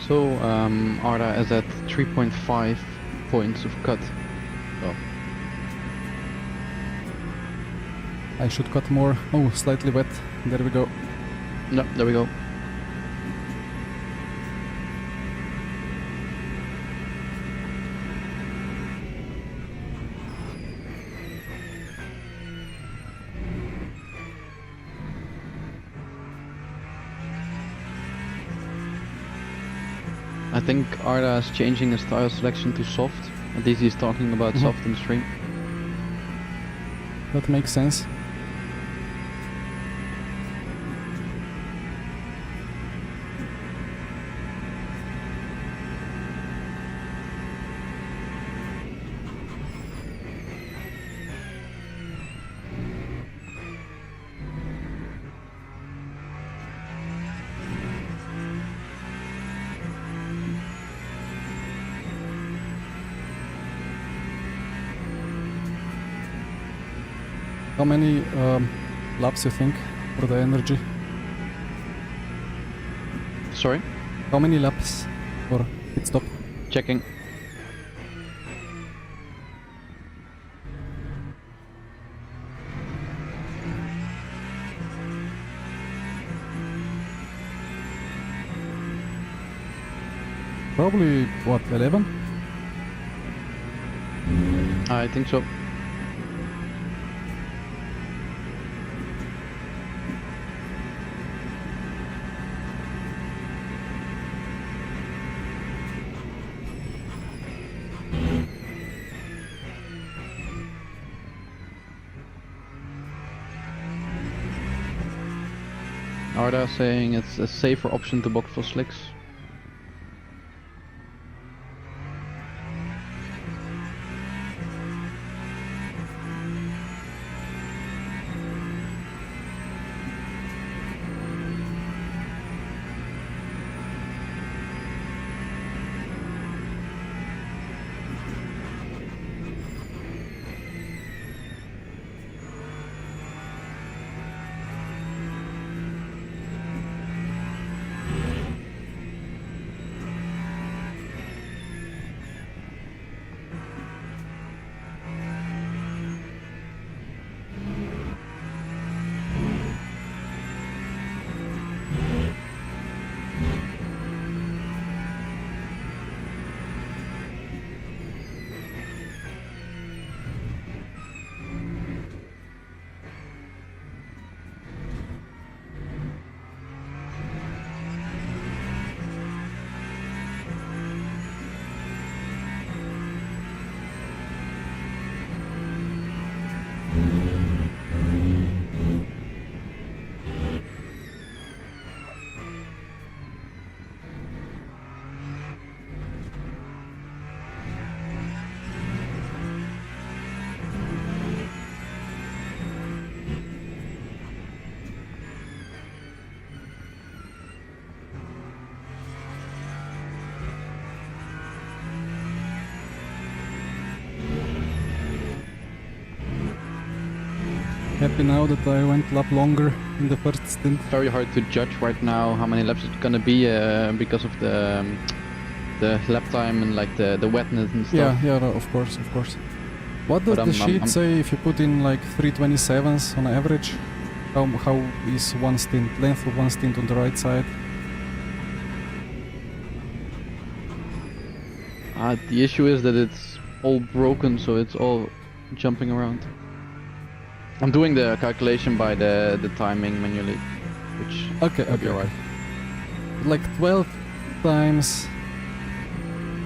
So Arda is at 3.5 points of cut. Oh, I should cut more. Oh, slightly wet. There we go. no, there we go. I think Arda is changing his tire selection to soft. At least he's talking about soft in the stream. That makes sense. How many laps you think for the energy? Sorry? How many laps for pit stop? Checking. Probably, what, 11? I think so. Arda saying it's a safer option to box for slicks. happy now that I went lap longer in the first stint. Very hard to judge right now how many laps it's gonna be because of the lap time and like the wetness and stuff. Yeah, no, of course. What does But the sheet say if you put in like 327s on average? How is one stint, length of one stint on the right side? The issue is that it's all broken, so it's all jumping around. I'm doing the calculation by the timing manually, which Okay. alright. Like 12 times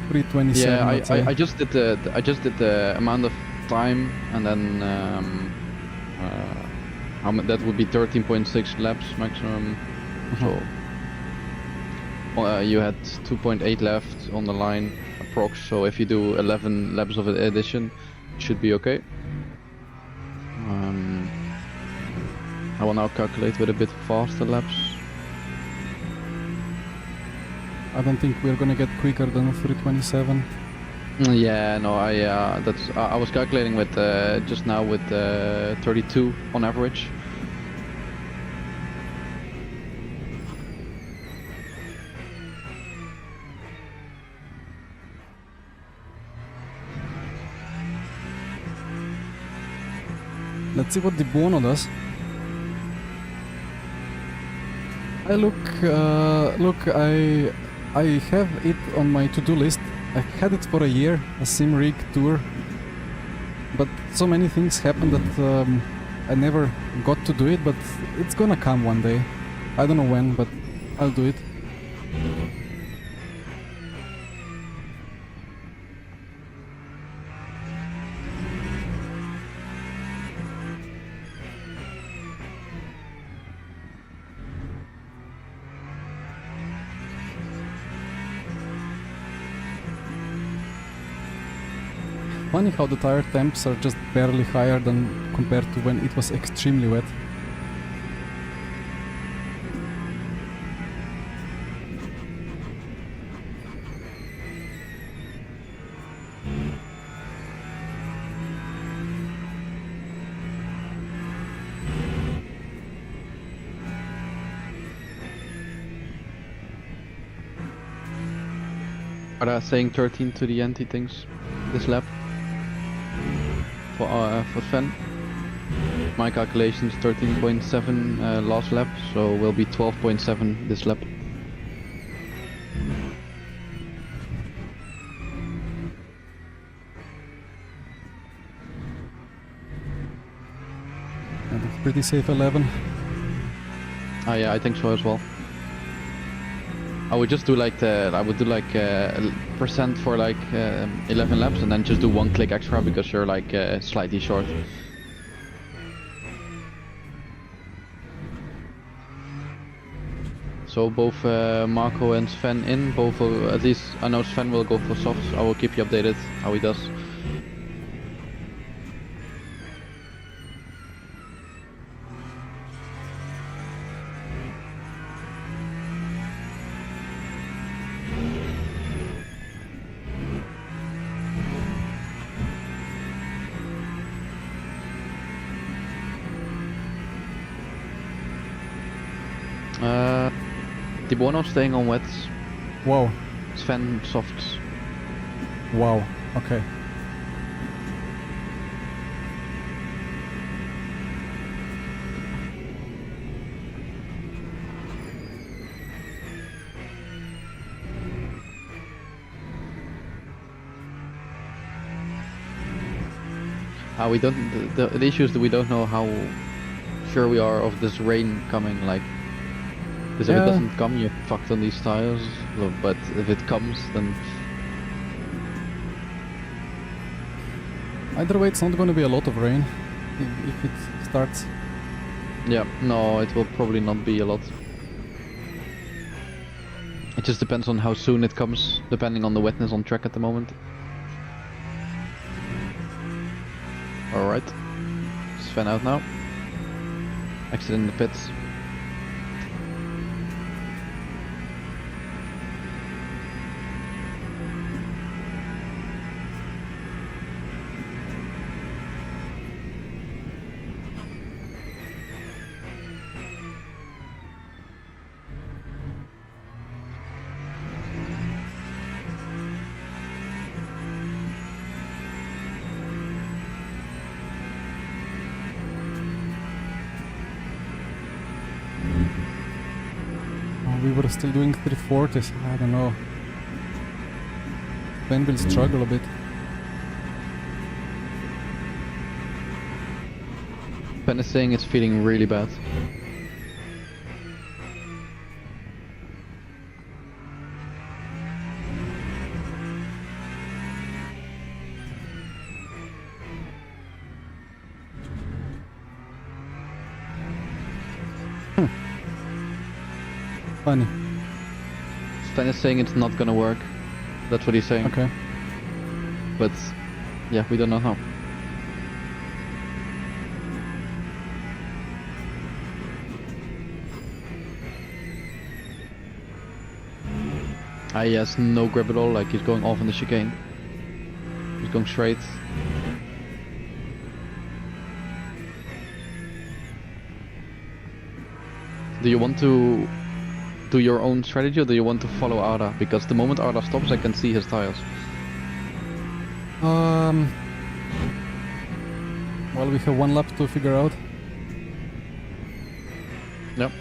327. Yeah, let's say. I just did the amount of time, and then that would be 13.6 laps maximum. So you had 2.8 left on the line approx. So if you do 11 laps of addition, it should be okay. I will now calculate with a bit faster laps. I don't think we're gonna get quicker than 327. Yeah, no, I was calculating with just now with 32 on average. Let's see what the Buono does. I have it on my to-do list. I had it for a year, a sim rig tour, but so many things happened that I never got to do it, but it's gonna come one day. I don't know when, but I'll do it. Funny how the tire temps are just barely higher than compared to when it was extremely wet. Are saying 13 to the anti things this lap for Sven. My calculation is 13.7 last lap, so will be 12.7 this lap. And a pretty safe 11. Yeah, I think so as well. I would just do like percent for like 11 laps, and then just do one click extra because you're like slightly short. So both Marco and Sven in, both at least I know Sven will go for softs. I will keep you updated how he does. The Buono staying on wets. Wow. Sven softs. Wow. Okay. We don't. The issue is that we don't know how sure we are of this rain coming. Like, because if it doesn't come, you're fucked on these tires. But if it comes, then Either way, it's not going to be a lot of rain if it starts. yeah, no, it will probably not be a lot. It just depends on how soon it comes, depending on the wetness on track at the moment. Alright, Sven out now. Exit in the pits. we were still doing 340s. I don't know. Sven will struggle a bit. Ben is saying it's feeling really bad. Funny. Sven is saying it's not gonna work. That's what he's saying. Okay. But yeah, we don't know how. He has no grip at all, like he's going off on the chicane. He's going straight. Do you want to do your own strategy or do you want to follow Arda? Because the moment Arda stops I can see his tires. Well, we have one lap to figure out. Yep.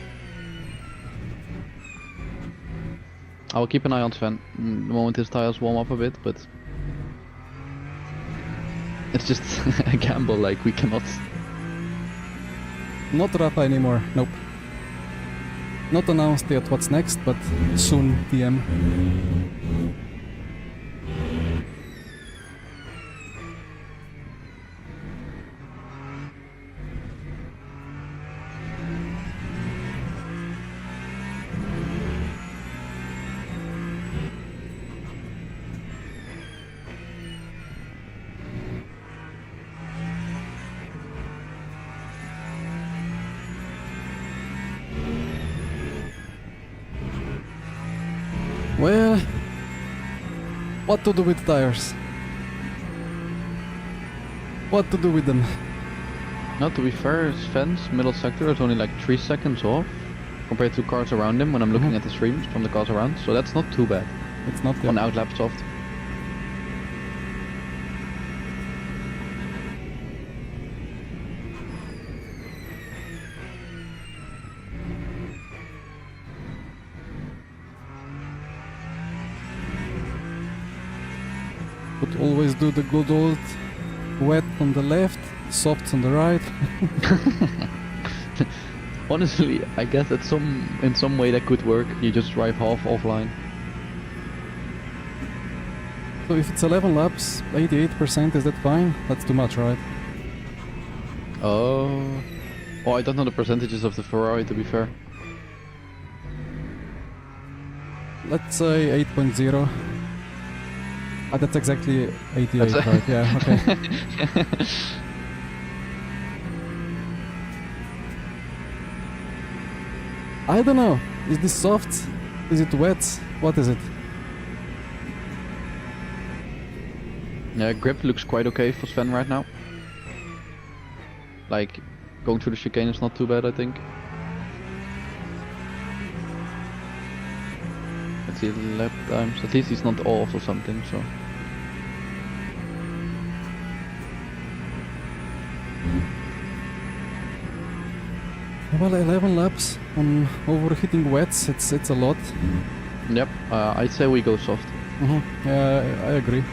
I will keep an eye on Sven the moment his tires warm up a bit, but it's just a gamble, like we cannot. Not Rafa anymore, nope. Not announced yet what's next, but soon TM. Well, what to do with tires? What to do with them? Now, to be fair, Sven's middle sector is only like 3 seconds off compared to cars around him when I'm looking at the streams from the cars around, so that's not too bad. It's not On yet. outlap soft. Could always do the good old wet on the left, softs on the right. Honestly, I guess that in some way that could work. You just drive half offline. So if it's 11 laps, 88%, is that fine? That's too much, right? Oh, I don't know the percentages of the Ferrari, to be fair. Let's say 8.0. That's exactly 88, right? Yeah, okay. I don't know. Is this soft? Is it wet? What is it? Yeah, grip looks quite okay for Sven right now. Like, going through the chicane is not too bad, I think. Let's see the lap times. At least he's not off or something, so. Well, 11 laps on overheating wets, it's a lot. Yep, I'd say we go soft. Yeah, I agree.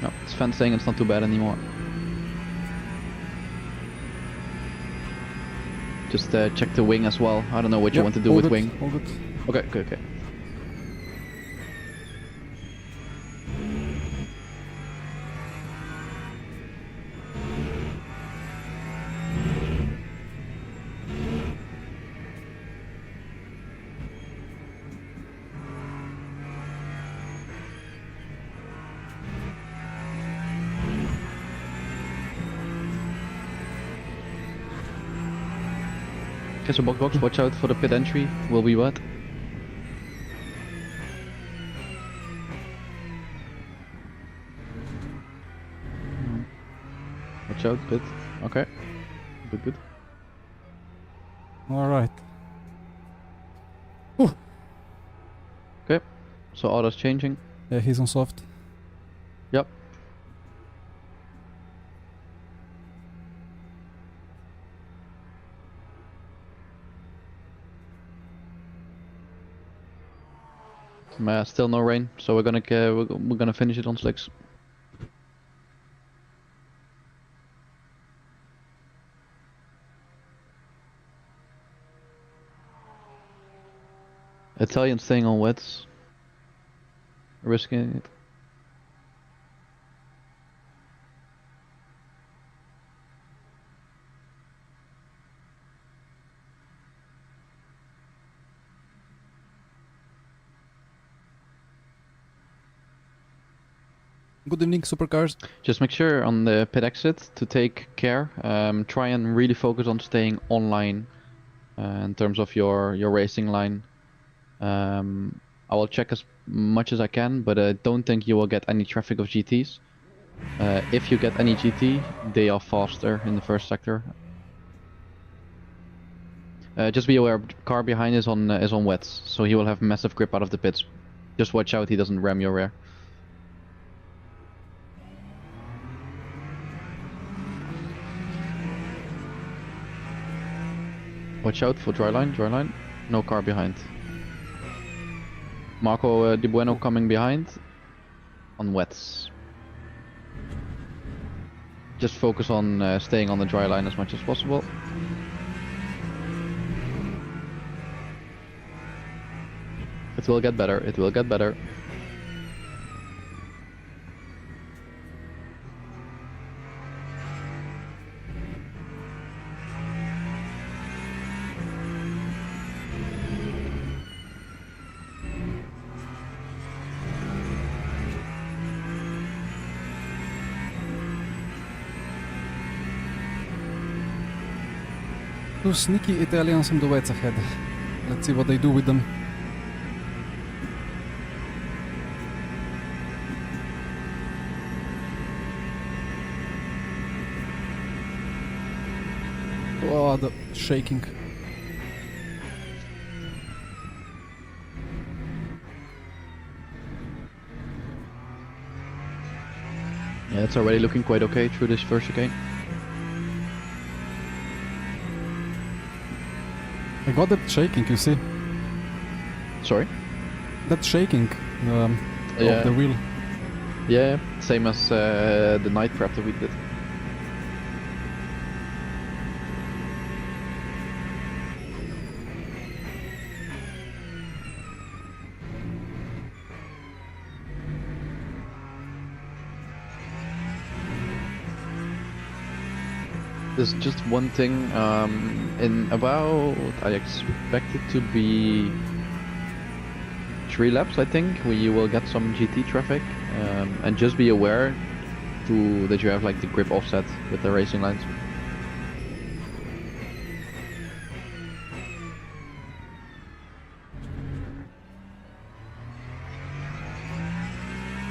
No, Sven saying it's not too bad anymore. Just check the wing as well. I don't know what you want to do all with good, wing. all good. Okay. Okay, so box, watch out for the pit entry. Will be wet. watch out, pit. Okay. Good. Alright. Okay. So auto's changing. Yeah, he's on soft. Yep. Still no rain, so we're gonna finish it on slicks. Italian staying on wets, risking it. Good evening, supercars. Just make sure on the pit exit to take care. Try and really focus on staying online in terms of your racing line. I will check as much as I can, but I don't think you will get any traffic of GTs. If you get any GT, they are faster in the first sector. Just be aware, car behind is on wets, so he will have massive grip out of the pits. Just watch out he doesn't ram your rear. Watch out for dry line. No car behind. Marco Di Bueno coming behind on wets. Just focus on staying on the dry line as much as possible. It will get better. Two sneaky Italians on the wets ahead. Let's see what they do with them. Oh, the shaking. Yeah, it's already looking quite okay through this first chicane. I got that shaking, you see? Sorry? That shaking Yeah. of the wheel. Yeah, same as the night prep that we did. There's just one thing, in about, I expect it to be 3 laps, I think, where you will get some GT traffic, and just be aware that you have like the grip offset with the racing lines.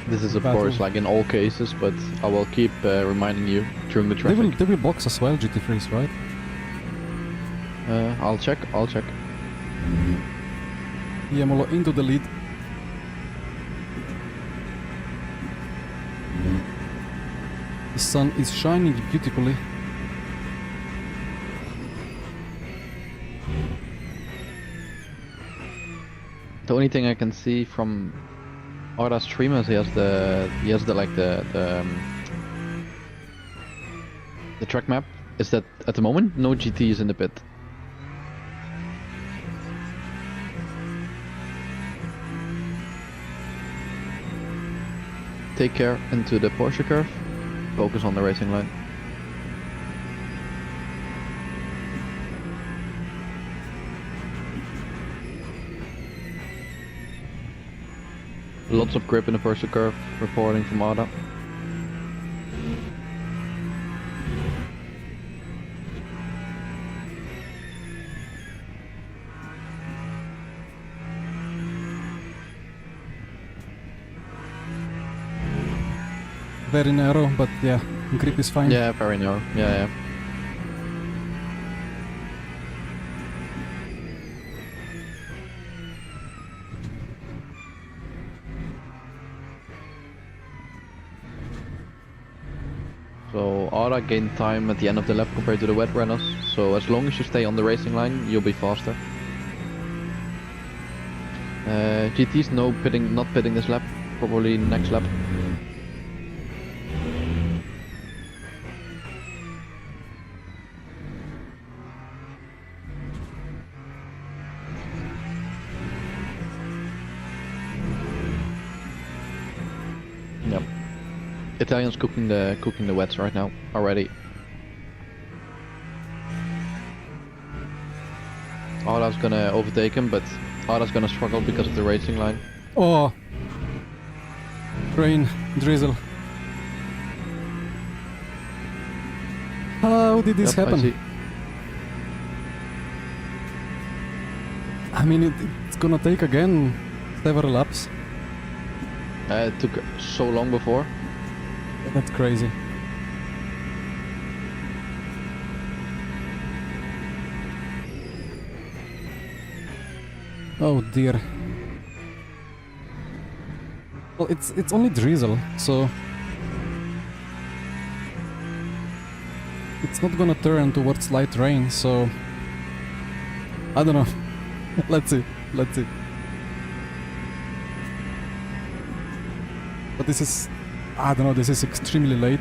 This is of Battle. course like in all cases, but I will keep reminding you during the traffic. They will box as well, GT3s, right? I'll check. Iemolo into the lead. The sun is shining beautifully. The only thing I can see from Arda streamers, he has the track map, is that at the moment no GT is in the pit. Take care into the Porsche curve, focus on the racing line. Lots of grip in the Porsche curve, reporting from Arda. Very narrow, but yeah, Grip is fine. Yeah, very narrow. Yeah. So Arda gained time at the end of the lap compared to the wet runners. So as long as you stay on the racing line, you'll be faster. GT's not pitting this lap. Probably next lap. Yep. Italians cooking the wets right now already. Arda's gonna overtake him, but Arda's gonna struggle because of the racing line. Oh! Rain, drizzle. How did this Yep, I see. happen? I mean, it's gonna take again several laps. It took so long before. That's crazy. Oh dear. Well, it's only drizzle, so it's not gonna turn towards light rain, so I don't know. Let's see. But this is, I don't know, this is extremely late.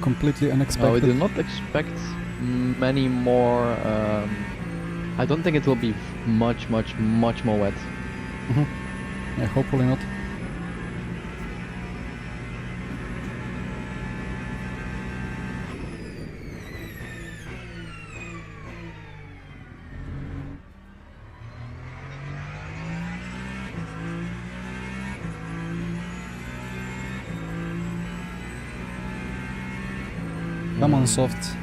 Completely unexpected. We do not expect many more. I don't think it will be much more wet. Yeah, hopefully not. Come on, soft.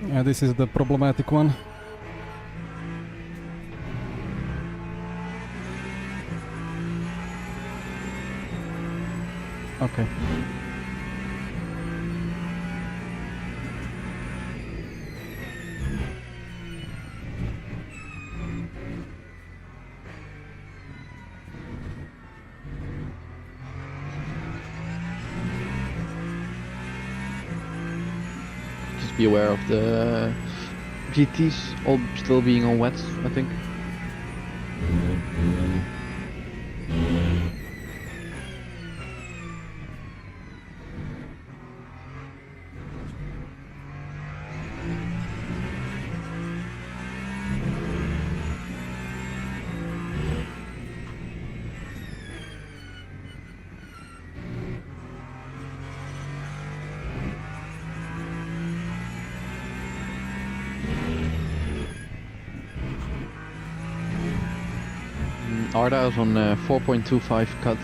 Yeah, this is the problematic one. Okay. Just be aware of the GTs all still being on wets, I think. Arda is on 4.25 cut.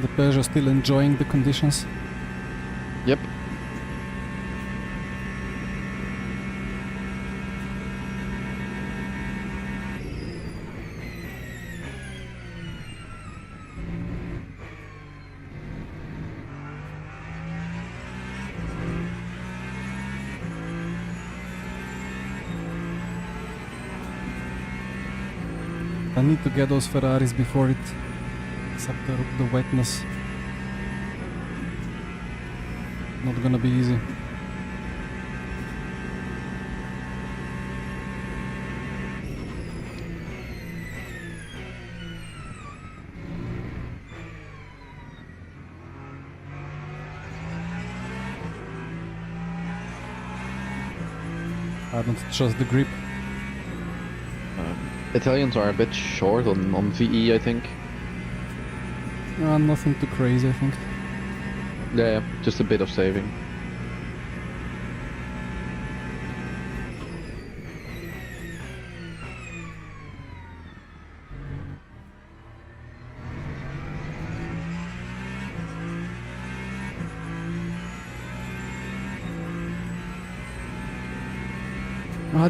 The Peugeot still enjoying the conditions. Yep. need to get those Ferraris before it picks up the wetness. Not gonna be easy. I don't trust the grip. Italians are a bit short on VE, I think. Nothing too crazy, I think. Yeah, just a bit of saving.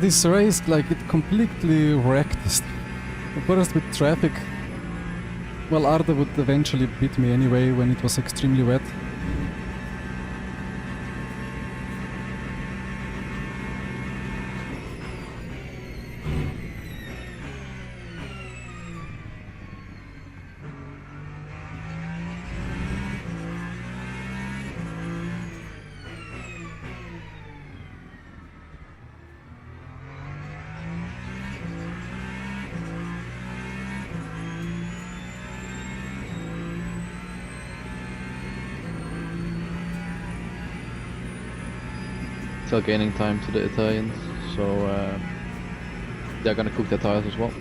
This race, like, it completely wrecked us. First with traffic. Well, Arda would eventually beat me anyway when it was extremely wet. Still gaining time to the Italians, so they're gonna cook their tires as well.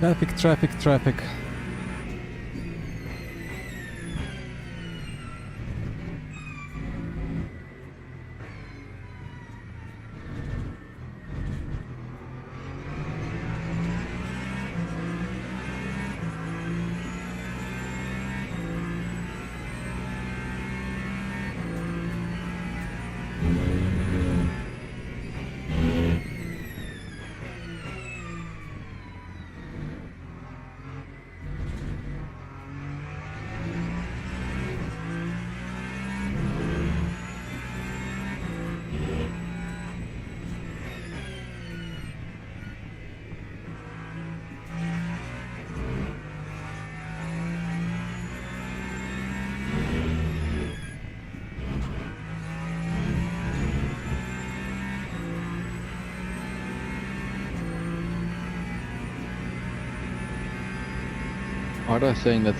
Traffic, traffic, traffic. Arda saying that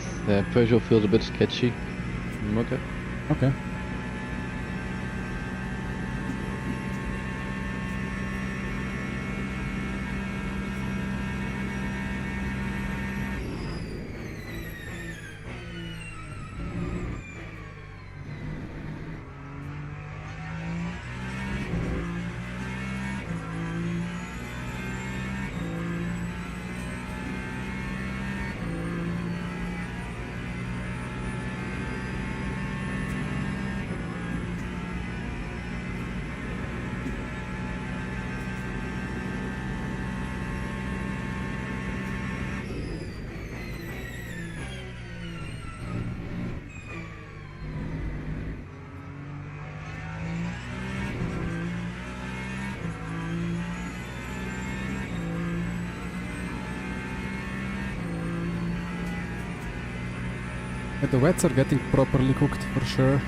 Peugeot feels a bit sketchy. Okay. Okay. But the wets are getting properly cooked for sure.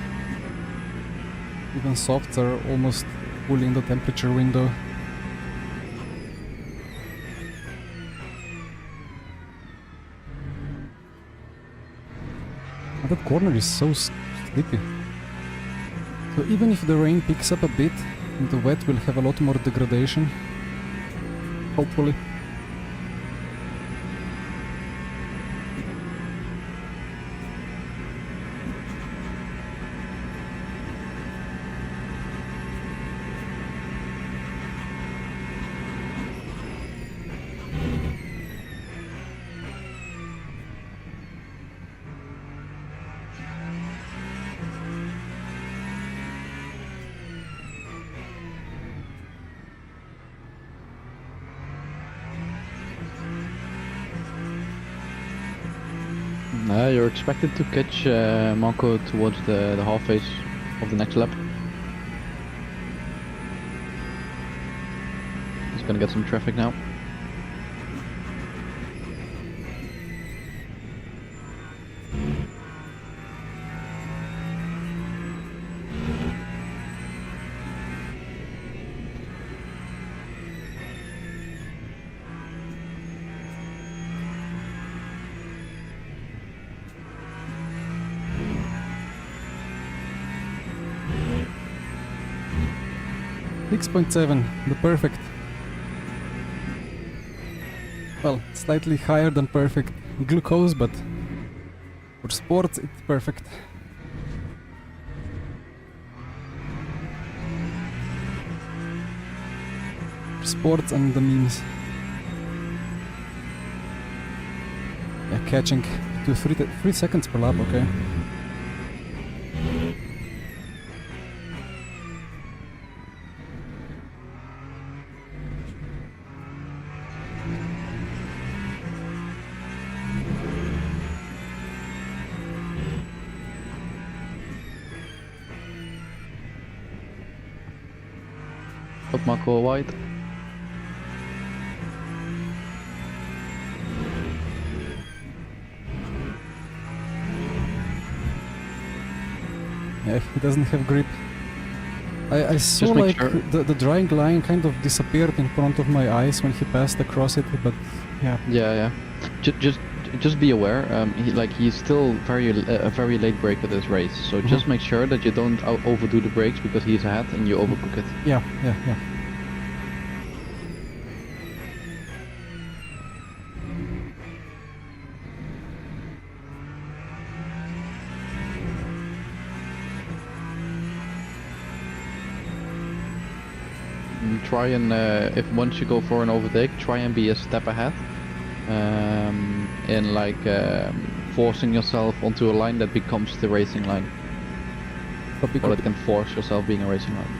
Even softs are almost fully in the temperature window. And that corner is so slippery. So even if the rain picks up a bit, the wet will have a lot more degradation. Hopefully. You're expected to catch Marco towards the half phase of the next lap. He's gonna get some traffic now. .7, the perfect. Well, slightly higher than perfect glucose, but for sports it's perfect. For sports and the memes. Yeah, catching to 3 seconds per lap, okay. Got Marco wide. Yeah, he doesn't have grip. I saw Just make like sure. the drying line kind of disappeared in front of my eyes when he passed across it, but yeah. Yeah. Just be aware. He's still a very late break at this race. So just make sure that you don't overdo the brakes because he's ahead and you overcook it. Yeah. Try and if once you go for an overtake, try and be a step ahead. In forcing yourself onto a line that becomes the racing line. Or that can force yourself being a racing line.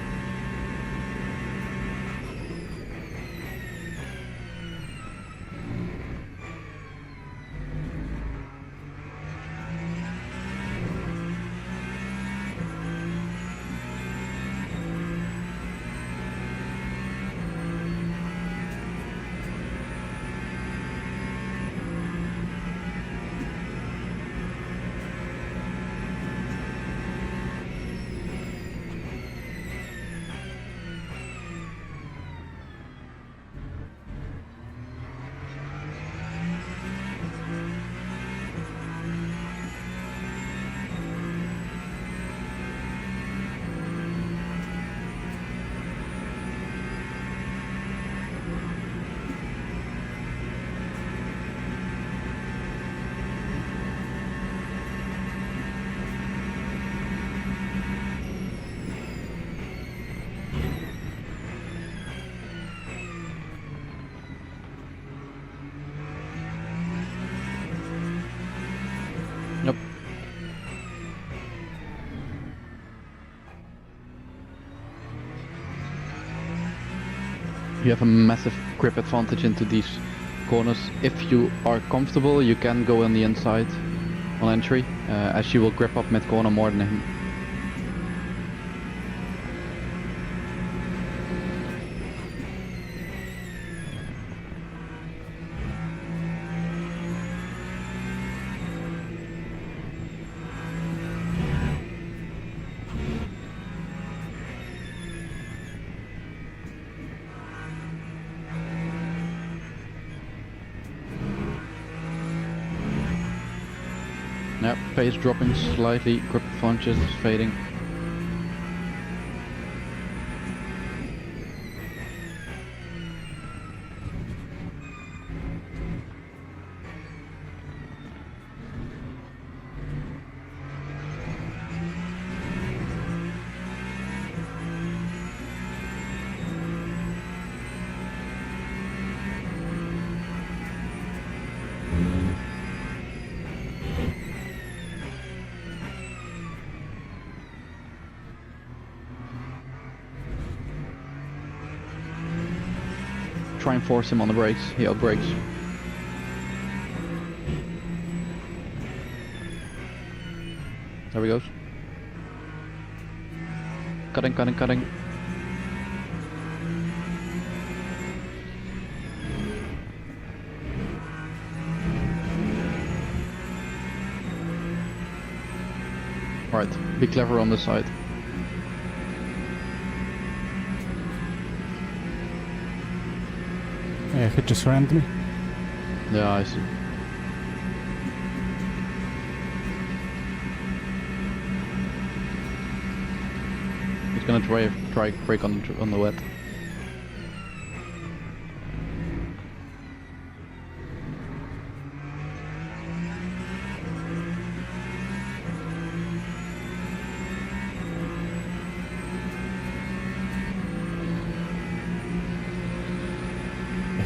Yep. You have a massive grip advantage into these corners. If you are comfortable, you can go on the inside on entry, as you will grip up mid-corner more than him. Yep, pace dropping slightly, grip advantage is fading. Try and force him on the brakes, he outbrakes. There we goes. Cutting, cutting, cutting. Alright, be clever on this side. Yeah, he just rammed me. Yeah, I see. He's gonna try brake on the wet.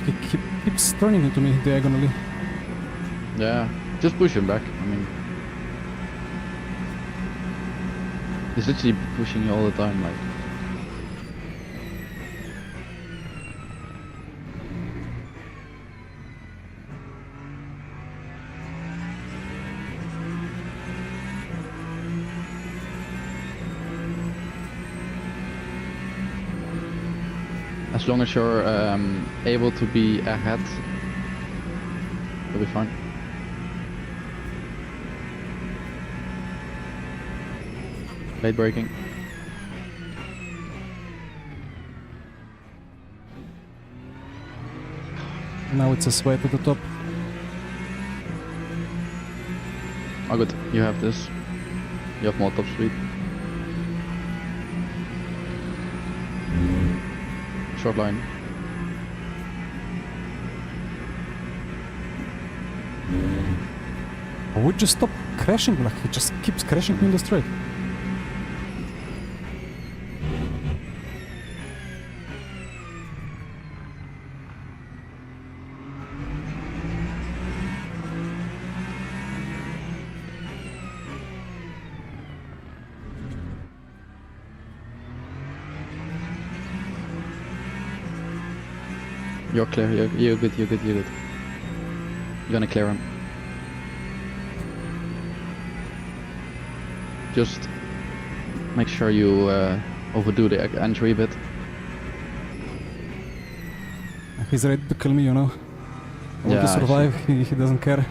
He keeps turning into me diagonally. Yeah, just push him back. I mean, he's literally pushing you all the time, like. As long as you're able to be ahead, you'll be fine. Late braking. Now it's a sweat at the top. Oh good, you have this. You have more top speed. Short line. I would just stop crashing, like he just keeps crashing me in the straight. You're clear, you're good, you're good, you're good. You're gonna clear him. Just make sure you overdo the entry a bit. He's ready to kill me, you know. I want to Yeah, I survive, he doesn't care.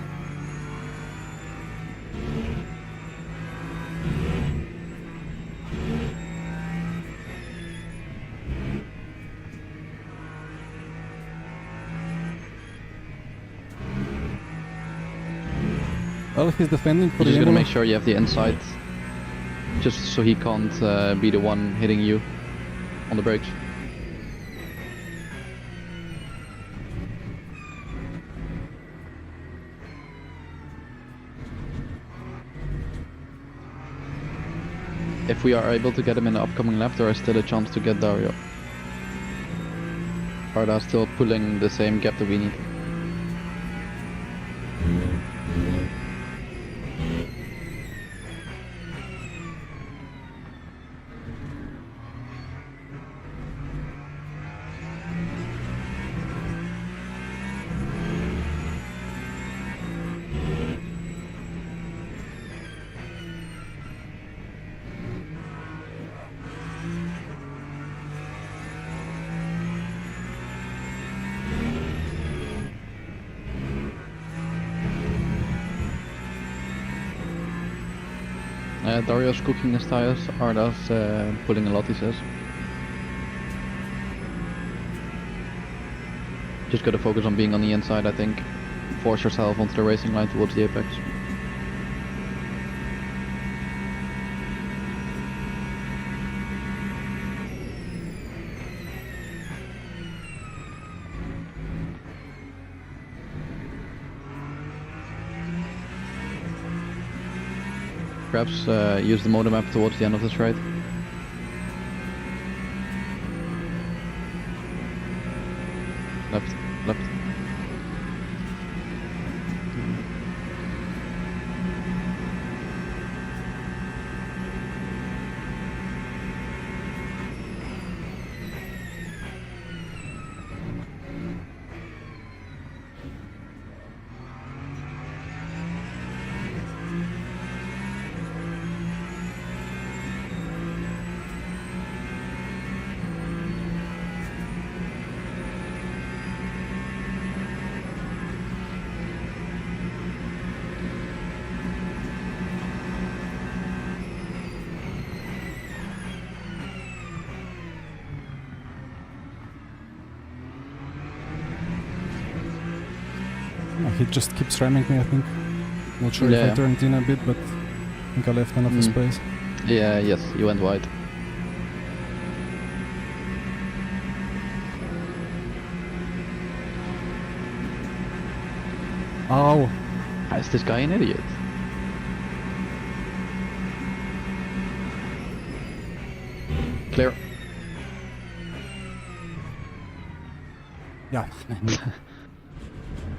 Well, he's defending for You're the just gonna enemy. make sure you have the inside, just so he can't be the one hitting you on the brakes. If we are able to get him in the upcoming lap, there is still a chance to get Dario. Arda still pulling the same gap that we need. Dario's cooking his tires, Arda's pulling a lot, he says. Just gotta focus on being on the inside, I think. Force yourself onto the racing line towards the apex. Perhaps use the motor map towards the end of the straight. Left, left. He just keeps ramming me, I think. Not sure if Yeah. I turned in a bit, but I think I left enough space. Yeah, yes, you went wide. Ow! Is this guy an idiot? Clear. Yeah.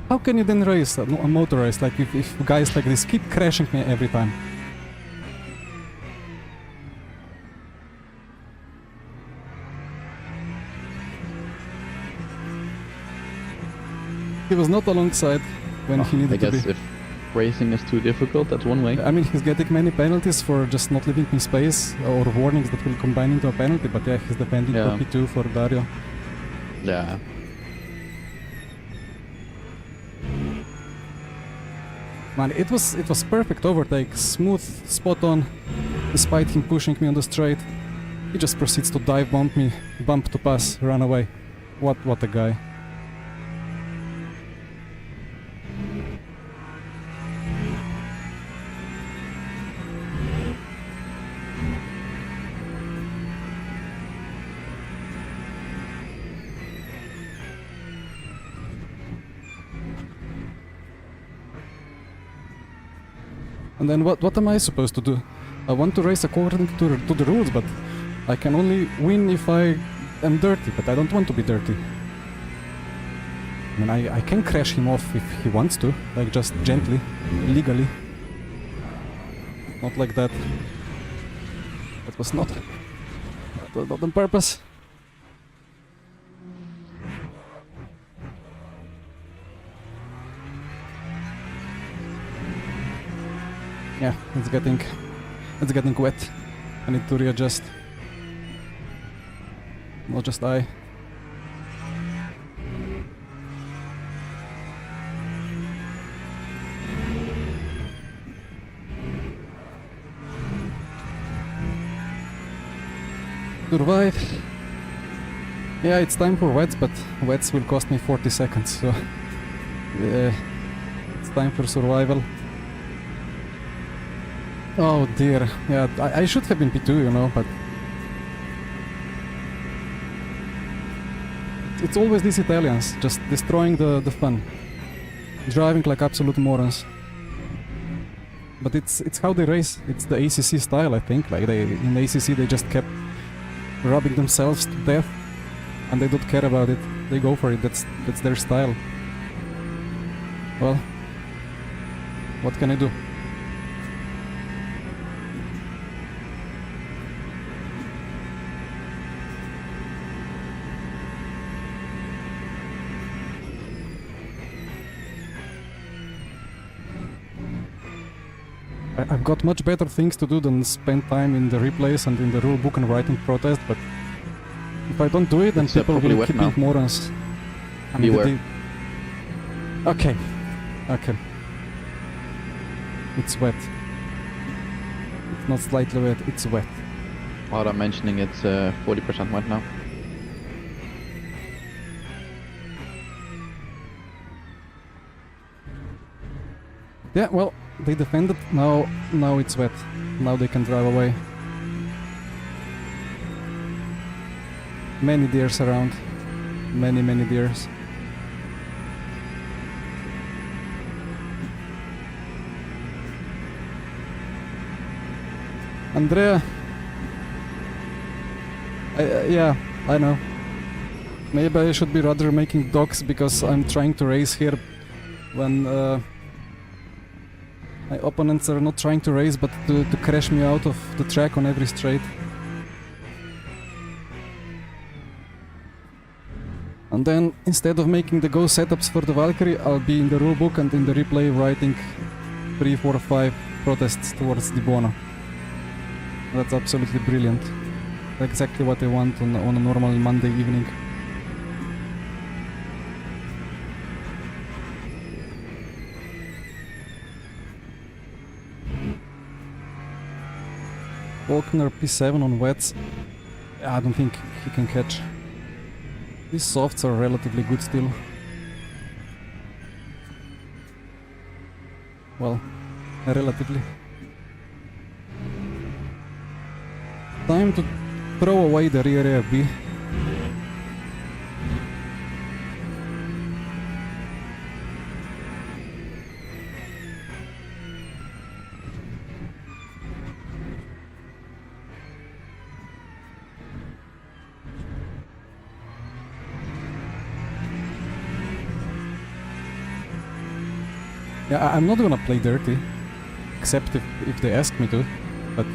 How can you then race a motorized? Like if guys like this keep crashing me every time. He was not alongside when he I needed to guess be. if racing is too difficult, that's one way. I mean, he's getting many penalties for just not leaving me space, or warnings that will combine into a penalty, but yeah, he's defending Yeah. for P2 for Dario. Yeah. Man, it was perfect overtake, smooth, spot on, despite him pushing me on the straight. He just proceeds to dive bomb me, bump to pass, run away. What a guy. And then what am I supposed to do? I want to race according to the rules, but I can only win if I am dirty, but I don't want to be dirty. I mean, I can crash him off if he wants to, like just gently, legally. Not like that. That was not on purpose. Yeah, it's getting wet. I need to readjust. Not just I. Survive. Yeah, it's time for wets, but wets will cost me 40 seconds, so it's time for survival. Oh dear, yeah, I should have been P2, you know, but it's always these Italians, just destroying the fun. Driving like absolute morons. But it's how they race, it's the ACC style, I think, like in ACC they just kept rubbing themselves to death and they don't care about it, they go for it, that's their style. Well, what can I do? I've got much better things to do than spend time in the replays and in the rulebook and writing protest, but if I don't do it, then It's, people properly will wet keep now. being morons. I mean, Beware. Okay. Okay. It's wet. It's not slightly wet, it's wet. Without I'm mentioning it's 40% wet now. Yeah, well, they defended, now it's wet. Now they can drive away. Many deers around. Many deers. Andrea. Yeah, I know. Maybe I should be rather making dogs because I'm trying to race here when my opponents are not trying to race but to crash me out of the track on every straight. And then instead of making the go setups for the Valkyrie, I'll be in the rulebook and in the replay writing 3, 4, 5 protests towards Di Buono. That's absolutely brilliant. Exactly what I want on a normal Monday evening. Faulkner P7 on wets. I don't think he can catch. These softs are relatively good still. Well, relatively. Time to throw away the rear B. Yeah, I'm not gonna play dirty, except if they ask me to, but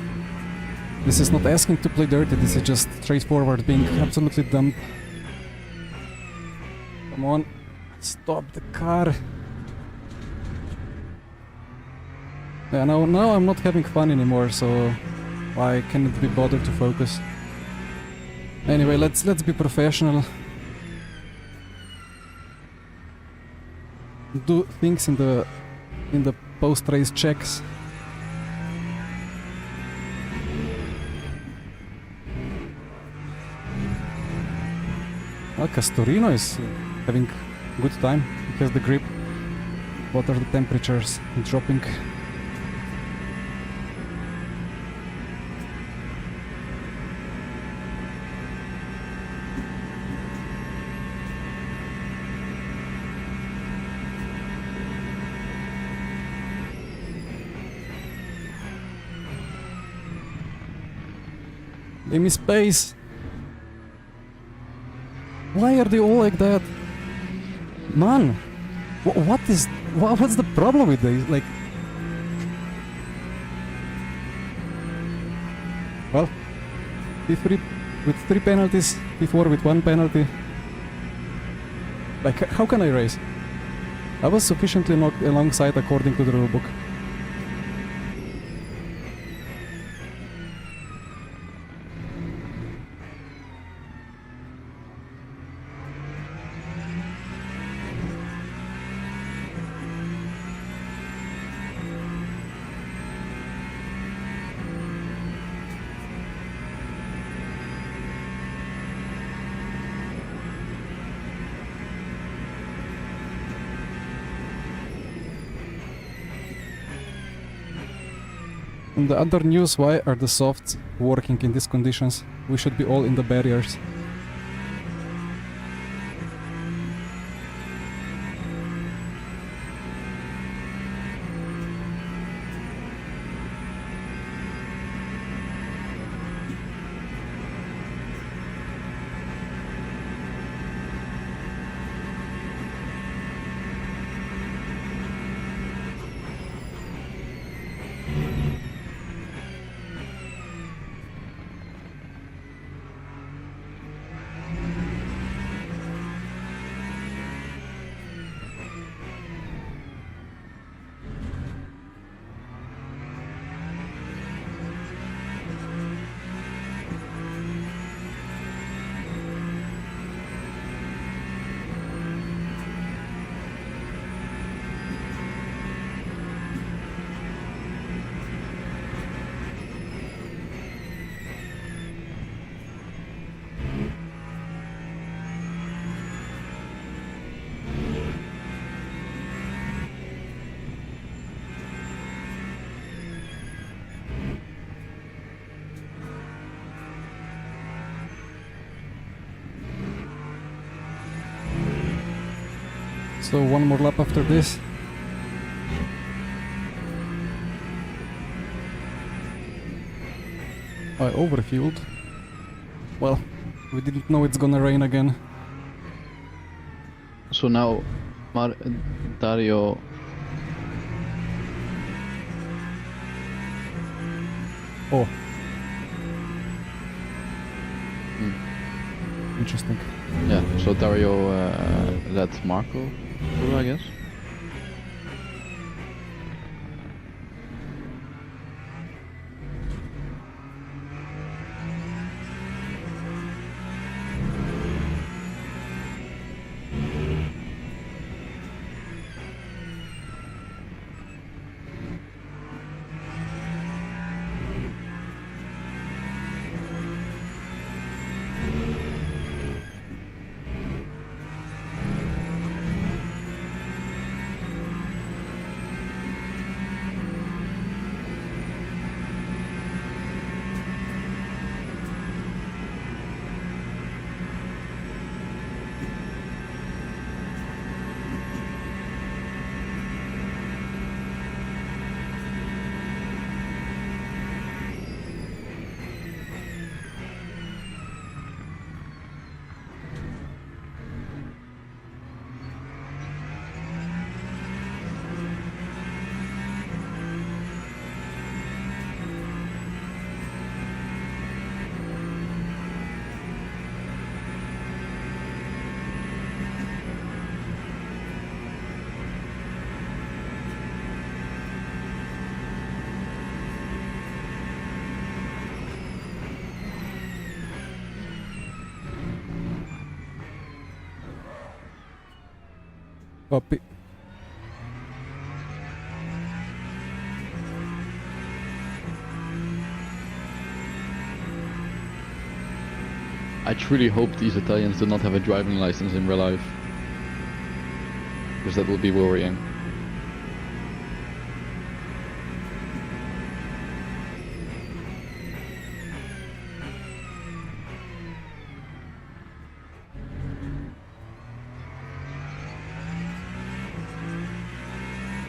this is not asking to play dirty, this is just straightforward being absolutely dumb. Come on, stop the car. Yeah, now I'm not having fun anymore, so why can't be bothered to focus? Anyway, let's be professional. Do things in the post-race checks. Well, Castorino is having a good time. He has the grip. What are the temperatures dropping? Give me space. Why are they all like that? Man, what's the problem with this? Like, well, P3 with 3 penalties, P4 with 1 penalty. Like, how can I race? I was sufficiently alongside according to the rulebook. In the other news, why are the softs working in these conditions? We should be all in the barriers. So one more lap after this. I overfueled. Well, we didn't know it's gonna rain again. So now, Dario. Oh. Interesting. Yeah, so Dario let Marco through, I guess. Copy. I truly hope these Italians do not have a driving license in real life. Because that would be worrying.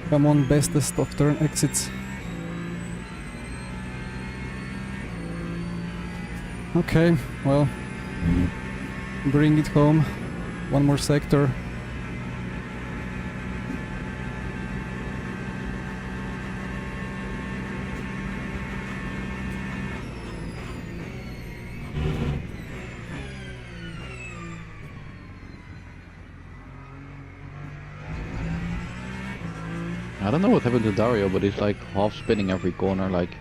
Come on, bestest of turn exits. Okay, well, bring it home. One more sector. I don't know what happened to Dario, but he's like half spinning every corner, like.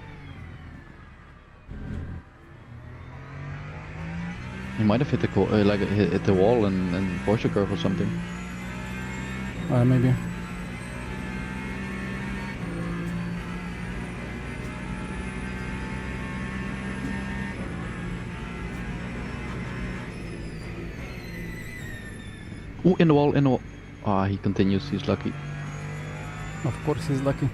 He might have hit the hit the wall and Porsche curve or something. Maybe. Ooh, in the wall, in the wall. Ah, he continues, he's lucky. Of course he's lucky.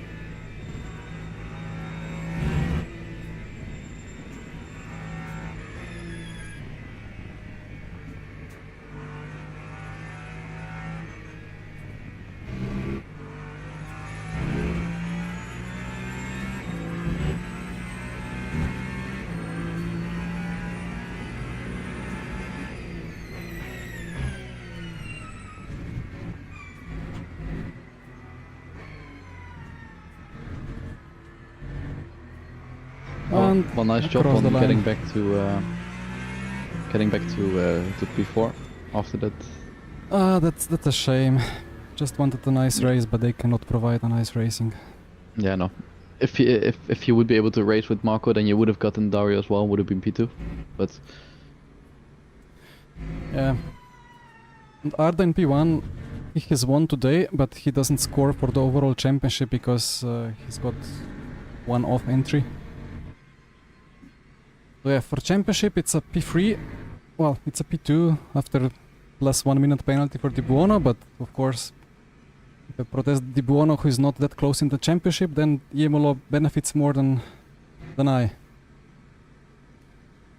And Well, nice job across on the line. getting back to P4 after that. That's a shame. Just wanted a nice race, but they cannot provide a nice racing. Yeah, no. If you would be able to race with Marco, then you would have gotten Dario as well. Would have been P2, but Yeah. And Arda in P1, he has won today, but he doesn't score for the overall championship because he's got one off entry. So yeah, for championship it's a P3. Well, it's a P2 after plus 1 minute penalty for Di Buono, but of course, if I protest Di Buono, who is not that close in the championship, then Jemolo benefits more than I.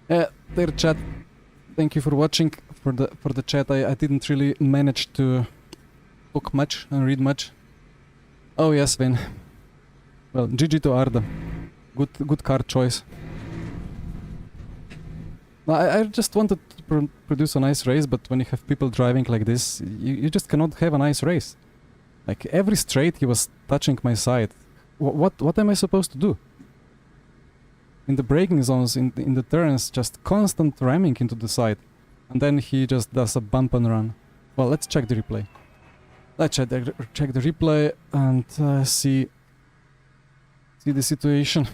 Dear chat, thank you for watching. For the chat, I didn't really manage to book much and read much. Oh yes, Vin. Well, GG to Arda. Good card choice. No, I just wanted to produce a nice race, but when you have people driving like this, you just cannot have a nice race. Like every straight he was touching my side. What am I supposed to do? In the braking zones, in the turns, just constant ramming into the side. And then he just does a bump and run. Well, let's check the replay. Let's check the replay and see the situation.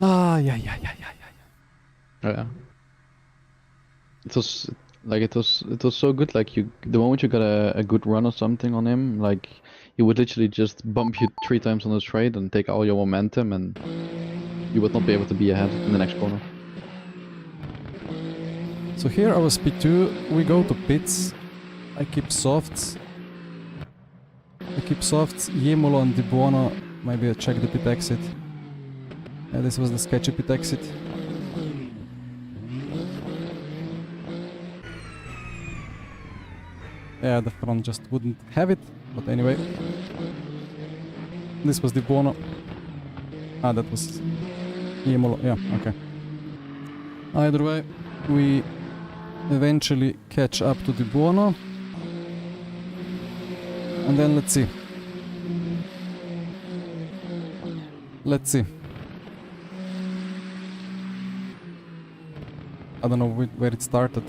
Yeah. yeah. It was so good. Like the moment you got a good run or something on him, like he would literally just bump you 3 times on the straight and take all your momentum, and you would not be able to be ahead in the next corner. So here I was P2, we go to pits. I keep softs. Jemolo and Di Buono. Maybe I check the pit exit. Yeah, this was the sketchy pit exit. Yeah, the front just wouldn't have it, but anyway. This was Di Buono. That was Jemolo, yeah, okay. Either way, we eventually catch up to Di Buono. And then let's see. I don't know where it started.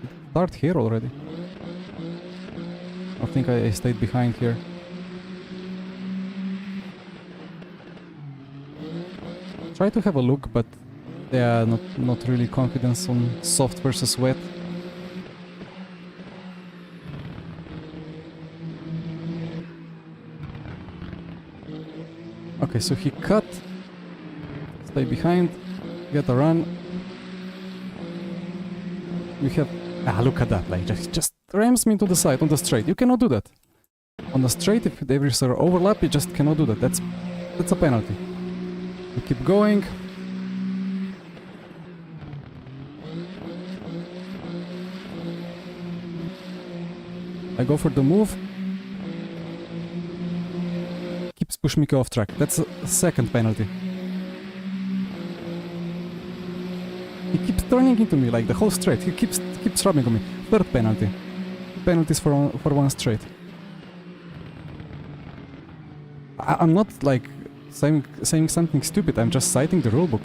It started here already. I think I stayed behind here. Try to have a look, but yeah, not really confidence on soft versus wet. Okay, so he cut. Stay behind. Get a run. We have... look at that. Like, just rams me to the side on the straight. You cannot do that. On the straight, if there is an overlap, you just cannot do that. That's a penalty. We keep going. I go for the move. Keeps pushing me off track. That's a second penalty. He keeps turning into me like the whole straight. He keeps rubbing on me. Third penalty. Penalties for one straight. I'm not like saying something stupid. I'm just citing the rulebook.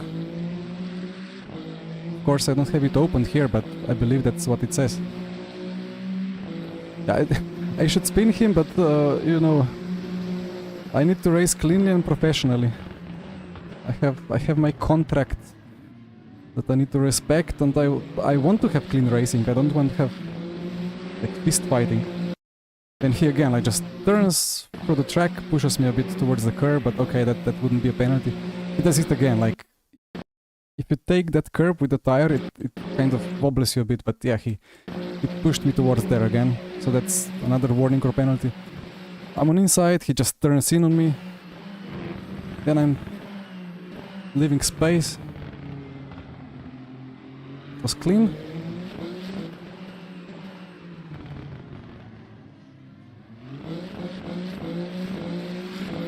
Of course, I don't have it opened here, but I believe that's what it says. Yeah, I should spin him, but you know, I need to race cleanly and professionally. I have my contract that I need to respect, and I want to have clean racing. I don't want to have like fist fighting. And he again, like, just turns through the track, pushes me a bit towards the curb, but okay, that wouldn't be a penalty. He does it again, like, if you take that curb with the tire, it kind of wobbles you a bit, but yeah, he pushed me towards there again, so that's another warning or penalty. I'm on inside, he just turns in on me, then I'm leaving space. It was clean.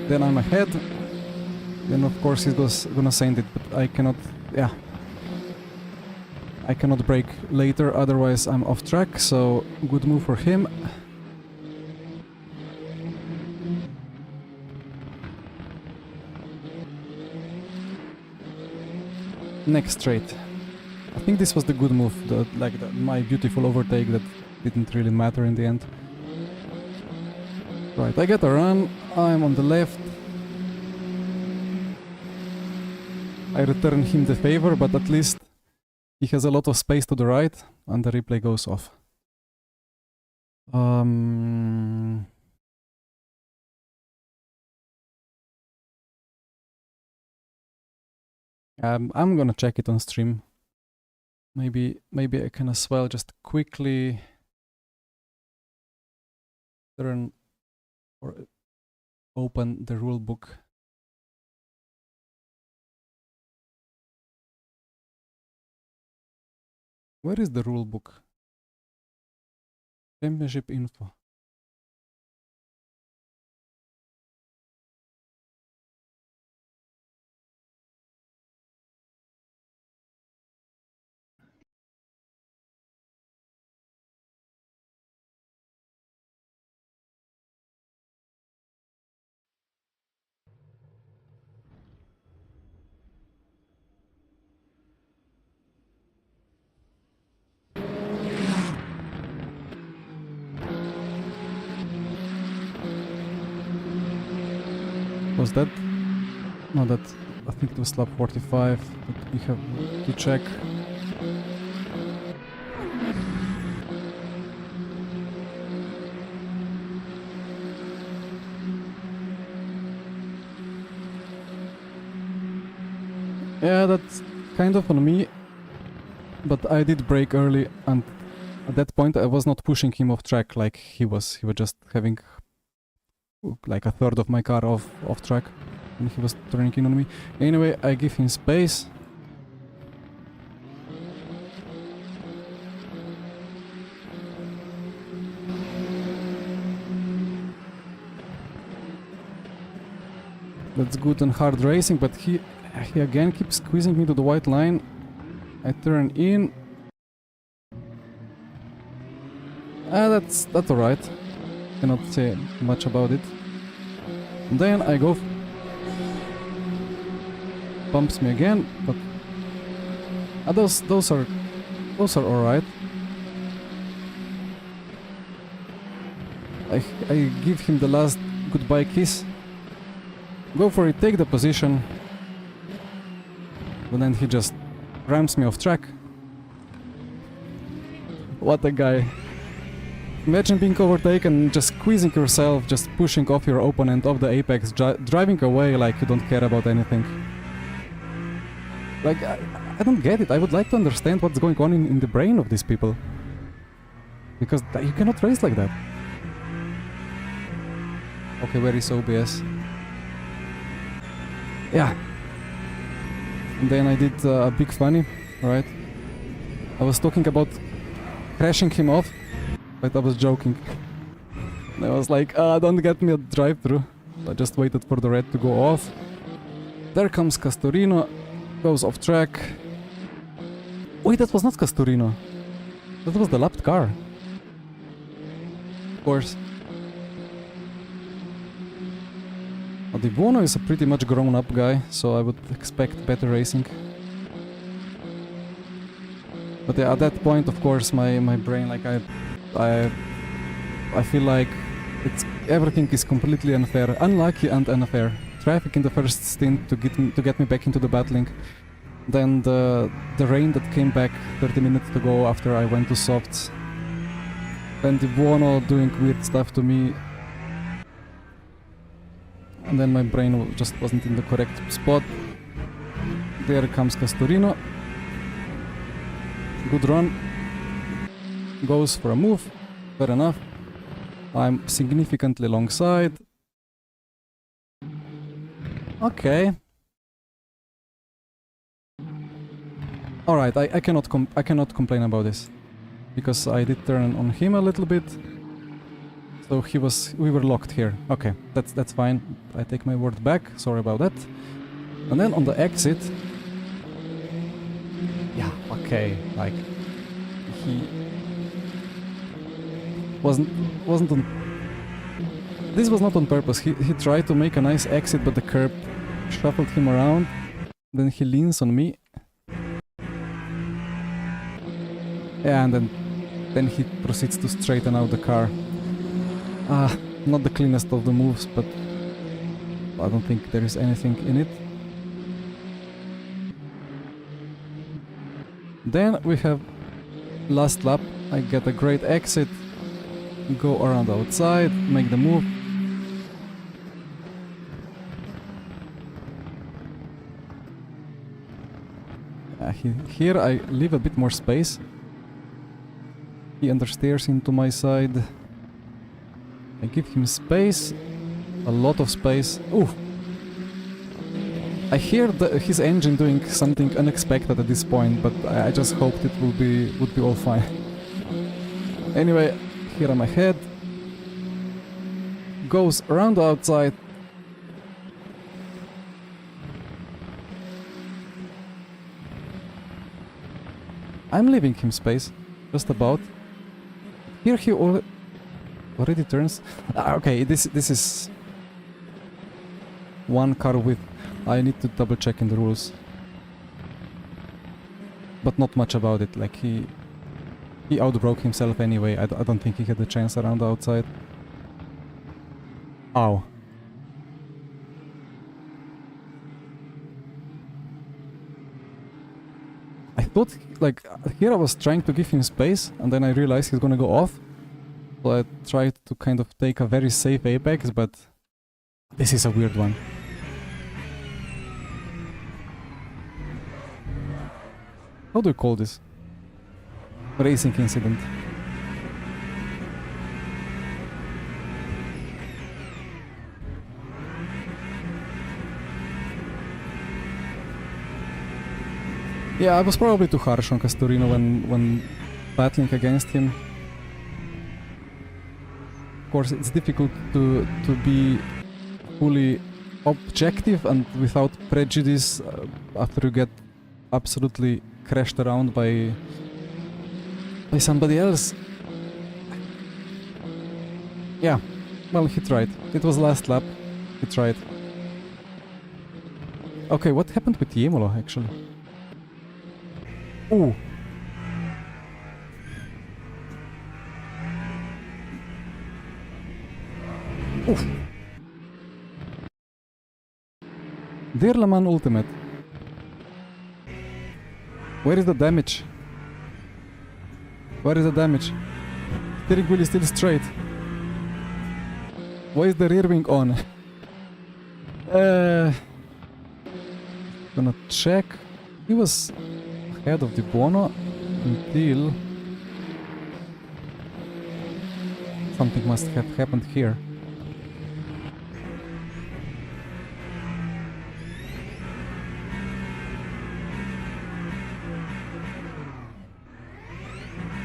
Then I'm ahead. Then of course he was gonna send it, but I cannot, yeah. I cannot brake later, otherwise I'm off track, so good move for him. Next straight. I think this was the good move, my beautiful overtake that didn't really matter in the end. Right, I get a run, I'm on the left. I return him the favor, but at least he has a lot of space to the right, and the replay goes off. I'm gonna check it on stream. Maybe I can as well just quickly turn or open the rule book. Where is the rule book? Championship info. Was that? No, that I think it was lap 45, but we have to check. Yeah, that's kind of on me, but I did brake early, and at that point I was not pushing him off track like he was. He was just having like a third of my car off track, and he was turning in on me. Anyway, I give him space. That's good and hard racing, but he again keeps squeezing me to the white line. I turn in. That's alright. Cannot say much about it. And then I go. Bumps me again, but those are alright. I give him the last goodbye kiss. Go for it, take the position. And then he just rams me off track. What a guy. Imagine being overtaken, just squeezing yourself, just pushing off your opponent off the apex, driving away like you don't care about anything. Like, I don't get it. I would like to understand what's going on in the brain of these people. Because you cannot race like that. Okay, where is OBS? Yeah. And then I did a big funny, right? I was talking about crashing him off, but I was joking. And I was like, don't get me a drive-through. I just waited for the red to go off. There comes Castorino, goes off track. Wait, that was not Castorino. That was the lapped car. Of course. Di Buono is a pretty much grown-up guy, so I would expect better racing. But yeah, at that point, of course, my brain, like I feel like everything is completely unfair, unlucky and unfair. Traffic in the first stint to get me back into the battling. Then the rain that came back 30 minutes ago after I went to softs. Then Di Buono doing weird stuff to me. And then my brain just wasn't in the correct spot. There comes Castorino. Good run. Goes for a move. Fair enough. I'm significantly alongside. Okay. Alright, I cannot complain about this. Because I did turn on him a little bit. So we were locked here. Okay, that's fine. I take my word back. Sorry about that. And then on the exit, yeah, okay, like he wasn't on. This was not on purpose. He tried to make a nice exit, but the curb shuffled him around. Then he leans on me. Yeah, and then he proceeds to straighten out the car. Not the cleanest of the moves, but I don't think there is anything in it. Then we have last lap. I get a great exit, go around the outside, make the move. Here I leave a bit more space. He understeers into my side. I give him space, a lot of space. Ooh! I hear his engine doing something unexpected at this point, but I just hoped it would be all fine. Anyway, here I'm ahead. Goes around the outside. I'm leaving him space, just about. Here he already turns. Okay, this is one car width. I need to double check in the rules, but not much about it. Like he outbroke himself anyway. I don't think he had a chance around the outside. Ow. I thought, like, here I was trying to give him space, and then I realized he's gonna go off. So I tried to kind of take a very safe apex, but this is a weird one. How do you call this? Racing incident. Yeah, I was probably too harsh on Castorino when battling against him. Of course, it's difficult to be fully objective and without prejudice after you get absolutely crashed around by somebody else. Yeah, well, he tried. It was last lap. He tried. Okay, what happened with Yemolo, actually? Ooh. Oof. Dear Le Mans Ultimate. Where is the damage? Where is the damage? Steering wheel is still straight. Why is the rear wing on? Gonna check. He was ahead of Di Buono until something must have happened here.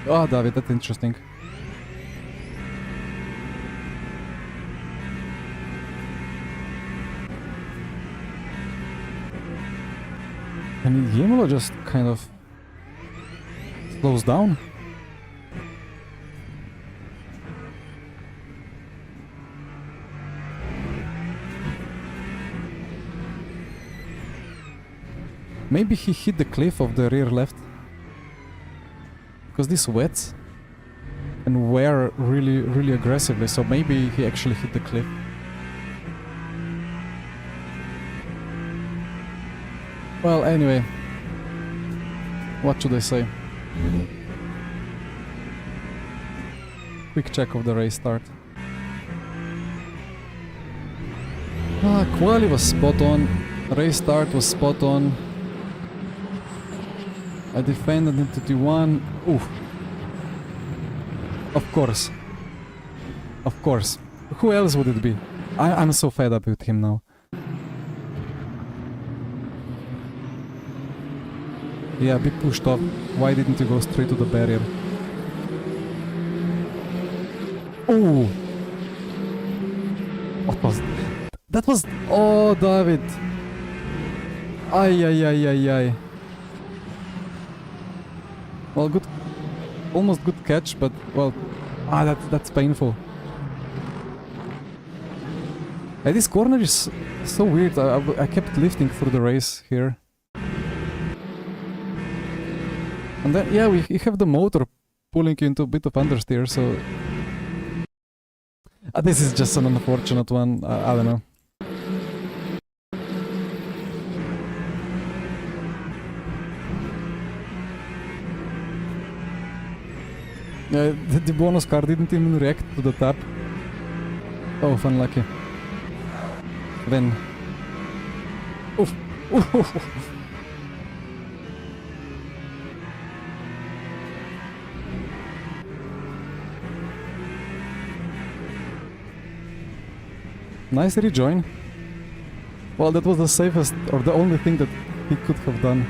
Oh, David, that's interesting. And Yemolo just kind of slows down. Maybe he hit the cliff of the rear left. Because this wets and wear really aggressively, so maybe he actually hit the cliff. Well, anyway, what should I say? Quick check of the race start. Quali was spot on, race start was spot on. I defended into T1. Oof. Of course. Of course. Who else would it be? I'm so fed up with him now. Yeah, bit pushed off. Why didn't you go straight to the barrier? Ooh! What was that? That was... Oh, David! Ay. Well, good... Almost good catch, but, well... that's painful. This corner is so weird. I kept lifting through the race here. And then, yeah, we have the motor pulling you into a bit of understeer, so... this is just an unfortunate one. I don't know. The bonus car didn't even react to the tap. Oh, unlucky. Then... Oof! Nice rejoin. Well, that was the safest, or the only thing that he could have done.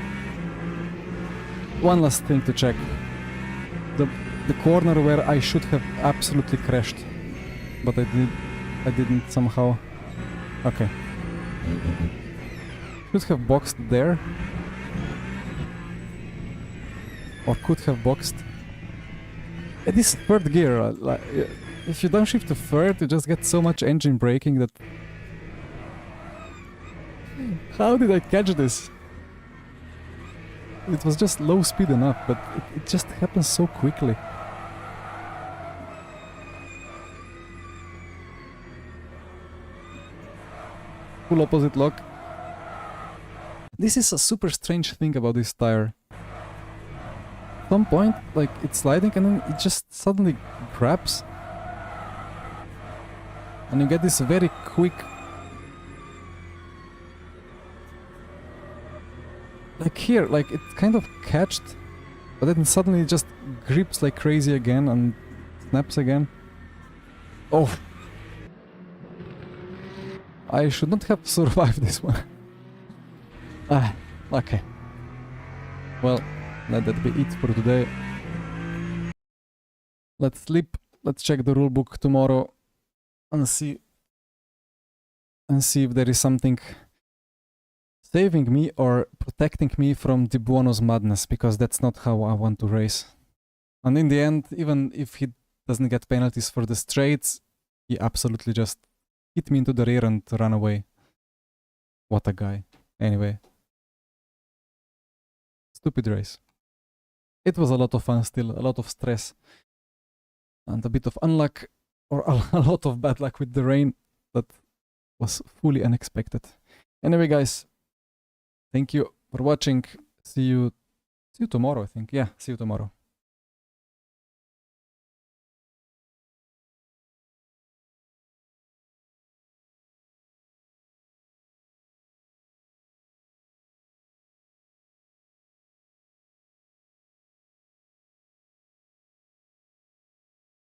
One last thing to check. The corner where I should have absolutely crashed. But I didn't somehow. Okay. Should have boxed there. Or could have boxed. This third gear, like... If you downshift to third, you just get so much engine braking that... How did I catch this? It was just low speed enough, but it just happens so quickly. Full opposite lock. This is a super strange thing about this tire. At some point, like, it's sliding and then it just suddenly grabs. And you get this very quick... Like here, like it kind of catched, but then suddenly it just grips like crazy again and snaps again. Oh! I should not have survived this one. Okay. Well, let that be it for today. Let's sleep, let's check the rulebook tomorrow. And see if there is something saving me or protecting me from Di Buono's madness, because that's not how I want to race. And in the end, even if he doesn't get penalties for the straights, he absolutely just hit me into the rear and ran away. What a guy. Anyway. Stupid race. It was a lot of fun still, a lot of stress. And a bit of unluck. Or a lot of bad luck with the rain that was fully unexpected. Anyway, guys, thank you for watching. See you tomorrow, I think. Yeah, see you tomorrow.